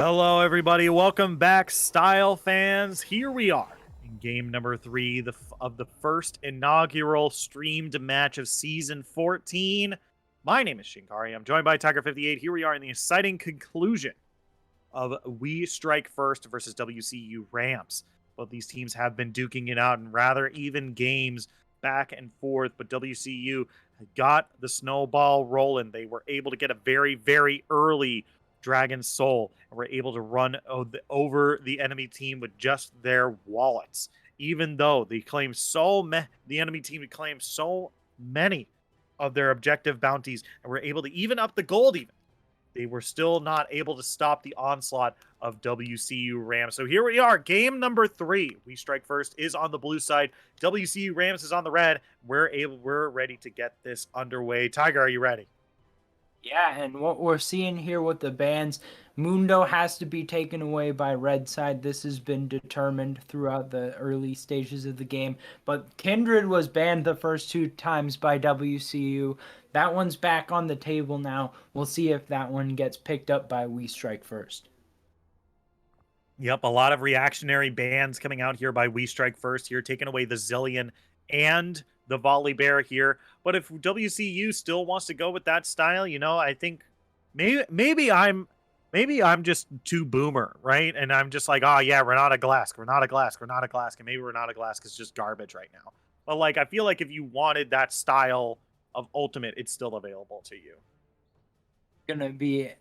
Hello, everybody. Welcome back, Style fans. Here we are in game number three of the first inaugural streamed match of season 14. My name is Shinkari. I'm joined by Tiger58. Here we are in the exciting conclusion of We Strike First versus WCU Rams. Both these teams have been duking it out in rather even games back and forth, but WCU got the snowball rolling. They were able to get a very, very early Dragon Soul and were able to run over the enemy team with just their wallets. Even though the enemy team claimed so many of their objective bounties and were able to even up the gold even, they were still not able to stop the onslaught of WCU Rams. So here we are, game number 3. We Strike First is on the blue side. WCU Rams is on the red. We're ready to get this underway. Tiger, are you ready? Yeah, and what we're seeing here with the bans, Mundo has to be taken away by red side. This has been determined throughout the early stages of the game. But Kindred was banned the first 2 times by WCU. That one's back on the table now. We'll see if that one gets picked up by We Strike First. Yep, a lot of reactionary bans coming out here by We Strike First here, taking away the Zillion and the Volley Bear here. But if WCU still wants to go with that style, I think maybe I'm just too boomer, right? And I'm just like, oh yeah, Renata Glask, and maybe Renata Glask is just garbage right now. But like, I feel like if you wanted that style of Ultimate, it's still available to you. Gonna be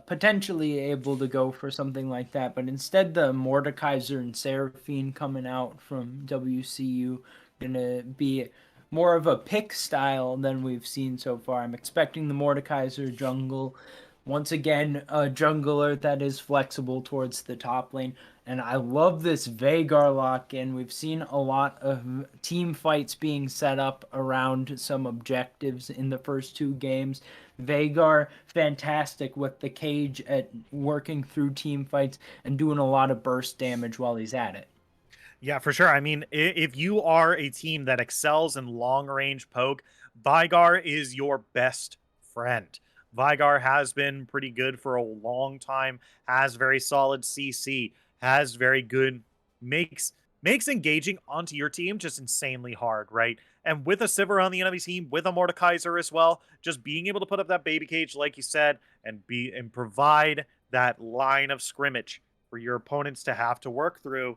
potentially able to go for something like that, but instead the Mordekaiser and Seraphine coming out from WCU gonna be more of a pick style than we've seen so far. I'm expecting the Mordekaiser jungle. Once again, a jungler that is flexible towards the top lane. And I love this Veigar lock in. We've seen a lot of team fights being set up around some objectives in the first 2 games. Veigar, fantastic with the cage at working through team fights and doing a lot of burst damage while he's at it. Yeah, for sure. I mean, if you are a team that excels in long range poke, Vigar is your best friend. Vigar has been pretty good for a long time, has very solid CC, has very good makes engaging onto your team just insanely hard, right? And with a Sivir on the enemy team, with a Mordekaiser as well, just being able to put up that baby cage, like you said, and provide that line of scrimmage for your opponents to have to work through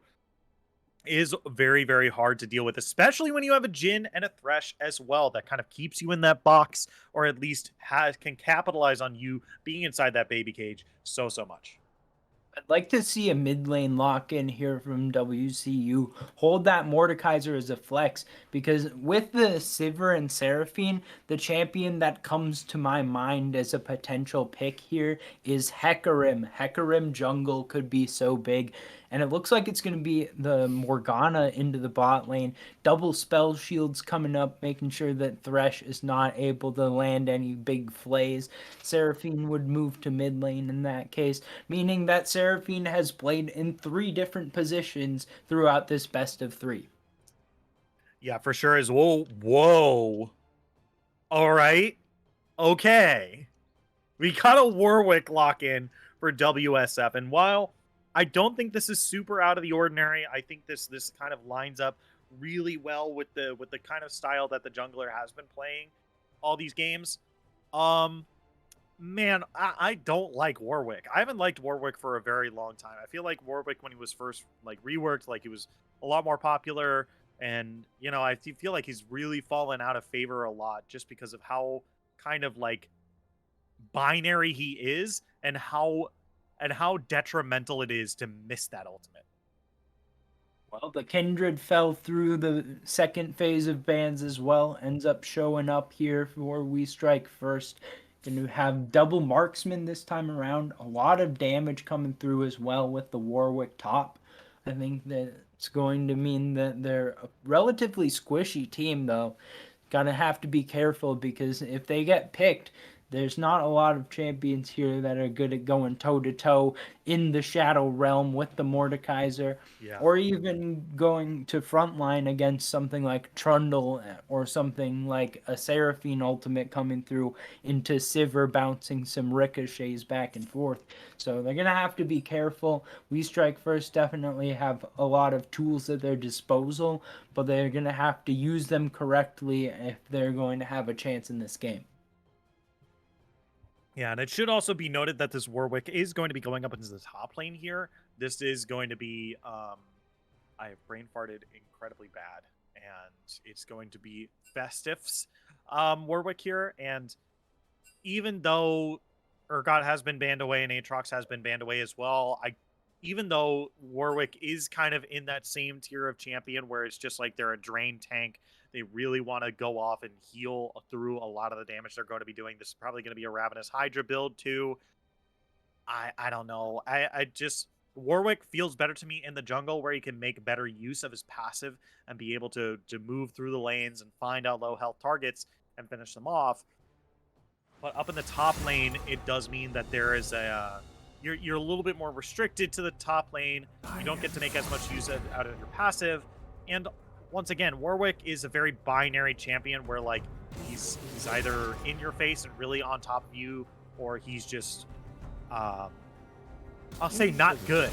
is very, very hard to deal with, especially when you have a Jhin and a Thresh as well that kind of keeps you in that box, or at least can capitalize on you being inside that baby cage so much. I'd like to see a mid lane lock in here from WCU. Hold that Mordekaiser as a flex because with the Sivir and Seraphine, the champion that comes to my mind as a potential pick here is Hecarim. Hecarim jungle could be so big. And it looks like it's going to be the Morgana into the bot lane. Double spell shields coming up, making sure that Thresh is not able to land any big flays. Seraphine would move to mid lane in that case, meaning that Seraphine has played in 3 different positions throughout this best of 3. Yeah, for sure is whoa. All right. Okay. We got a Warwick lock in for WSF. And while I don't think this is super out of the ordinary, I think this kind of lines up really well with the kind of style that the jungler has been playing all these games. Man, I don't like Warwick. I haven't liked Warwick for a very long time. I feel like Warwick, when he was first like reworked, like he was a lot more popular, and I feel like he's really fallen out of favor a lot just because of how kind of like binary he is, and how detrimental it is to miss that ultimate. Well, the Kindred fell through the second phase of bans as well. Ends up showing up here for We Strike First. Going to have double marksman this time around. A lot of damage coming through as well with the Warwick top. I think that it's going to mean that they're a relatively squishy team, though. Gonna have to be careful because if they get picked, There's not a lot of champions here that are good at going toe to toe in the Shadow Realm with the Mordekaiser, Yeah. or even going to frontline against something like Trundle or something like a Seraphine ultimate coming through into Sivir bouncing some ricochets back and forth. So they're going to have to be careful. We Strike First definitely have a lot of tools at their disposal, but they're going to have to use them correctly if they're going to have a chance in this game. Yeah, and it should also be noted that this Warwick is going to be going up into the top lane here. This is going to be I have brain farted incredibly bad, and it's going to be Festif's Warwick here. And even though Urgot has been banned away and Aatrox has been banned away as well, even though Warwick is kind of in that same tier of champion where it's just like they're a drain tank, they really want to go off and heal through a lot of the damage they're going to be doing. This is probably going to be a Ravenous Hydra build too. I don't know. I just Warwick feels better to me in the jungle where he can make better use of his passive and be able to move through the lanes and find out low health targets and finish them off. But up in the top lane, it does mean that there is a you're a little bit more restricted to the top lane. You don't get to make as much use out of your passive. And once again, Warwick is a very binary champion where like he's either in your face and really on top of you, or he's just I'll say not good.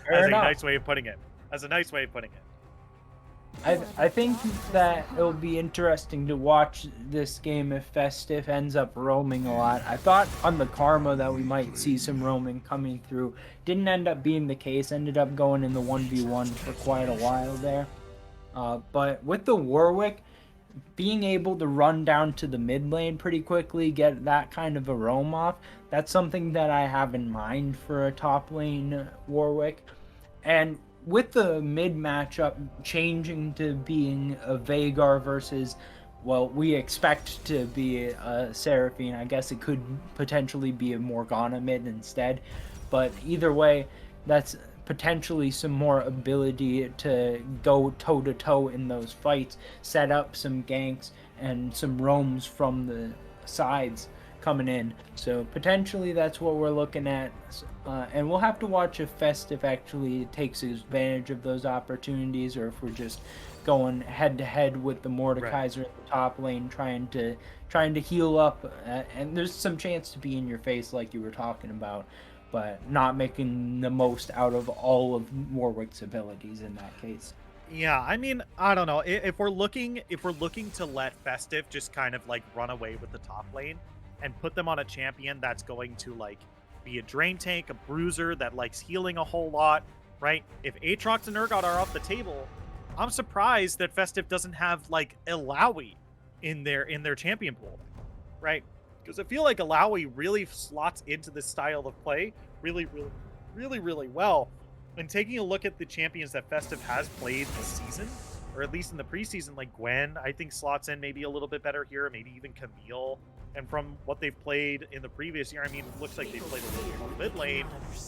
As a nice way of putting it. As a nice way of putting it. I think that it'll be interesting to watch this game if Festive ends up roaming a lot. I thought on the Karma that we might see some roaming coming through. Didn't end up being the case. Ended up going in the 1v1 for quite a while there. But with the Warwick, being able to run down to the mid lane pretty quickly, get that kind of a roam off, that's something that I have in mind for a top lane Warwick. And with the mid matchup changing to being a Vagar versus, well, we expect to be a Seraphine. I guess it could potentially be a Morgana mid instead. But either way, that's potentially some more ability to go toe to toe in those fights, set up some ganks and some roams from the sides coming in. So potentially that's what we're looking at. And we'll have to watch if Festive actually takes advantage of those opportunities, or if we're just going head to head with the Mordekaiser in the top lane, trying to heal up. And there's some chance to be in your face, like you were talking about, but not making the most out of all of Warwick's abilities in that case. Yeah, I mean, I don't know. If we're looking to let Festive just kind of like run away with the top lane and put them on a champion that's going to like be a drain tank, a bruiser that likes healing a whole lot, right? If Aatrox and Urgot are off the table, I'm surprised that Festive doesn't have like Illaoi in their champion pool, right? Because I feel like Illaoi really slots into this style of play really well. And taking a look at the champions that Festive has played this season, or at least in the preseason, like Gwen, I think slots in maybe a little bit better here, maybe even Camille. And from what they've played in the previous year, I mean, it looks like they've played a little bit more mid lane,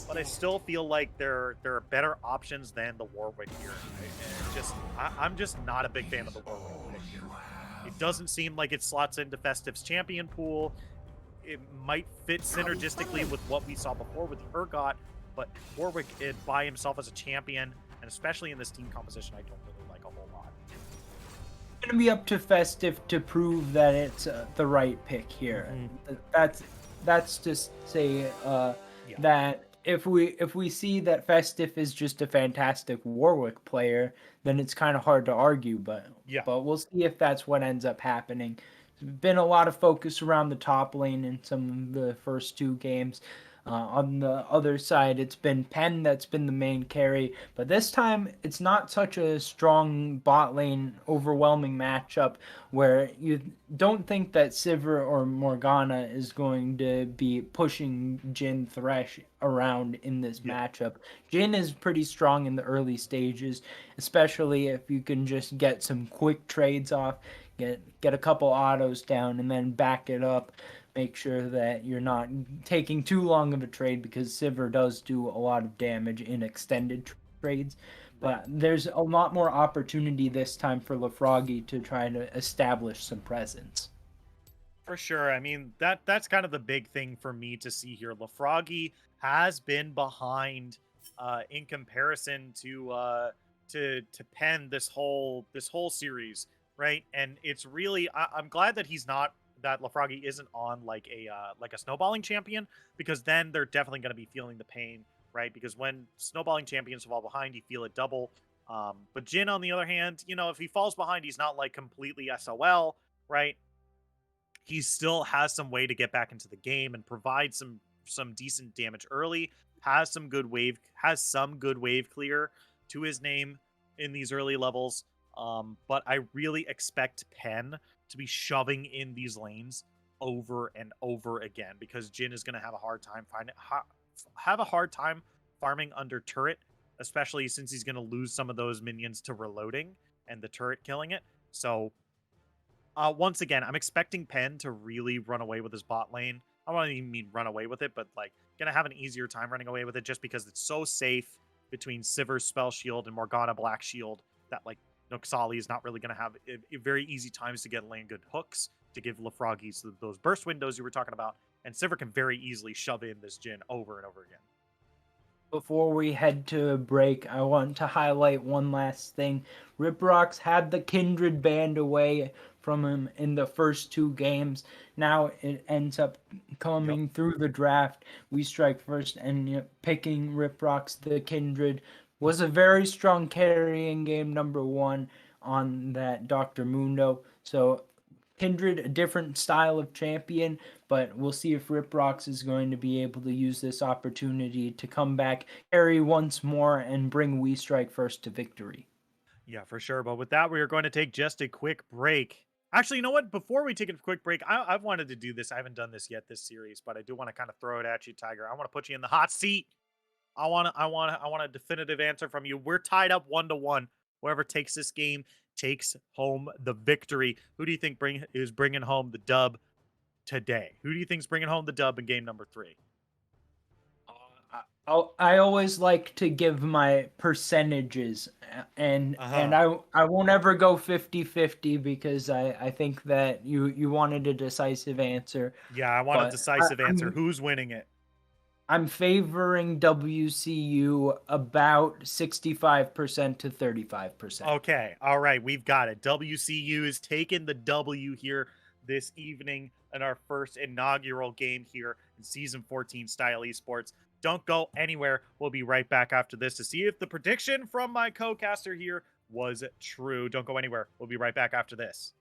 but I still feel like there are better options than the Warwick here. I'm just not a big fan of the Warwick pick here. It doesn't seem like it slots into Festive's champion pool. It might fit synergistically with what we saw before with Urgot, but Warwick by himself as a champion, and especially in this team composition, I don't really like a whole lot. It's going to be up to Festive to prove that it's the right pick here. That's just say that if we see that Festive is just a fantastic Warwick player, then it's kind of hard to argue. But we'll see if that's what ends up happening. There's been a lot of focus around the top lane in some of the first two games. On the other side, it's been Penn that's been the main carry, but this time it's not such a strong bot lane overwhelming matchup where you don't think that Sivir or Morgana is going to be pushing Jhin Thresh around in this matchup. Jhin is pretty strong in the early stages, especially if you can just get some quick trades off, get a couple autos down, and then back it up. Make sure that you're not taking too long of a trade, because Sivir does do a lot of damage in extended trades. But there's a lot more opportunity this time for LaFroggy to try to establish some presence. For sure. I mean, that's kind of the big thing for me to see here. Lafroggy has been behind in comparison to Penn this whole series, right? And it's really I'm glad that he's not that Lafroggy isn't on like a snowballing champion, because then they're definitely going to be feeling the pain, right? Because when snowballing champions fall behind, you feel it double. But Jin, on the other hand, if he falls behind, he's not like completely SOL, right? He still has some way to get back into the game and provide some decent damage early. Has some good wave clear to his name in these early levels. But I really expect Penn to be shoving in these lanes over and over again, because Jin is going to have a hard time farming under turret, especially since he's going to lose some of those minions to reloading and the turret killing it. So once again, I'm expecting Penn to really run away with his bot lane. I don't even mean run away with it, but like gonna have an easier time running away with it, just because it's so safe between Sivir's Spell Shield and Morgana Black Shield that like Noxali is not really gonna have very easy times to get lane good hooks to give Lafroggies those burst windows you were talking about, and Sivir can very easily shove in this Jin over and over again. Before we head to a break, I want to highlight one last thing. Riprox had the Kindred banned away from him in the first two games. Now it ends up Yep. coming through the draft. We strike first, and picking Riprox the Kindred was a very strong carry in game number one on that Dr. Mundo. So Kindred, a different style of champion, but we'll see if Riprox is going to be able to use this opportunity to come back, carry once more, and bring We Strike First to victory. Yeah, for sure. But with that, we are going to take just a quick break. Actually, you know what? Before we take a quick break, I've wanted to do this. I haven't done this yet this series, but I do want to kind of throw it at you, Tiger. I want to put you in the hot seat. I want a definitive answer from you. We're tied up 1-1. Whoever takes this game takes home the victory. Who do you think is bringing home the dub today? Who do you think is bringing home the dub in game number 3? I always like to give my percentages, and Uh-huh. I won't ever go 50-50 because I think that you wanted a decisive answer, Yeah, I want a but decisive answer. I'm Who's winning it? I'm favoring WCU about 65% to 35%. Okay. All right. We've got it. WCU is taking the W here this evening in our first inaugural game here in season 14 Style Esports. Don't go anywhere. We'll be right back after this to see if the prediction from my co-caster here was true. Don't go anywhere. We'll be right back after this.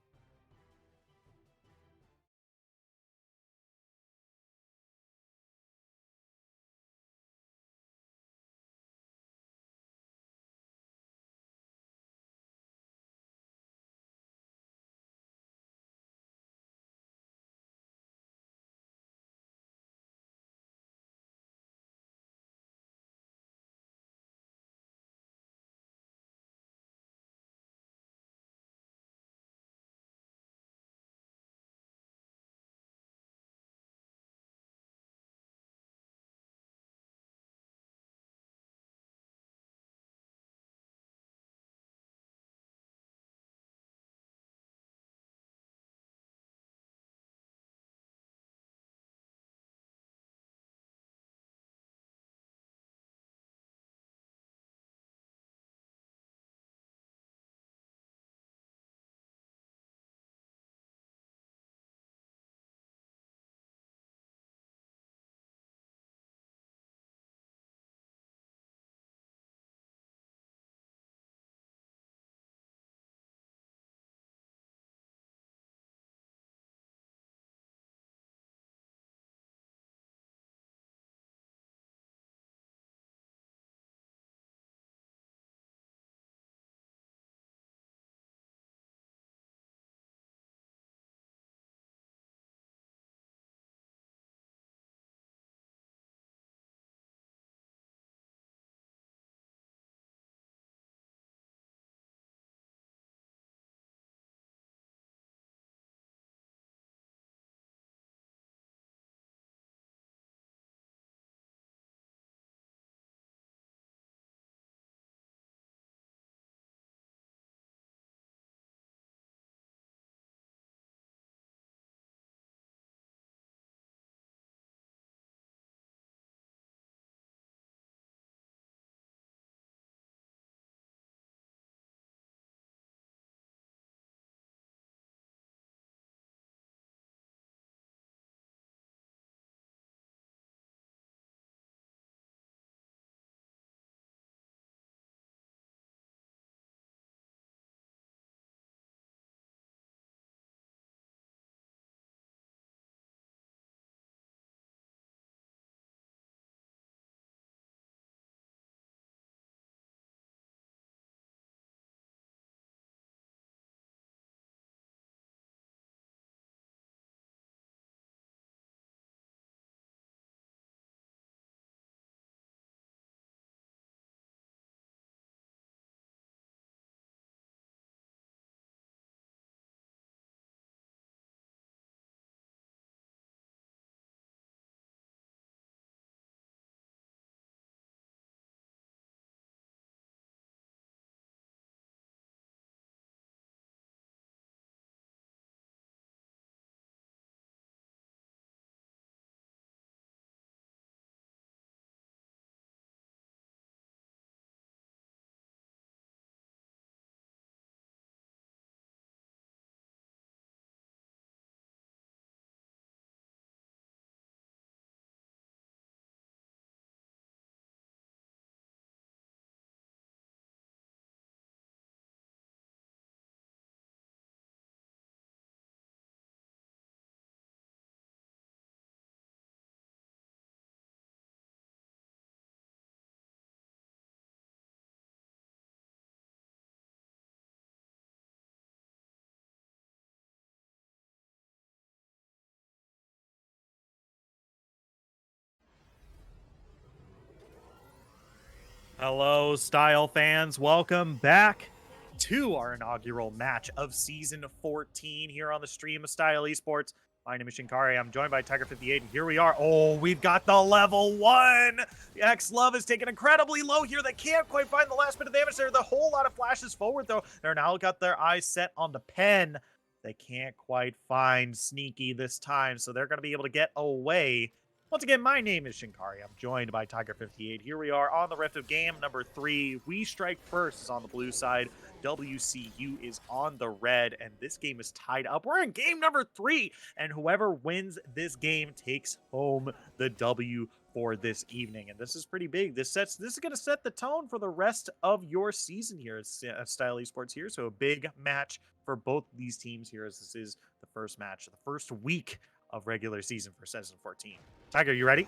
Hello, Style fans. Welcome back to our inaugural match of Season 14 here on the stream of Style Esports. My name is Shinkari. I'm joined by Tiger58, and here we are. Oh, we've got the level 1! The X-Love is taken incredibly low here. They can't quite find the last bit of damage there. The whole lot of flashes forward, though. They're now got their eyes set on the pen. They can't quite find Sneaky this time, so they're going to be able to get away. Once again, my name is Shinkari. I'm joined by Tiger58. Here we are on the Rift of game number 3. We Strike First is on the blue side. WCU is on the red, and this game is tied up. We're in game number 3, and whoever wins this game takes home the W for this evening. And this is pretty big. This is going to set the tone for the rest of your season here at Style Esports here. So a big match for both these teams here, as this is the first match, the first week of regular season for season 14. Tiger, you ready?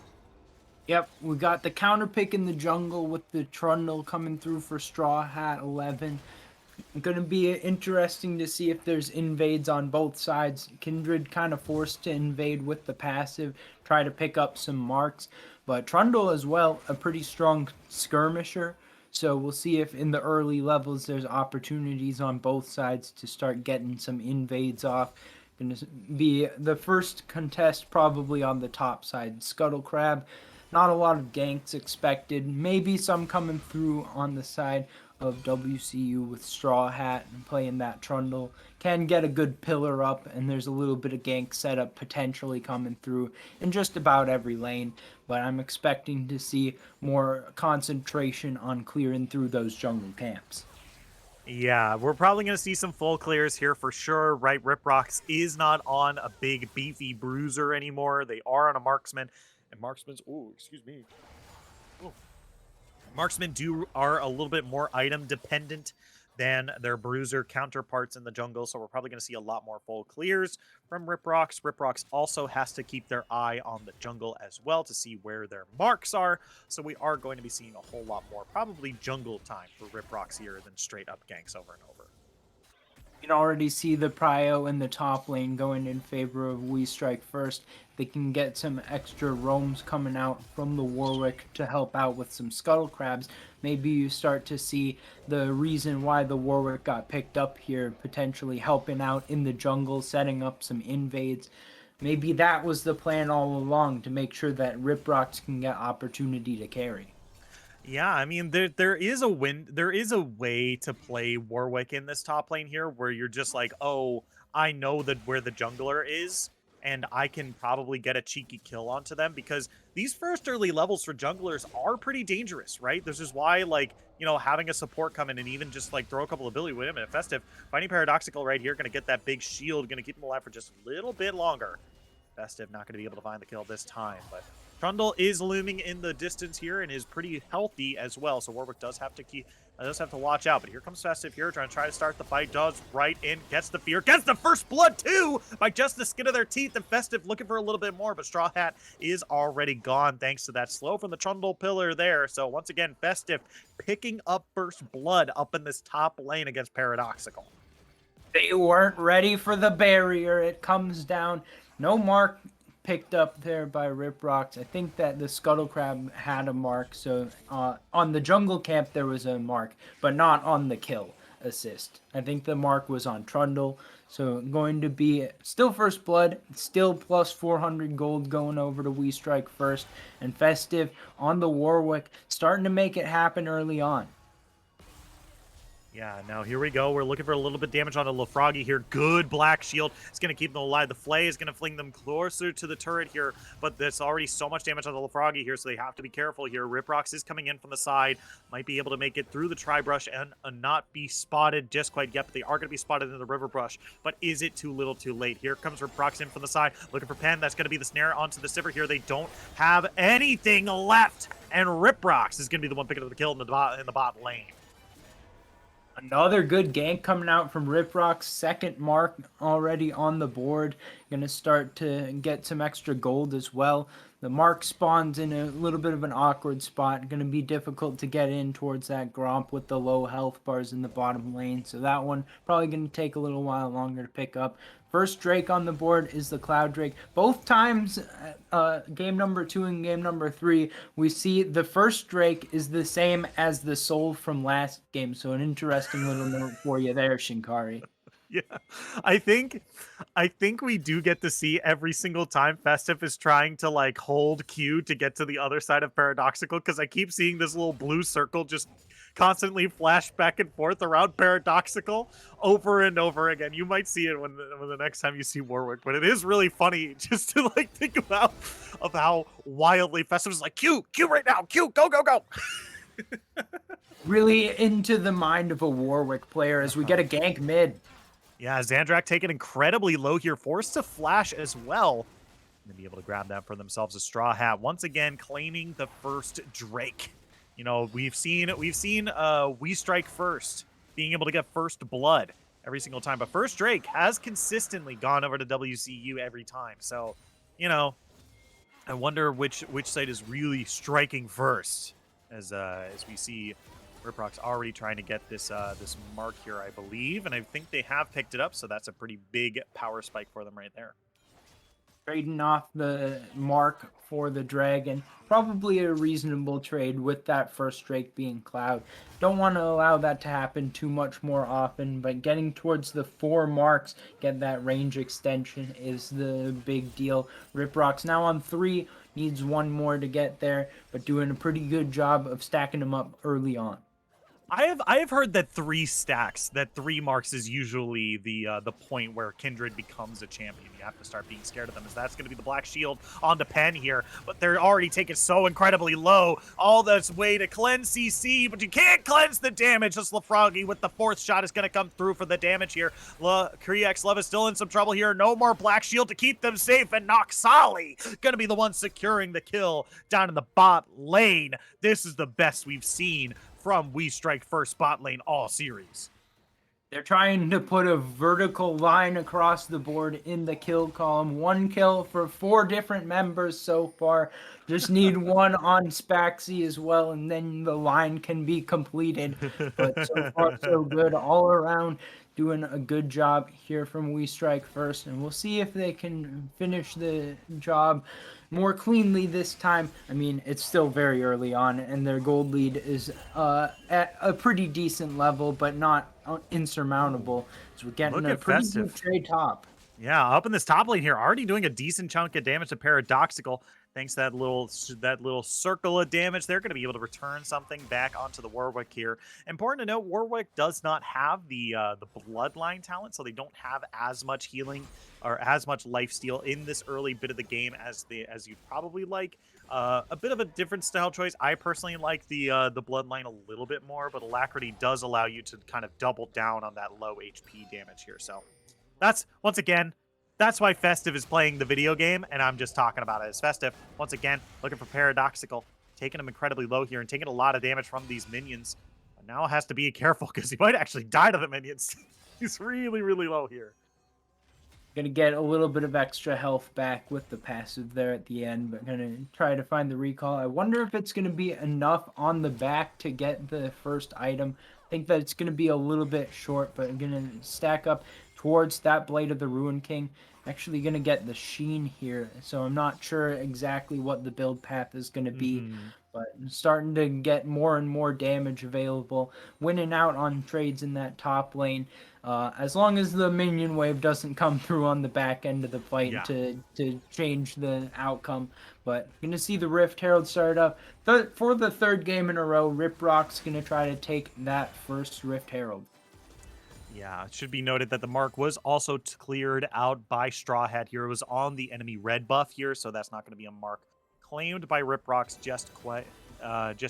Yep, we got the counter pick in the jungle with the Trundle coming through for Straw Hat 11. Going to be interesting to see if there's invades on both sides. Kindred kind of forced to invade with the passive, try to pick up some marks. But Trundle as well, a pretty strong skirmisher. So we'll see if in the early levels there's opportunities on both sides to start getting some invades off. Going to be the first contest probably on the top side. Scuttle Crab, not a lot of ganks expected. Maybe some coming through on the side of WCU with Straw Hat and playing that Trundle. Can get a good pillar up, and there's a little bit of gank setup potentially coming through in just about every lane. But I'm expecting to see more concentration on clearing through those jungle camps. Yeah, we're probably going to see some full clears here for sure, right? Riprocks is not on a big, beefy bruiser anymore. They are on a marksman, and marksman's, oh, excuse me. Oh. Marksmen are a little bit more item dependent than their bruiser counterparts in the jungle, so we're probably going to see a lot more full clears from Riprocks. Riprocks also has to keep their eye on the jungle as well to see where their marks are, so we are going to be seeing a whole lot more, probably jungle time for Riprocks here than straight up ganks over and over. You can already see the prio in the top lane going in favor of We Strike First. They can get some extra roams coming out from the Warwick to help out with some Scuttle Crabs. Maybe you start to see the reason why the Warwick got picked up here, potentially helping out in the jungle, setting up some invades. Maybe that was the plan all along, to make sure that Riprocks can get opportunity to carry. Yeah, I mean there is a way to play Warwick in this top lane here where you're just like, "Oh, I know that where the jungler is and I can probably get a cheeky kill onto them," because these first early levels for junglers are pretty dangerous, right? This is why, like, you know, having a support come in and even just like throw a couple ability with him and Festive, finding Paradoxical right here, going to get that big shield, going to keep him alive for just a little bit longer. Festive not going to be able to find the kill this time, but Trundle is looming in the distance here and is pretty healthy as well, so Warwick does have to watch out. But here comes Festive here, trying to start the fight, does right in, gets the fear, gets the first blood too by just the skin of their teeth, and Festive looking for a little bit more, but Straw Hat is already gone thanks to that slow from the Trundle pillar there. So once again, Festive picking up first blood up in this top lane against Paradoxical. They weren't ready for the barrier. It comes down. No mark picked up there by Riprocks. I think that the Scuttle Crab had a mark. So on the jungle camp, there was a mark, but not on the kill assist. I think the mark was on Trundle. So going to be still first blood, still plus 400 gold going over to We Strike First. And Festive on the Warwick, starting to make it happen early on. Yeah, now here we go. We're looking for a little bit of damage on the Lafroggy here. Good black shield. It's going to keep them alive. The Flay is going to fling them closer to the turret here, but there's already so much damage on the Lafroggy here, so they have to be careful here. Riprocks is coming in from the side. Might be able to make it through the Tri-Brush and not be spotted just quite yet, but they are going to be spotted in the River Brush. But is it too little too late? Here comes Riprocks in from the side, looking for Pen. That's going to be the snare onto the Sivir here. They don't have anything left, and Riprocks is going to be the one picking up the kill in the bot lane. Another good gank coming out from Riprocks. Second mark already on the board. Going to start to get some extra gold as well. The mark spawns in a little bit of an awkward spot. Going to be difficult to get in towards that Gromp with the low health bars in the bottom lane. So that one probably going to take a little while longer to pick up. First Drake on the board is the Cloud Drake. Both times, game number 2 and game number 3, we see the first Drake is the same as the soul from last game. So an interesting little note for you there, Shinkari. Yeah, I think we do get to see every single time Festive is trying to like hold Q to get to the other side of Paradoxical, because I keep seeing this little blue circle just constantly flash back and forth around Paradoxical over and over again. You might see it when the next time you see Warwick, but it is really funny just to like think about of how wildly Festive is like, Q right now, Q, go go go. Really into the mind of a Warwick player as we get a gank mid. Yeah, Xandrak taken incredibly low here, forced to flash as well. And be able to grab that for themselves. A Straw Hat once again claiming the first Drake. You know, we've seen We Strike First being able to get first blood every single time, but first Drake has consistently gone over to WCU every time. So, you know, I wonder which side is really striking first, as we see Riprock's already trying to get this this mark here, I believe, and I think they have picked it up, so that's a pretty big power spike for them right there. Trading off the mark for the dragon. Probably a reasonable trade with that first Drake being Cloud. Don't want to allow that to happen too much more often, but getting towards the 4 marks, get that range extension is the big deal. Riprock's now on 3, needs 1 more to get there, but doing a pretty good job of stacking them up early on. I have heard that 3 stacks, that 3 marks is usually the point where Kindred becomes a champion. You have to start being scared of them, as that's going to be the Black Shield on the Pen here, but they're already taken so incredibly low. All this way to cleanse CC, but you can't cleanse the damage. Just LaFroggy with the 4th shot is going to come through for the damage here. Kriyax Love is still in some trouble here. No more Black Shield to keep them safe, and Noxali going to be the one securing the kill down in the bot lane. This is the best we've seen from We Strike First bot lane all series. They're trying to put a vertical line across the board in the kill column. 1 kill for 4 different members so far. Just need 1 on Spaxy as well, and then the line can be completed. But so far, so good all around. Doing a good job here from We Strike First, and we'll see if they can finish the job more cleanly this time. I mean, it's still very early on, and their gold lead is at a pretty decent level, but not insurmountable. So we're getting a pretty good trade top. Yeah, up in this top lane here, already doing a decent chunk of damage to Paradoxical. Thanks to that little circle of damage, they're going to be able to return something back onto the Warwick here. Important to note, Warwick does not have the Bloodline talent, so they don't have as much healing or as much lifesteal in this early bit of the game as you'd probably like. A bit of a different style choice. I personally like the Bloodline a little bit more, but Alacrity does allow you to kind of double down on that low HP damage here. So that's, once again, that's why Festive is playing the video game, and I'm just talking about it as Festive. Once again, looking for Paradoxical, taking him incredibly low here and taking a lot of damage from these minions. But now has to be careful because he might actually die to the minions. He's really, really low here. Gonna get a little bit of extra health back with the passive there at the end, but gonna try to find the recall. I wonder if it's gonna be enough on the back to get the first item. I think that it's gonna be a little bit short, but I'm gonna stack up towards that Blade of the Ruin King. Actually gonna get the Sheen here, so I'm not sure exactly what the build path is gonna be, but I'm starting to get more and more damage available, winning out on trades in that top lane. As long as the minion wave doesn't come through on the back end of the fight to change the outcome. But gonna see the Rift Herald start up for the 3rd game in a row. Riprock's gonna try to take that first Rift Herald. Yeah, it should be noted that the mark was also cleared out by Straw Hat here. It was on the enemy red buff here, so that's not going to be a mark claimed by Riprocks just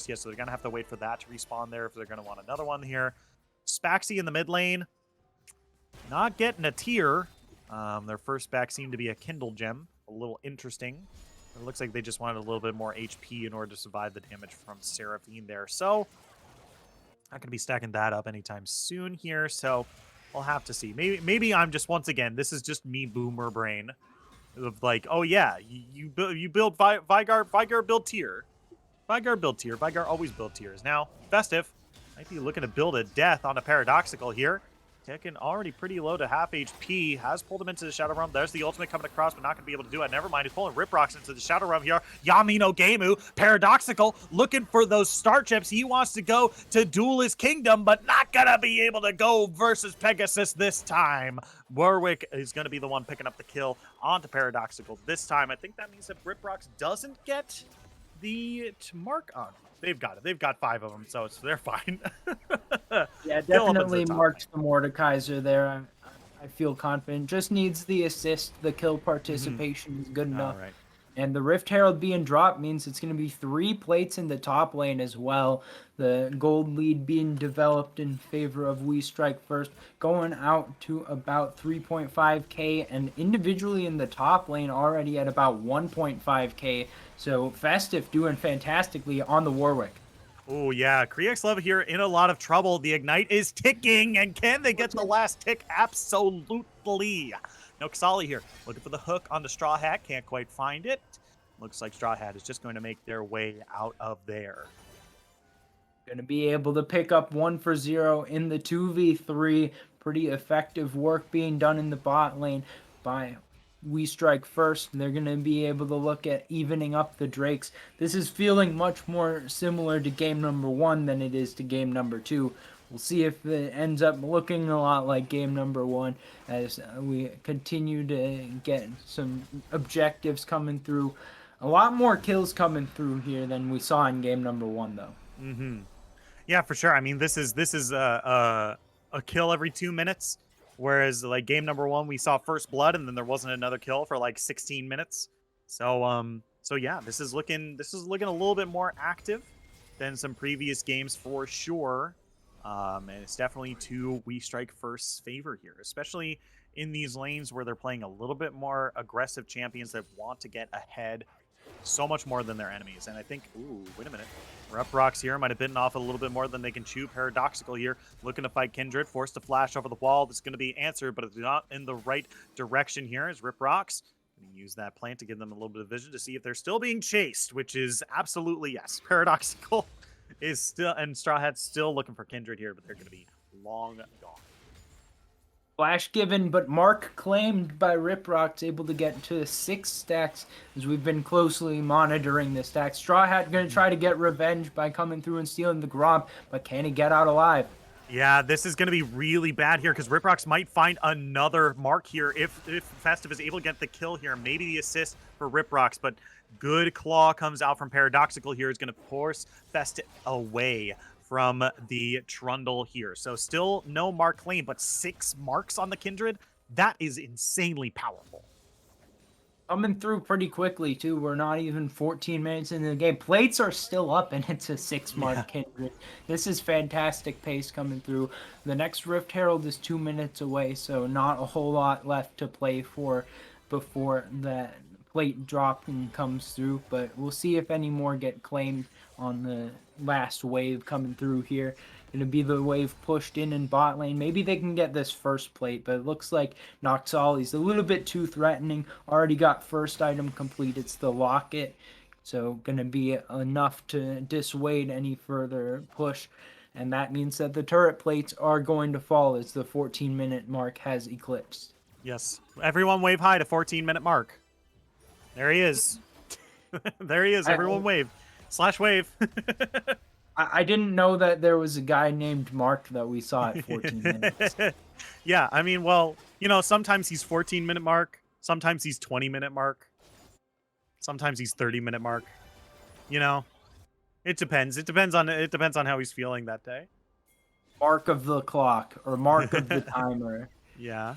yet. So they're going to have to wait for that to respawn there if they're going to want another one here. Spaxy in the mid lane, not getting a tier. Their first back seemed to be a Kindle Gem. A little interesting. It looks like they just wanted a little bit more HP in order to survive the damage from Seraphine there. So not going to be stacking that up anytime soon here, so we'll have to see. Maybe I'm just, once again, this is just me boomer brain of like, oh yeah, you build Vygar build tier. Vygar always build tiers. Now, Festive might be looking to build a death on a Paradoxical here. Ticking already pretty low to half HP. Has pulled him into the Shadow Realm. There's the ultimate coming across, but not going to be able to do it. Never mind. He's pulling Rip Rocks into the Shadow Realm here. Yamino Gemu, Paradoxical, looking for those star chips. He wants to go to Duelist Kingdom, but not going to be able to go versus Pegasus this time. Warwick is going to be the one picking up the kill onto Paradoxical this time. I think that means that Rip Rocks doesn't get the mark on. They've got it. They've got 5 of them, so they're fine. Yeah, definitely marked the Mordekaiser there. I feel confident. Just needs the assist. The kill participation is good enough. All right. And the Rift Herald being dropped means it's going to be 3 plates in the top lane as well. The gold lead being developed in favor of We Strike First, going out to about 3.5k, and individually in the top lane already at about 1.5k. So Festive doing fantastically on the Warwick. Oh, yeah. Kriek's Love here in a lot of trouble. The Ignite is ticking, and can they get the last tick? Absolutely. No Xali here. Looking for the hook on the Straw Hat. Can't quite find it. Looks like Straw Hat is just going to make their way out of there. Going to be able to pick up 1 for 0 in the 2v3. Pretty effective work being done in the bot lane by We Strike First. They're going to be able to look at evening up the Drakes. This is feeling much more similar to game number 1 than it is to game number 2. We'll see if it ends up looking a lot like game number 1 as we continue to get some objectives coming through. A lot more kills coming through here than we saw in game number 1, though. Mm-hmm. Yeah, for sure. I mean, this is a kill every 2 minutes, whereas like game number 1 we saw first blood and then there wasn't another kill for like 16 minutes. So yeah, this is looking a little bit more active than some previous games for sure. And it's definitely to We Strike First's favor here, especially in these lanes where they're playing a little bit more aggressive champions that want to get ahead so much more than their enemies. And I think, ooh, wait a minute. Rep Rocks here might have bitten off a little bit more than they can chew. Paradoxical here, looking to fight Kindred, forced to flash over the wall. This is going to be answered, but it's not in the right direction here as Rip Rocks going to use that plant to give them a little bit of vision to see if they're still being chased, which is absolutely yes. Paradoxical is still, and Straw Hat's still looking for Kindred here, but they're going to be long gone. Flash given, but mark claimed by Riprock's able to get to 6 stacks as we've been closely monitoring the stacks. Straw Hat going to try to get revenge by coming through and stealing the Grom, but can he get out alive? Yeah, this is going to be really bad here because Riprocks might find another mark here if Festive is able to get the kill here. Maybe the assist for Riprocks, but good claw comes out from Paradoxical here. Is going to force Festive away from the Trundle here. So still no mark claim, but 6 marks on the Kindred. That is insanely powerful. Coming through pretty quickly, too. We're not even 14 minutes into the game. Plates are still up, and it's a 6-mark Kindred. This is fantastic pace coming through. The next Rift Herald is 2 minutes away, so not a whole lot left to play for before that plate dropping comes through. But we'll see if any more get claimed on the last wave coming through here. Gonna be the wave pushed in bot lane. Maybe they can get this first plate, but it looks like Noxali's a little bit too threatening. Already got first item complete. It's the locket. So gonna be enough to dissuade any further push. And that means that the turret plates are going to fall as the 14-minute mark has eclipsed. Yes. Everyone wave high to 14-minute mark. There he is. There he is. Everyone wave. Slash wave. I didn't know that there was a guy named Mark that we saw at 14 minutes. Yeah, I mean, well, you know, sometimes he's 14-minute mark, sometimes he's 20-minute mark, sometimes he's 30-minute mark. You know, it depends. It depends on how he's feeling that day. Mark of the clock or mark of the timer. Yeah.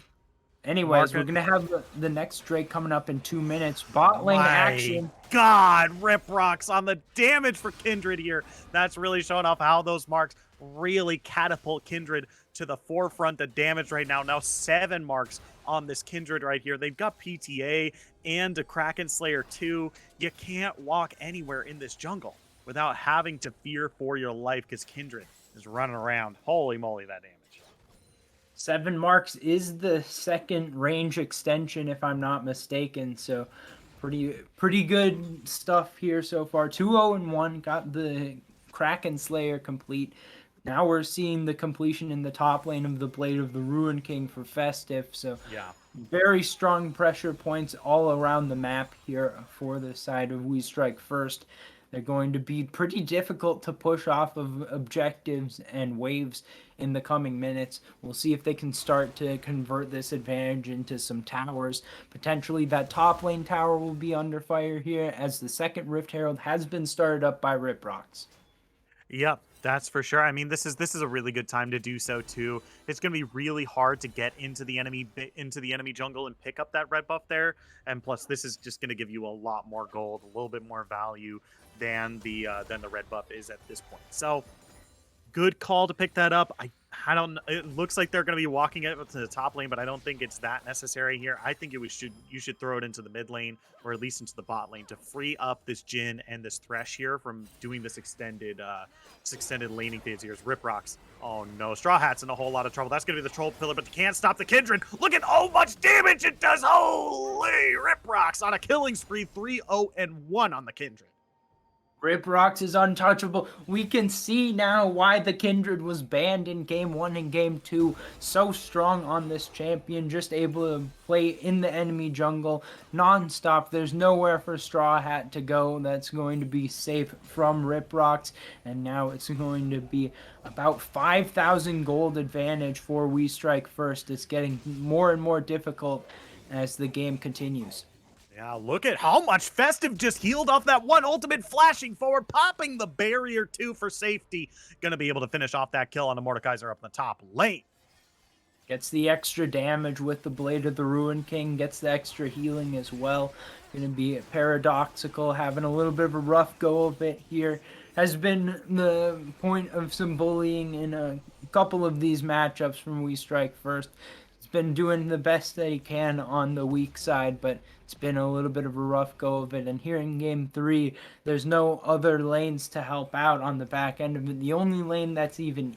Anyways, we're going to have the next Drake coming up in 2 minutes. Bot lane action. God, Rip Rocks on the damage for Kindred here. That's really showing off how those marks really catapult Kindred to the forefront of damage right now. Now 7 marks on this Kindred right here. They've got PTA and a Kraken Slayer too. You can't walk anywhere in this jungle without having to fear for your life because Kindred is running around. Holy moly, that damage. 7 marks is the second range extension, if I'm not mistaken. So pretty good stuff here so far. 2-0-1, got the Kraken Slayer complete. Now we're seeing the completion in the top lane of the Blade of the Ruin King for Festive. So Yeah. very strong pressure points all around the map here for the side of We Strike First. They're going to be pretty difficult to push off of objectives and waves in the coming minutes. We'll see if they can start to convert this advantage into some towers. Potentially that top lane tower will be under fire here as the second Rift Herald has been started up by Riprox. Yep, that's for sure. I mean, this is a really good time to do so too. It's going to be really hard to get into the enemy jungle and pick up that red buff there. And plus, this is just going to give you a lot more gold, a little bit more value than the red buff is at this point. So good call to pick that up. I don't. It looks like they're going to be walking it to the top lane, but I don't think it's that necessary here. I think you should throw it into the mid lane or at least into the bot lane to free up this Jhin and this Thresh here from doing this extended laning phase here. Rip rocks. Oh no, Straw Hat's in a whole lot of trouble. That's going to be the troll pillar, but they can't stop the Kindred. Look at how much damage it does. Holy Rip rocks on a killing spree, 3-0-1 on the Kindred. Riprox is untouchable. We can see now why the Kindred was banned in Game 1 and Game 2. So strong on this champion, just able to play in the enemy jungle non-stop. There's nowhere for Straw Hat to go that's going to be safe from Riprox. And now it's going to be about 5,000 gold advantage for We Strike First. It's getting more and more difficult as the game continues. Yeah, look at how much Festive just healed off that one ultimate, flashing forward, popping the barrier too for safety. Gonna be able to finish off that kill on the Mordekaiser up in the top lane. Gets the extra damage with the Blade of the Ruin King, gets the extra healing as well. Gonna be paradoxical, having a little bit of a rough go of it here. Has been the point of some bullying in a couple of these matchups from We Strike First. He's been doing the best that he can on the weak side, but it's been a little bit of a rough go of it. And here in Game 3, there's no other lanes to help out on the back end of it. The only lane that's even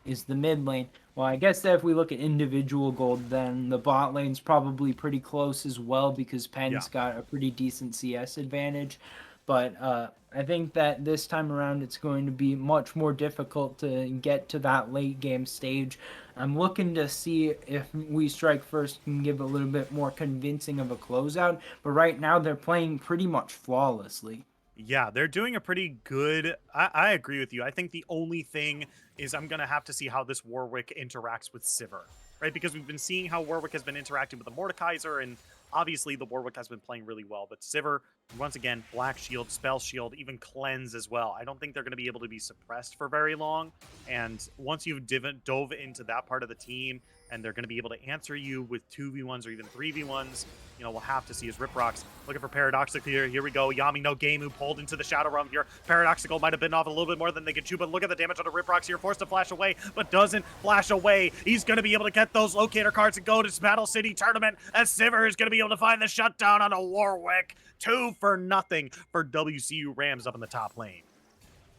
is the mid lane. Well, I guess that if we look at individual gold, then the bot lane's probably pretty close as well because Penn's got a pretty decent CS advantage. But I think that this time around it's going to be much more difficult to get to that late game stage. I'm looking to see if We Strike First can give a little bit more convincing of a closeout, but right now they're playing pretty much flawlessly. Yeah, they're doing a pretty good. I agree with you. I think the only thing is I'm gonna have to see how this Warwick interacts with Sivir, right? Because we've been seeing how Warwick has been interacting with the Mordekaiser, and obviously the Warwick has been playing really well. But Sivir, once again, Black Shield, Spell Shield, even Cleanse as well. I don't think they're going to be able to be suppressed for very long. And once you've dove into that part of the team, and they're going to be able to answer you with 2v1s or even 3v1s, you know, we'll have to see his Rip Rocks. Looking for Paradoxical here. Here we go. Yami no game who pulled into the Shadow Realm here. Paradoxical might have been off a little bit more than they could chew, but look at the damage on the Rip Rocks here. Forced to flash away, but doesn't flash away. He's going to be able to get those locator cards and go to Battle City Tournament, as Sivir is going to be able to find the shutdown on a Warwick. 2-0 for WCU Rams up in the top lane.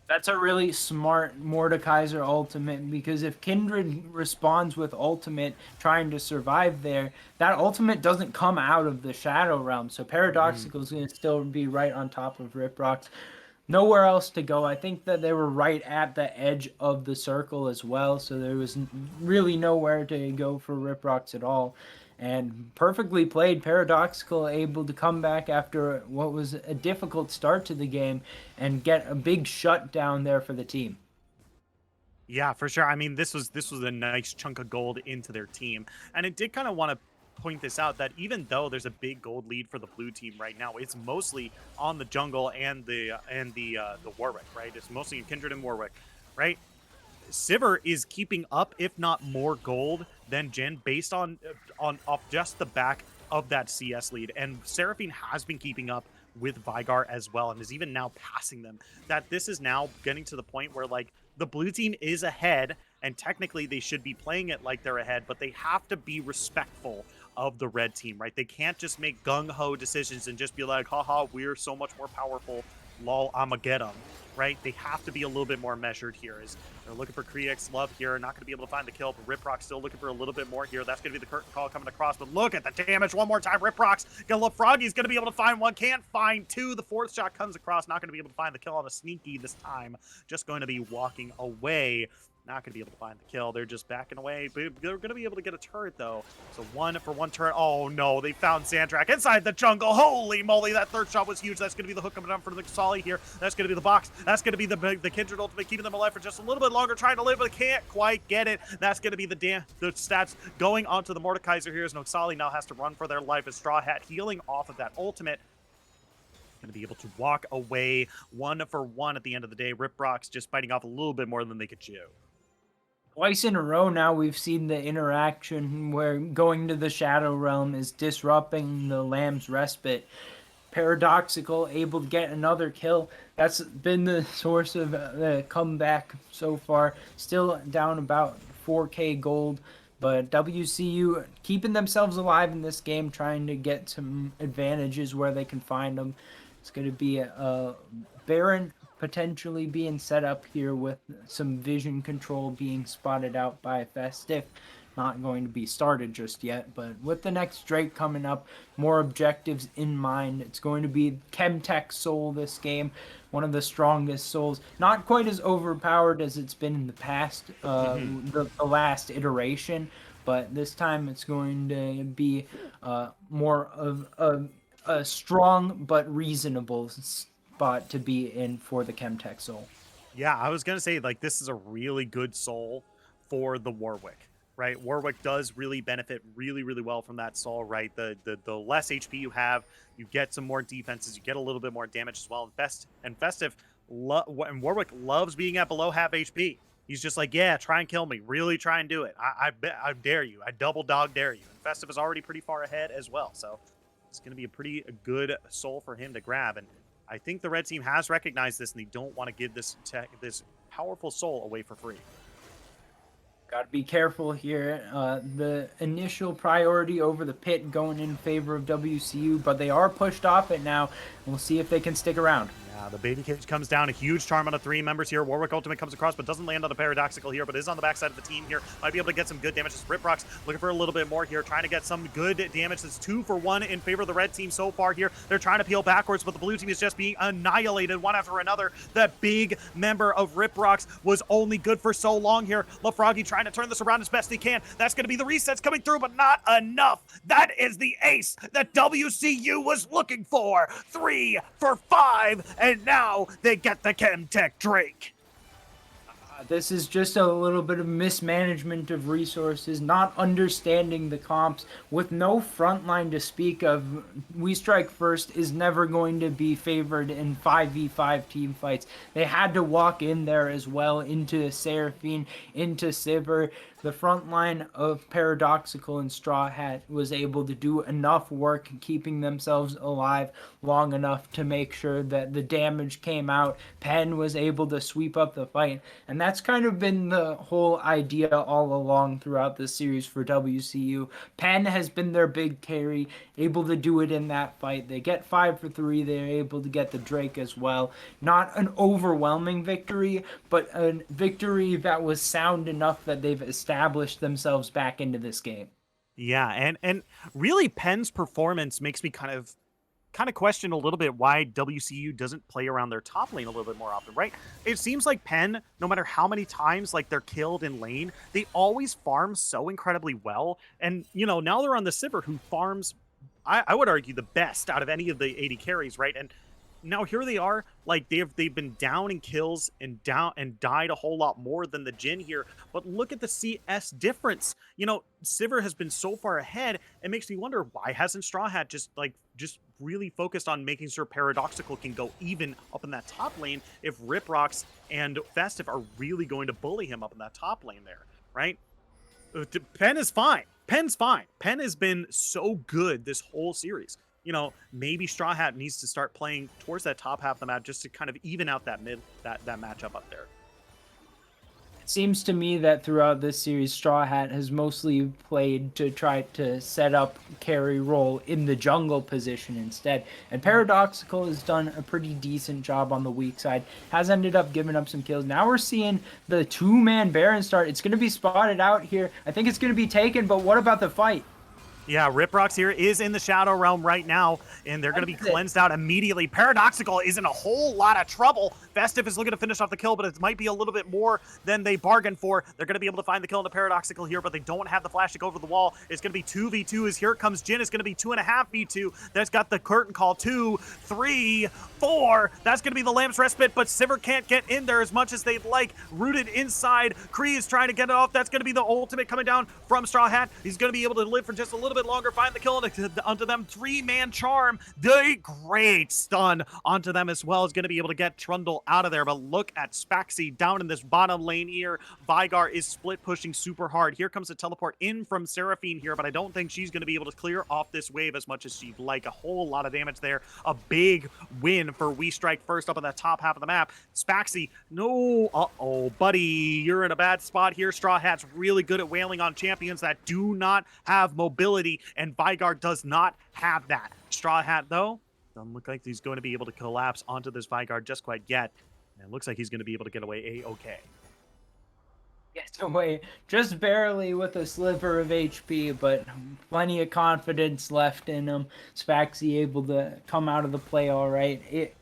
That's a really smart Mordekaiser ultimate because if Kindred responds with ultimate trying to survive there, that ultimate doesn't come out of the Shadow Realm. So Paradoxical is going to still be right on top of Riprox. Nowhere else to go. I think that they were right at the edge of the circle as well. So there was really nowhere to go for Riprox at all. And perfectly played, Paradoxical able to come back after what was a difficult start to the game and get a big shutdown there for the team. Yeah, for sure. I mean, this was a nice chunk of gold into their team, and it did kind of want to point this out that even though there's a big gold lead for the blue team right now, it's mostly on the jungle and the Warwick, right? It's mostly in Kindred and Warwick, right? Sivir is keeping up, if not more gold than Jhin, based on off just the back of that CS lead. And Seraphine has been keeping up with Vigar as well, and is even now passing them. That this is now getting to the point where like the blue team is ahead, and technically they should be playing it like they're ahead, but they have to be respectful of the red team, right? They can't just make gung-ho decisions and just be like, haha, we're so much more powerful lol, I'ma get them, right? They have to be a little bit more measured here. As they're looking for Kriek's love here, not going to be able to find the kill, but Riprock's still looking for a little bit more here. That's going to be the curtain call coming across, but look at the damage one more time. Riprock's gonna love Froggy's going to be able to find one, can't find two. The fourth shot comes across, not going to be able to find the kill on a sneaky this time. Just going to be walking away. Not going to be able to find the kill. They're just backing away. But they're going to be able to get a turret, though. So 1 for 1 turret. Oh, no. They found Sandrak inside the jungle. Holy moly. That third shot was huge. That's going to be the hook coming down for the Solly here. That's going to be the box. That's going to be the Kindred ultimate, keeping them alive for just a little bit longer, trying to live, but can't quite get it. That's going to be the stats going onto the Mordekaiser here, as Noxali now has to run for their life as Straw Hat healing off of that ultimate. Going to be able to walk away 1 for 1 at the end of the day. Riprock's just biting off a little bit more than they could chew. Twice in a row now we've seen the interaction where going to the Shadow Realm is disrupting the Lamb's Respite. Paradoxical able to get another kill. That's been the source of the comeback so far. Still down about 4k gold, but WCU keeping themselves alive in this game, trying to get some advantages where they can find them. It's going to be a Baron potentially being set up here with some vision control being spotted out by Festive. Not going to be started just yet, but with the next Drake coming up, more objectives in mind. It's going to be Chemtech Soul this game, one of the strongest souls. Not quite as overpowered as it's been in the past, the last iteration, but this time it's going to be more of a strong but reasonable spot to be in for the Chemtech Soul. Yeah, I was going to say, like, this is a really good soul for the Warwick, right? Warwick does really benefit really, really well from that soul, right? The less HP you have, you get some more defenses, you get a little bit more damage as well. And Festive, and Warwick loves being at below half HP. He's just like, yeah, try and kill me. Really try and do it. I dare you. I double dog dare you. And Festive is already pretty far ahead as well. So it's going to be a pretty good soul for him to grab. And I think the red team has recognized this, and they don't want to give this powerful soul away for free. Got to be careful here. The initial priority over the pit going in favor of WCU, but they are pushed off it now. We'll see if they can stick around. Yeah, the baby cage comes down. A huge charm on the 3 members here. Warwick ultimate comes across, but doesn't land on the paradoxical here, but is on the backside of the team here. Might be able to get some good damage. Riprock's looking for a little bit more here, trying to get some good damage. That's 2 for 1 in favor of the red team so far here. They're trying to peel backwards, but the blue team is just being annihilated one after another. That big member of Riprock's was only good for so long here. LaFroggy trying to turn this around as best he can. That's going to be the resets coming through, but not enough. That is the ace that WCU was looking for. 3 for 5, and now they get the Chemtech Drake. This is just a little bit of mismanagement of resources, not understanding the comps. With no frontline to speak of, We Strike First is never going to be favored in 5v5 team fights. They had to walk in there as well, into Seraphine, into Sivir. The front line of Paradoxical and Straw Hat was able to do enough work keeping themselves alive long enough to make sure that the damage came out. Penn was able to sweep up the fight, and that's kind of been the whole idea all along throughout the series for WCU. Penn has been their big carry, able to do it in that fight. They get 5 for 3. They're able to get the Drake as well. Not an overwhelming victory, but a victory that was sound enough that they've established themselves back into this game. Yeah, and really Penn's performance makes me kind of question a little bit why WCU doesn't play around their top lane a little bit more often, right? It seems like Penn, no matter how many times like they're killed in lane, they always farm so incredibly well. And you know, now they're on the Sivir, who farms, I would argue, the best out of any of the AD carries, right? And now here they are, like they've been down in kills and died a whole lot more than the Jhin here. But look at the CS difference. You know, Sivir has been so far ahead. It makes me wonder, why hasn't Straw Hat just really focused on making sure Paradoxical can go even up in that top lane if Riprocks and Festive are really going to bully him up in that top lane there, right? Penn is fine. Penn's fine. Penn has been so good this whole series. You know, maybe Straw Hat needs to start playing towards that top half of the map just to kind of even out that matchup up there. Seems to me that throughout this series, Straw Hat has mostly played to try to set up carry role in the jungle position instead. And Paradoxical has done a pretty decent job on the weak side, has ended up giving up some kills. Now we're seeing the two-man Baron start. It's going to be spotted out here. I think it's going to be taken, but what about the fight? Yeah, Riprox here is in the Shadow Realm right now, and they're going to be cleansed out immediately. Paradoxical is in a whole lot of trouble. Festive is looking to finish off the kill, but it might be a little bit more than they bargained for. They're going to be able to find the kill into Paradoxical here, but they don't have the flash to go over the wall. It's going to be 2v2 as here comes Jin. It's going to be 2.5v2. That's got the curtain call. 2, 3, 4. That's going to be the Lamb's Respite, but Sivir can't get in there as much as they'd like. Rooted inside. Kree is trying to get it off. That's going to be the ultimate coming down from Straw Hat. He's going to be able to live for just a little bit longer, find the kill onto them. 3-man charm. The great stun onto them as well is going to be able to get Trundle out of there. But look at Spaxi down in this bottom lane here. Vigar is split pushing super hard. Here comes a teleport in from Seraphine here, but I don't think she's going to be able to clear off this wave as much as she'd like. A whole lot of damage there. A big win for We Strike first up on the top half of the map. Spaxi, no, buddy, you're in a bad spot here. Straw Hat's really good at wailing on champions that do not have mobility, and Vigar does not have that. Straw Hat, though, doesn't look like he's going to be able to collapse onto this Vigar just quite yet. And it looks like he's going to be able to get away a-okay. Gets away just barely with a sliver of HP, but plenty of confidence left in him. Spaxi able to come out of the play all right. It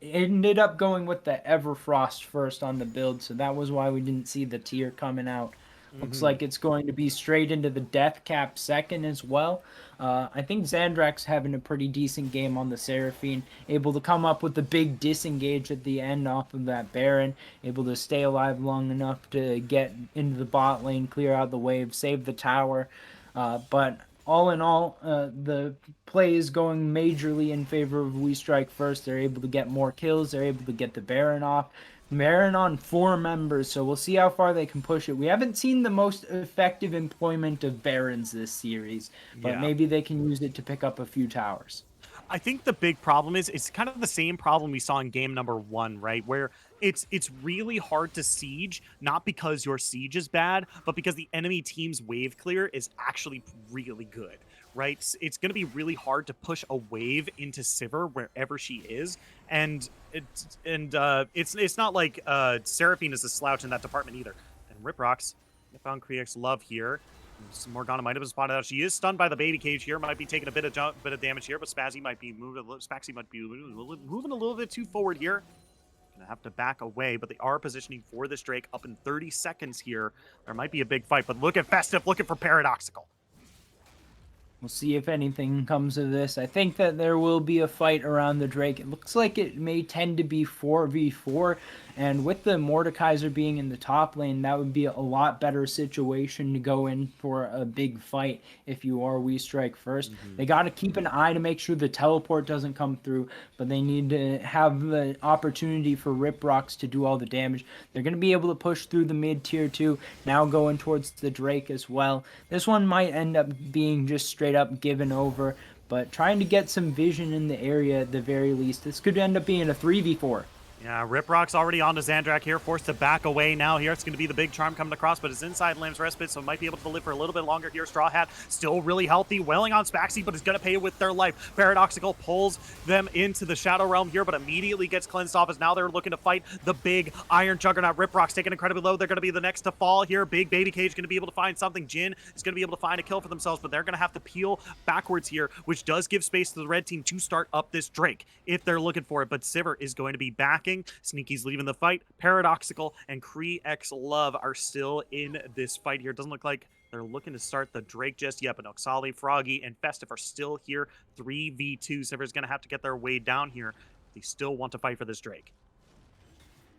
ended up going with the Everfrost first on the build, so that was why we didn't see the tier coming out. Looks like it's going to be straight into the death cap second as well. I think Xandrak's having a pretty decent game on the Seraphine, able to come up with the big disengage at the end off of that Baron, able to stay alive long enough to get into the bot lane, clear out the wave, save the tower. But all in all, the play is going majorly in favor of We Strike first. They're able to get more kills. They're able to get the Baron off. Baron on 4 members, so we'll see how far they can push it. We haven't seen the most effective employment of Barons this series, but maybe they can use it to pick up a few towers. I think the big problem is it's kind of the same problem we saw in game number 1, right? Where it's really hard to siege, not because your siege is bad, but because the enemy team's wave clear is actually really good, right? It's going to be really hard to push a wave into Sivir wherever she is, and it's not like Seraphine is a slouch in that department either. And Riprox found Kriek's love here. Morgana might have been spotted out. She is stunned by the baby cage here. Might be taking a bit of damage here, but Spaxi might be moving a little bit too forward here. Gonna have to back away, but they are positioning for this Drake up in 30 seconds here. There might be a big fight, but look at Festive looking for Paradoxical. We'll see if anything comes of this. I think that there will be a fight around the Drake. It looks like it may tend to be 4v4, and with the Mordekaiser being in the top lane, that would be a lot better situation to go in for a big fight if you are We Strike first. They got to keep an eye to make sure the teleport doesn't come through, but they need to have the opportunity for Riprox to do all the damage. They're going to be able to push through the mid tier 2, now going towards the Drake as well. This one might end up being just straight up given over, but trying to get some vision in the area at the very least. This could end up being a 3v4. Yeah, Riprock's already on to Xandrak here, forced to back away now here. It's going to be the big charm coming across, but it's inside Lamb's Respite, so might be able to live for a little bit longer here. Straw Hat still really healthy, wailing on Spaxi, but is going to pay with their life. Paradoxical pulls them into the Shadow Realm here, but immediately gets cleansed off as now they're looking to fight the big Iron Juggernaut. Riprock's taking incredibly low. They're going to be the next to fall here. Big Baby Cage going to be able to find something. Jin is going to be able to find a kill for themselves, but they're going to have to peel backwards here, which does give space to the red team to start up this Drake if they're looking for it, but Sivir is going to be backing. Sneaky's leaving the fight. Paradoxical and Kree X Love are still in this fight here. Doesn't look like they're looking to start the Drake just yet, but Oxali, Froggy, and Festive are still here. 3v2. Sivir's going to have to get their way down here. They still want to fight for this Drake.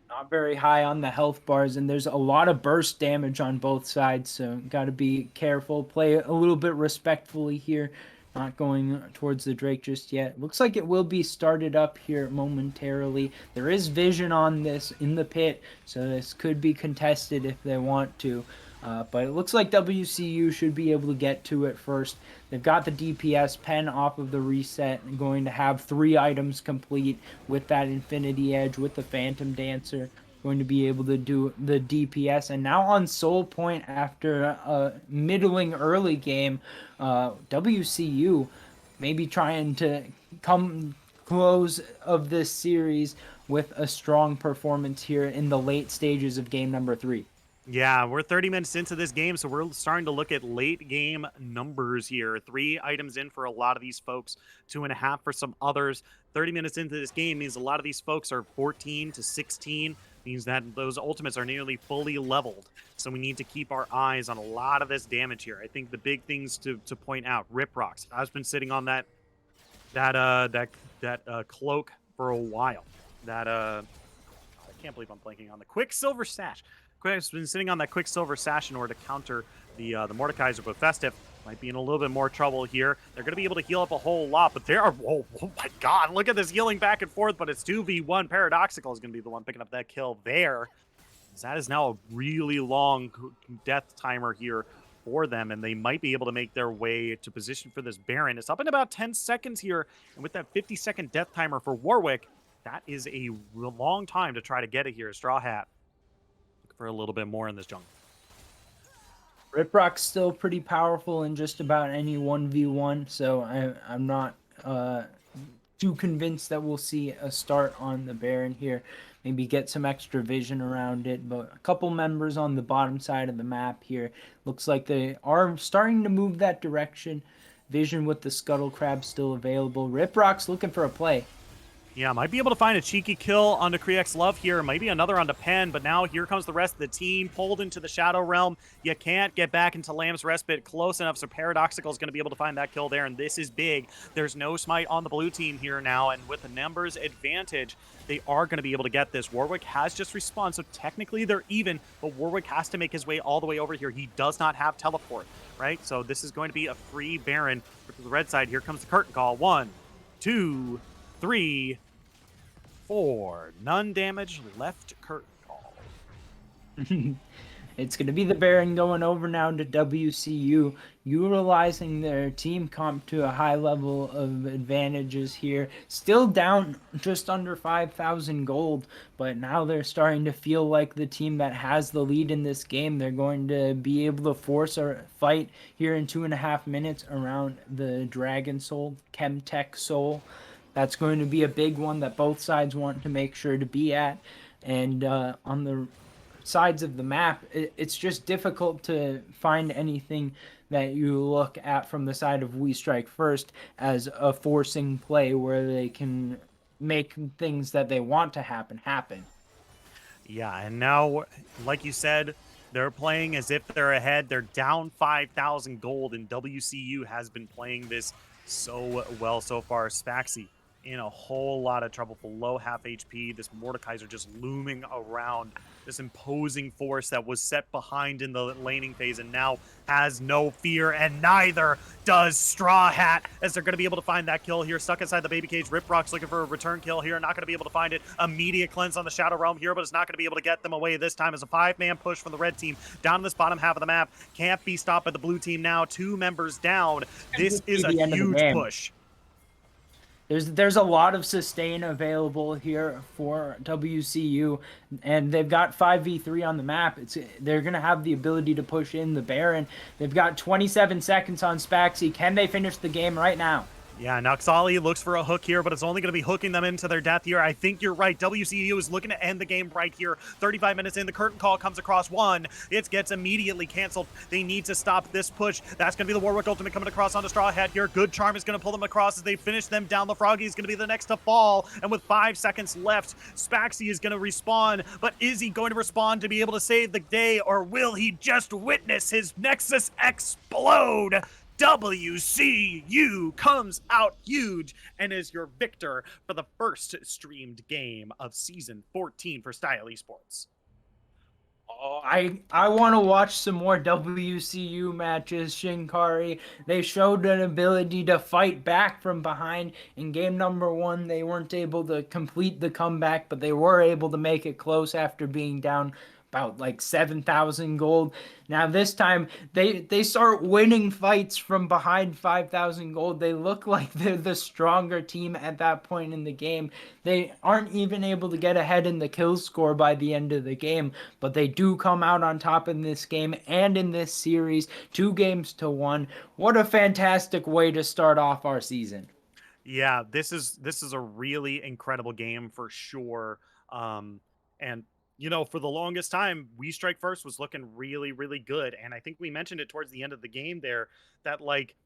Not very high on the health bars, and there's a lot of burst damage on both sides, so got to be careful. Play a little bit respectfully here. Not going towards the Drake just yet. Looks like it will be started up here momentarily. There is vision on this in the pit, so this could be contested if they want to. But it looks like WCU should be able to get to it first. They've got the DPS pen off of the reset and going to have 3 items complete with that Infinity Edge, with the Phantom Dancer. going to be able to do the DPS. And now on Soul Point after a middling early game, WCU maybe trying to come close of this series with a strong performance here in the late stages of game number 3. Yeah, we're 30 minutes into this game, so we're starting to look at late game numbers here. 3 items in for a lot of these folks, 2.5 for some others. 30 minutes into this game means a lot of these folks are 14 to 16, means that those ultimates are nearly fully leveled. So we need to keep our eyes on a lot of this damage here. I think the big things to point out, Rip Rocks has been sitting on that cloak for a while. I can't believe I'm blanking on the Quicksilver Sash. Quick's been sitting on that Quicksilver Sash in order to counter the Mordekaiser, but Festive might be in a little bit more trouble here. They're going to be able to heal up a whole lot, but oh my god, look at this healing back and forth, but it's 2v1. Paradoxical is going to be the one picking up that kill there. That is now a really long death timer here for them, and they might be able to make their way to position for this Baron. It's up in about 10 seconds here, and with that 50-second death timer for Warwick, that is a long time to try to get it here. Straw Hat looking for a little bit more in this jungle. Riprock's still pretty powerful in just about any 1v1, so I'm not too convinced that we'll see a start on the Baron here. Maybe get some extra vision around it, but a couple members on the bottom side of the map here. Looks like they are starting to move that direction. Vision with the Scuttle Crab still available. Riprock's looking for a play. Yeah, might be able to find a cheeky kill onto Kriek's Love here. Maybe another onto Pen, but now here comes the rest of the team pulled into the Shadow Realm. You can't get back into Lamb's Respite close enough, so Paradoxical is going to be able to find that kill there, and this is big. There's no smite on the blue team here now, and with the numbers advantage, they are going to be able to get this. Warwick has just respawned, so technically they're even, but Warwick has to make his way all the way over here. He does not have teleport, right? So this is going to be a free Baron for the red side. Here comes the curtain call. 1, 2, 3, 4. None damage left. Curtain call. It's going to be the Baron going over now to WCU, utilizing their team comp to a high level of advantages here. Still down just under 5,000 gold, but now they're starting to feel like the team that has the lead in this game. They're going to be able to force a fight here in 2.5 minutes around the Dragon Soul, Chemtech Soul. That's going to be a big one that both sides want to make sure to be at. And on the sides of the map, it's just difficult to find anything that you look at from the side of We Strike First as a forcing play where they can make things that they want to happen. Yeah, and now, like you said, they're playing as if they're ahead. They're down 5,000 gold, and WCU has been playing this so well so far. Spaxi in a whole lot of trouble, below half HP. This Mordekaiser just looming around, this imposing force that was set behind in the laning phase and now has no fear, and neither does Straw Hat, as they're going to be able to find that kill here. Stuck inside the baby cage. Riprock's looking for a return kill here. Not going to be able to find it. Immediate cleanse on the Shadow Realm here, but it's not going to be able to get them away this time as a 5-man push from the red team down in this bottom half of the map. Can't be stopped by the blue team now. 2 members down. This is a huge push. There's a lot of sustain available here for WCU, and they've got 5v3 on the map. They're going to have the ability to push in the Baron. They've got 27 seconds on Spaxi. Can they finish the game right now? Yeah, Noxali looks for a hook here, but it's only going to be hooking them into their death here. I think you're right. WCU is looking to end the game right here. 35 minutes in, the curtain call comes across 1. It gets immediately canceled. They need to stop this push. That's going to be the Warwick ultimate coming across onto Straw Hat here. Good Charm is going to pull them across as they finish them down. The Froggy is going to be the next to fall, and with 5 seconds left, Spaxi is going to respawn, but is he going to respond to be able to save the day, or will he just witness his Nexus explode? WCU comes out huge and is your victor for the first streamed game of Season 14 for Style Esports. Oh, I want to watch some more WCU matches, Shinkari. They showed an ability to fight back from behind. In game number 1, they weren't able to complete the comeback, but they were able to make it close after being down about like 7,000 gold. Now this time they start winning fights from behind 5,000 gold. They look like they're the stronger team at that point in the game. They aren't even able to get ahead in the kill score by the end of the game, but they do come out on top in this game and in this series, 2 games to 1. What a fantastic way to start off our season. Yeah, this is a really incredible game for sure. And for the longest time, We Strike First was looking really, really good. And I think we mentioned it towards the end of the game there that like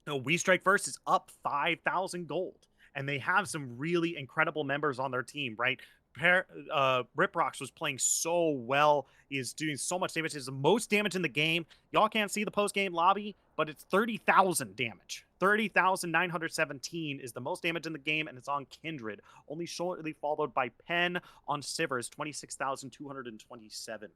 no, We Strike First is up 5,000 gold, and they have some really incredible members on their team, right? Riprox was playing so well. He is doing so much damage. It's the most damage in the game. Y'all can't see the post game lobby, but it's 30,000 damage. 30,917 is the most damage in the game, and it's on Kindred, only shortly followed by Pen on Sivers, 26,227.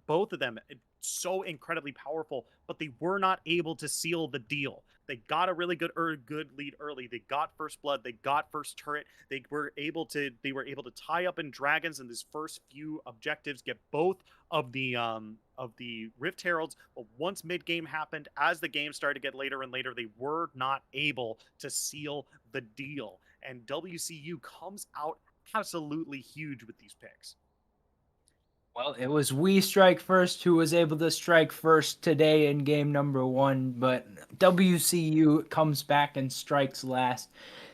Both of them so incredibly powerful, but they were not able to seal the deal. They got a really good lead early. They got first blood. They got first turret. They were able to tie up in dragons in these first few objectives, get both of the Rift Heralds. But once mid game happened, as the game started to get later and later, they were not able to seal the deal. And WCU comes out absolutely huge with these picks. Well, it was We Strike First who was able to strike first today in game number 1, but WCU comes back and strikes last.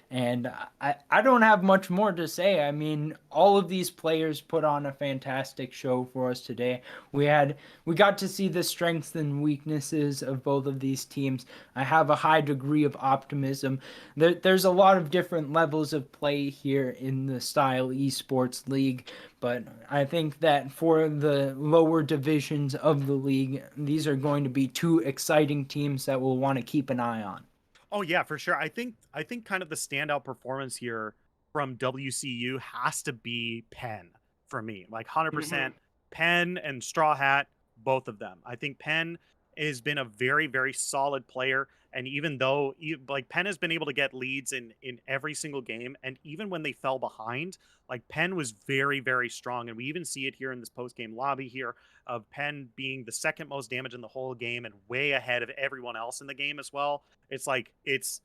And I don't have much more to say. I mean, all of these players put on a fantastic show for us today. We got to see the strengths and weaknesses of both of these teams. I have a high degree of optimism. There's a lot of different levels of play here in the Style Esports League, but I think that for the lower divisions of the league, these are going to be 2 exciting teams that we'll want to keep an eye on. Oh yeah, for sure. I think kind of the standout performance here from WCU has to be Penn for me. Like 100% Penn and Straw Hat, both of them. I think Penn has been a very very solid player, and even though like Penn has been able to get leads in every single game, and even when they fell behind, like Penn was very very strong, and we even see it here in this post game lobby here of Penn being the second most damage in the whole game and way ahead of everyone else in the game as well. It's like it's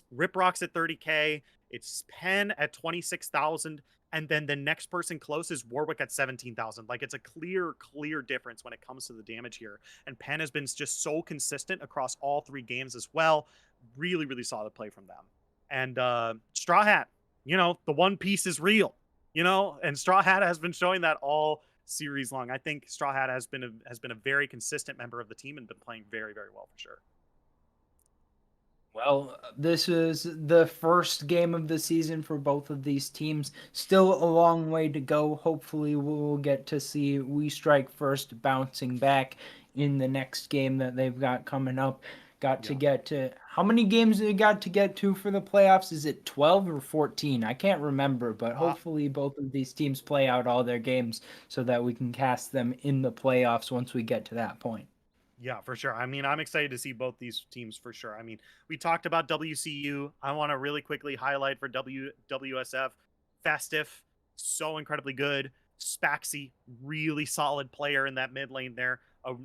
Rip Rocks at 30K, it's Penn at 26,000, and then the next person close is Warwick at 17,000. Like it's a clear difference when it comes to the damage here. And Penn has been just so consistent across all 3 games as well. Really, really solid play from them. And Straw Hat, the one piece is real, and Straw Hat has been showing that all series long. I think Straw Hat has been a very consistent member of the team and been playing very, very well for sure. Well, this is the first game of the season for both of these teams. Still a long way to go. Hopefully, we'll get to see We Strike First bouncing back in the next game that they've got coming up. Got to Yeah. get to how many games they got to get to for the playoffs? Is it 12 or 14? I can't remember, but Uh, hopefully both of these teams play out all their games so that we can cast them in the playoffs once we get to that point. Yeah, for sure. I mean, I'm excited to see both these teams for sure. I mean, we talked about WCU. I want to really quickly highlight for WSF Festive, so incredibly good. Spaxy, really solid player in that mid lane there.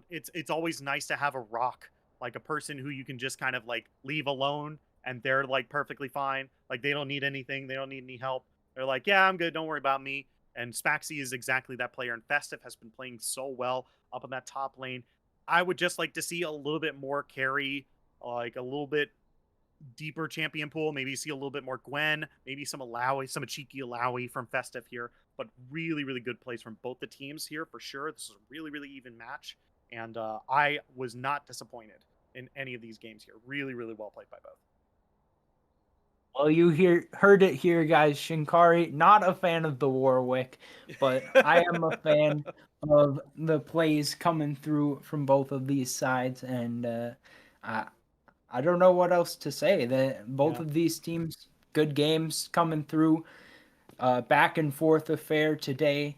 It's always nice to have a rock, like a person who you can just kind of like leave alone and they're like perfectly fine. Like they don't need anything, they don't need any help. They're like, yeah, I'm good. Don't worry about me. And Spaxy is exactly that player. And Festive has been playing so well up in that top lane. I would just like to see a little bit more carry, like a little bit deeper champion pool. Maybe see a little bit more Gwen, maybe some Alawi, some cheeky Alawi from Festive here. But really, really good plays from both the teams here for sure. This is a really, really even match. And I was not disappointed in any of these games here. Really, really well played by both. Well, heard it here, guys. Shinkari, not a fan of the Warwick, but I am a fan of the plays coming through from both of these sides, and I I don't know what else to say. That both Yeah. of these teams, good games coming through. Back and forth affair today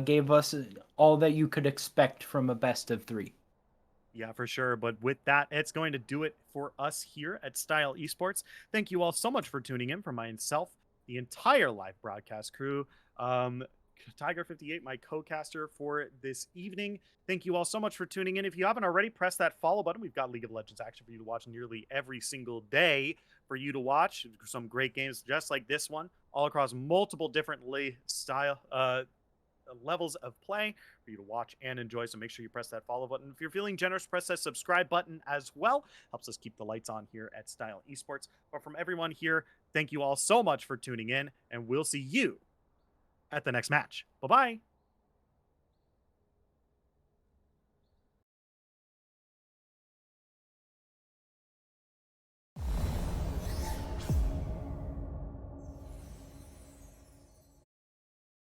gave us all that you could expect from a best of 3. Yeah, for sure. But with that, it's going to do it for us here at Style Esports. Thank you all so much for tuning in. For myself, the entire live broadcast crew. Tiger58, my co-caster for this evening. Thank you all so much for tuning in. If you haven't already, press that follow button. We've got League of Legends action for you to watch nearly every single day for you to watch. Some great games just like this one, all across multiple different levels of play for you to watch and enjoy. So make sure you press that follow button. If you're feeling generous, press that subscribe button as well. Helps us keep the lights on here at Style Esports. But from everyone here, thank you all so much for tuning in, and we'll see you at the next match. Bye bye.